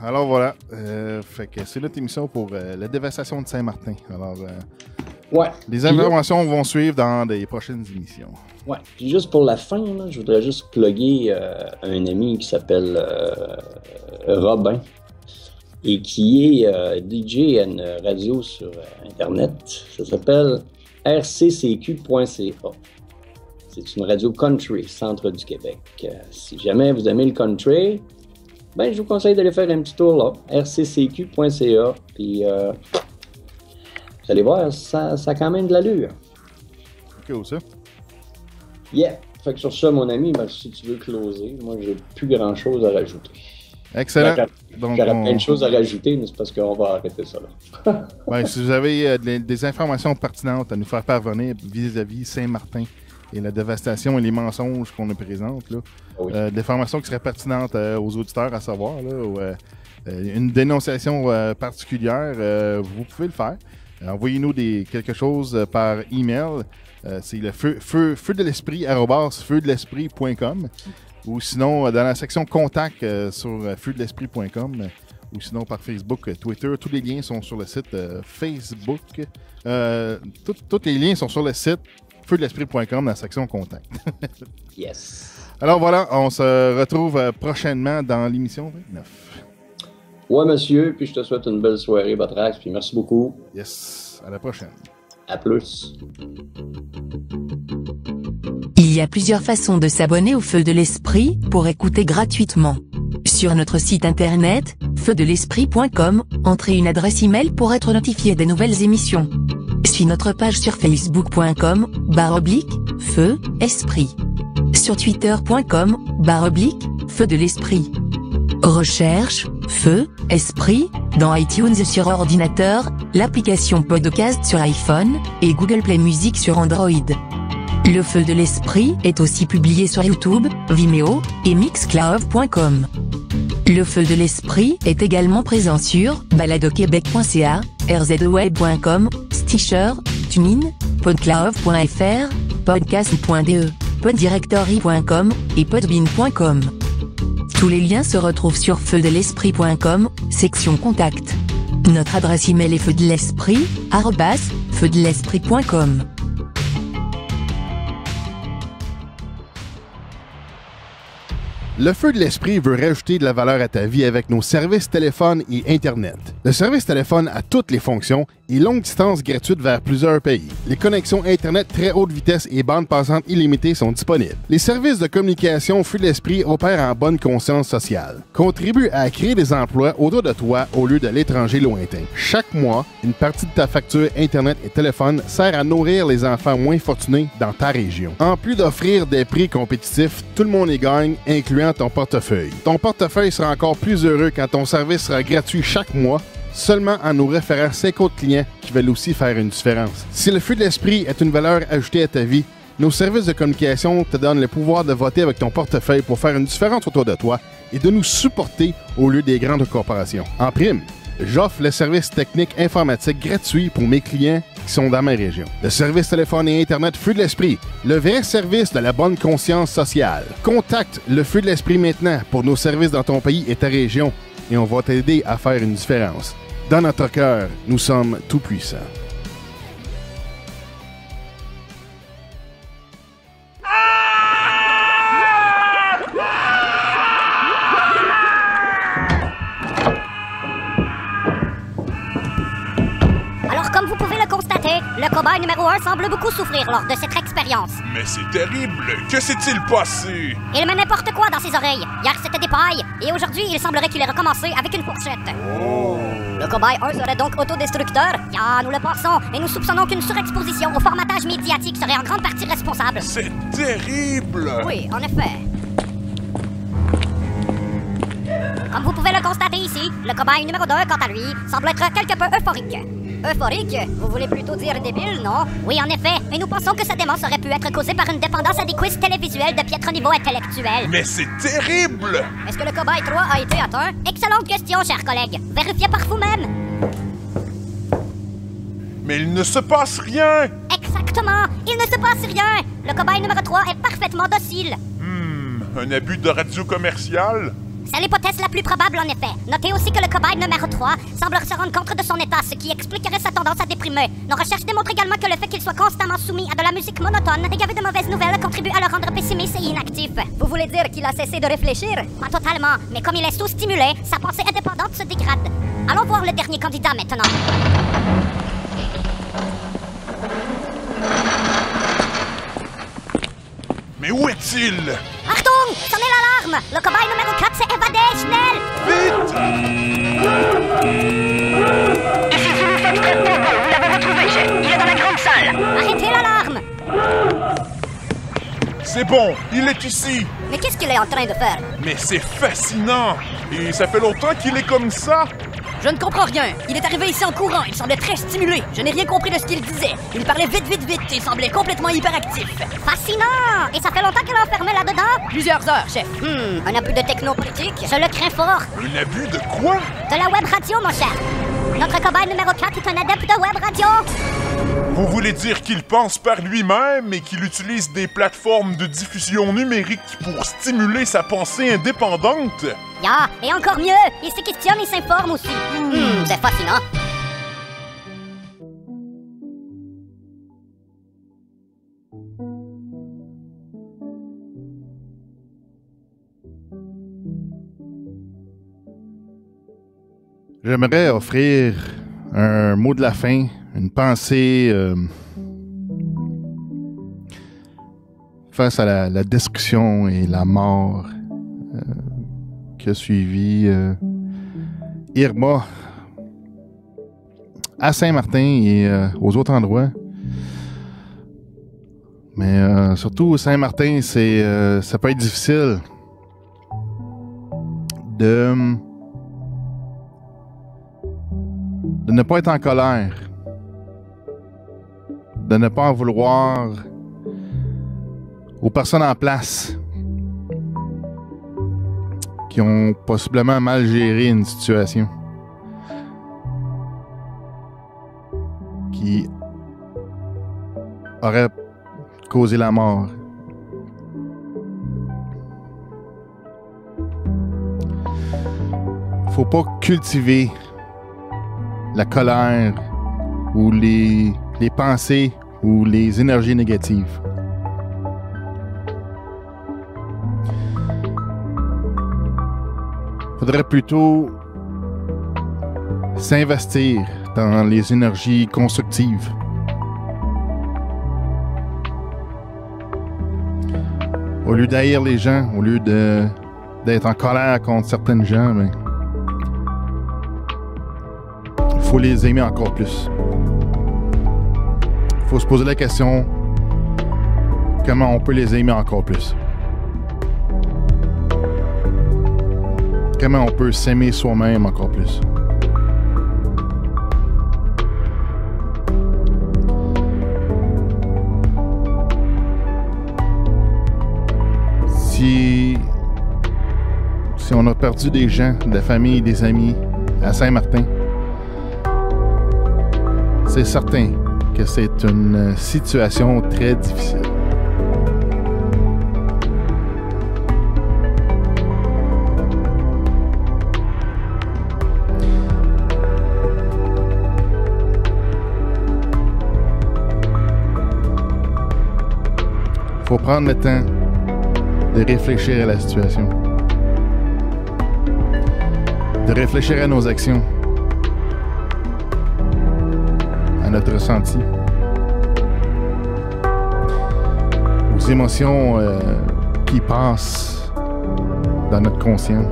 Alors voilà, fait que c'est notre émission pour la dévastation de Saint-Martin. Alors, ouais. Les informations vont suivre dans les prochaines émissions. Ouais. Puis juste pour la fin, là, je voudrais juste plugger un ami qui s'appelle Robin et qui est DJ à une radio sur Internet. Ça s'appelle rccq.ca. C'est une radio country, centre du Québec. Si jamais vous aimez le country, ben je vous conseille d'aller faire un petit tour là, rccq.ca. Puis vous allez voir, ça a quand même de l'allure. Cool, ça. Yeah. Fait que sur ça, mon ami, ben, si tu veux closer, moi, j'ai plus grand-chose à rajouter. Excellent. J'aurais plein de choses à rajouter, mais c'est parce qu'on va arrêter ça là. Ben, si vous avez des informations pertinentes à nous faire parvenir vis-à-vis Saint-Martin et la dévastation et les mensonges qu'on nous présente, là, oui. Des informations qui seraient pertinentes aux auditeurs à savoir, là, ou, une dénonciation particulière, vous pouvez le faire. Envoyez-nous quelque chose par email. C'est le feu de l'esprit @feudelesprit.com ou sinon dans la section contact sur feudelesprit.com ou sinon par Facebook, Twitter. Tous les liens sont sur le site Facebook. Tous les liens sont sur le site feudelesprit.com dans la section contact. Yes. Alors voilà, on se retrouve prochainement dans l'émission 29. Ouais, monsieur, puis je te souhaite une belle soirée, Batrax, puis merci beaucoup. Yes, à la prochaine. À plus. Il y a plusieurs façons de s'abonner au Feu de l'Esprit pour écouter gratuitement. Sur notre site internet, feudelesprit.com, entrez une adresse email pour être notifié des nouvelles émissions. Suis notre page sur facebook.com/Feu Esprit. Sur twitter.com/Feu de l'Esprit. Recherche Feu Esprit dans iTunes sur ordinateur, l'application Podcast sur iPhone et Google Play Music sur Android. Le Feu de l'Esprit est aussi publié sur YouTube, Vimeo et Mixcloud.com. Le Feu de l'Esprit est également présent sur baladoquebec.ca, rzweb.com, Stitcher, TuneIn, podcloud.fr, podcast.de, poddirectory.com et podbean.com. Tous les liens se retrouvent sur feudelesprit.com, section contact. Notre adresse email est feudelesprit@feudelesprit.com. Le Feu de l'Esprit veut rajouter de la valeur à ta vie avec nos services téléphone et Internet. Le service téléphone a toutes les fonctions et longue distance gratuite vers plusieurs pays. Les connexions Internet très haute vitesse et bandes passantes illimitées sont disponibles. Les services de communication Feu de l'Esprit opèrent en bonne conscience sociale. Contribue à créer des emplois autour de toi au lieu de l'étranger lointain. Chaque mois, une partie de ta facture Internet et téléphone sert à nourrir les enfants moins fortunés dans ta région. En plus d'offrir des prix compétitifs, tout le monde y gagne, incluant ton portefeuille. Ton portefeuille sera encore plus heureux quand ton service sera gratuit chaque mois, seulement en nous référant 50 clients qui veulent aussi faire une différence. Si le Feu de l'Esprit est une valeur ajoutée à ta vie, nos services de communication te donnent le pouvoir de voter avec ton portefeuille pour faire une différence autour de toi et de nous supporter au lieu des grandes corporations. En prime, j'offre le service technique informatique gratuit pour mes clients qui sont dans ma région. Le service téléphone et Internet Feu de l'Esprit, le vrai service de la bonne conscience sociale. Contacte le Feu de l'Esprit maintenant pour nos services dans ton pays et ta région et on va t'aider à faire une différence. Dans notre cœur, nous sommes tout-puissants. Comme vous pouvez le constater, le cobaye numéro 1 semble beaucoup souffrir lors de cette expérience. Mais c'est terrible! Que s'est-il passé? Il met n'importe quoi dans ses oreilles. Hier, c'était des pailles, et aujourd'hui, il semblerait qu'il ait recommencé avec une fourchette. Oh. Le cobaye 1 serait donc autodestructeur? Ya, nous le pensons, et nous soupçonnons qu'une surexposition au formatage médiatique serait en grande partie responsable. C'est terrible! Oui, en effet. Comme vous pouvez le constater ici, le cobaye numéro 2, quant à lui, semble être quelque peu euphorique. Euphorique? Vous voulez plutôt dire débile, non? Oui, en effet, et nous pensons que sa démence aurait pu être causée par une dépendance à des quiz télévisuels de piètre niveau intellectuel. Mais c'est terrible! Est-ce que le cobaye 3 a été atteint? Excellente question, chers collègues. Vérifiez par vous-même. Mais il ne se passe rien! Exactement! Il ne se passe rien! Le cobaye numéro 3 est parfaitement docile. Un abus de radio commercial? C'est l'hypothèse la plus probable, en effet. Notez aussi que le cobaye numéro 3 semble se rendre compte de son état, ce qui expliquerait sa tendance à déprimer. Nos recherches démontrent également que le fait qu'il soit constamment soumis à de la musique monotone et gavé de mauvaises nouvelles contribue à le rendre pessimiste et inactif. Vous voulez dire qu'il a cessé de réfléchir? Pas totalement, mais comme il est sous-stimulé, sa pensée indépendante se dégrade. Allons voir le dernier candidat maintenant. Mais où est-il? Achtung! Sonnez l'alarme! Le cobaye numéro 4 s'est évadé, Schnell! Vite! Ici Zulu 7 Bravo, vous l'avez retrouvé, chef. Il est dans la grande salle. Arrêtez l'alarme! C'est bon, il est ici! Mais qu'est-ce qu'il est en train de faire? Mais c'est fascinant! Et ça fait longtemps qu'il est comme ça? Je ne comprends rien. Il est arrivé ici en courant. Il semblait très stimulé. Je n'ai rien compris de ce qu'il disait. Il parlait vite et semblait complètement hyperactif. Fascinant! Et ça fait longtemps qu'elle est enfermée là-dedans? Plusieurs heures, chef. Un abus de technopolitique? Je le crains fort. Un abus de quoi? De la web radio, mon cher. Notre cobaye numéro 4 est un adepte de web radio. Vous voulez dire qu'il pense par lui-même et qu'il utilise des plateformes de diffusion numérique pour stimuler sa pensée indépendante? Ya, et encore mieux, il se questionne et s'informe aussi. C'est fascinant. J'aimerais offrir un mot de la fin, une pensée face à la destruction et la mort qui a suivi Irma à Saint-Martin et aux autres endroits. Mais surtout Saint-Martin, ça peut être difficile de ne pas être en colère, de ne pas en vouloir aux personnes en place qui ont possiblement mal géré une situation, qui aurait causé la mort. Faut pas cultiver la colère ou les pensées ou les énergies négatives. Il faudrait plutôt s'investir dans les énergies constructives. Au lieu d'haïr les gens, au lieu d'être en colère contre certaines gens, ben, il faut les aimer encore plus. Il faut se poser la question, comment on peut les aimer encore plus? Comment on peut s'aimer soi-même encore plus? Si on a perdu des gens, de la famille, des amis à Saint-Martin, c'est certain que c'est une situation très difficile. Il faut prendre le temps de réfléchir à la situation, de réfléchir à nos actions, à notre ressenti, aux émotions qui passent dans notre conscient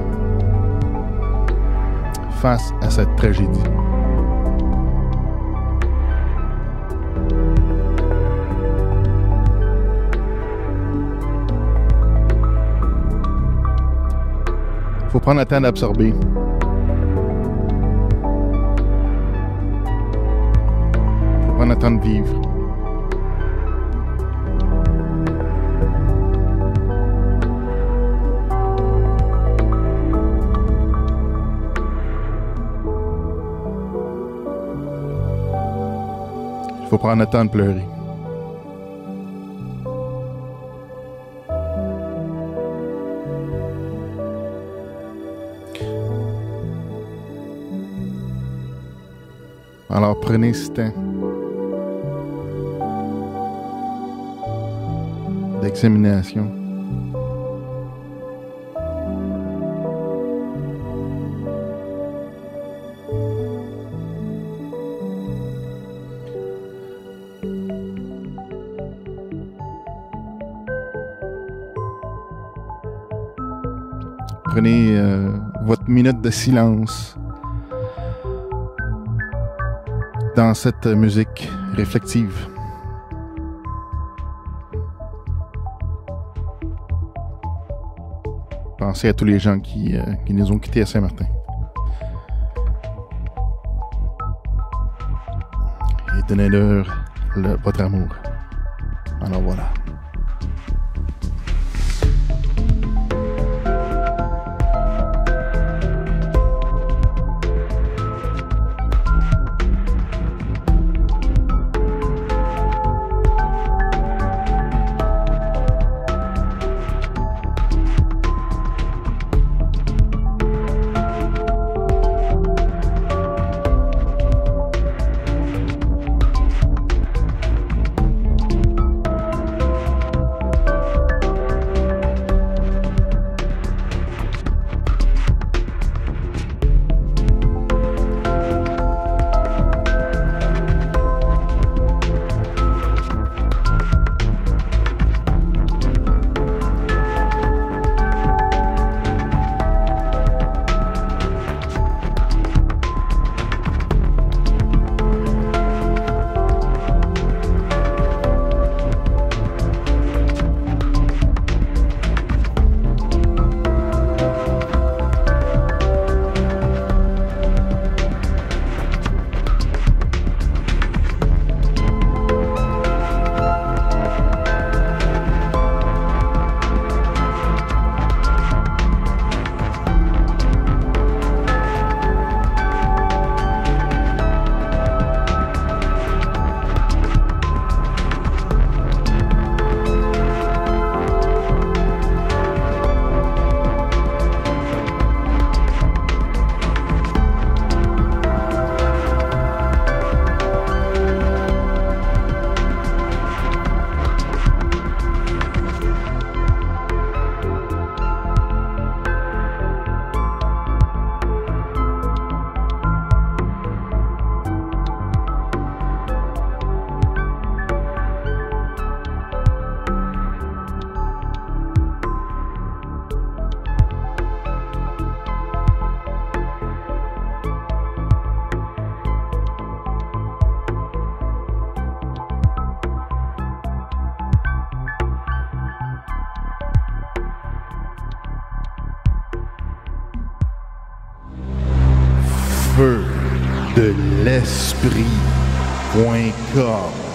face à cette tragédie. Il faut prendre le temps d'absorber. Il faut prendre le temps de vivre. Il faut prendre le temps de pleurer. Alors prenez ce temps d'examination. Prenez votre minute de silence dans cette musique réflexive. Pensez à tous les gens qui nous ont quittés à Saint-Martin. Et donnez-leur votre amour. Alors voilà. feu de l'esprit.com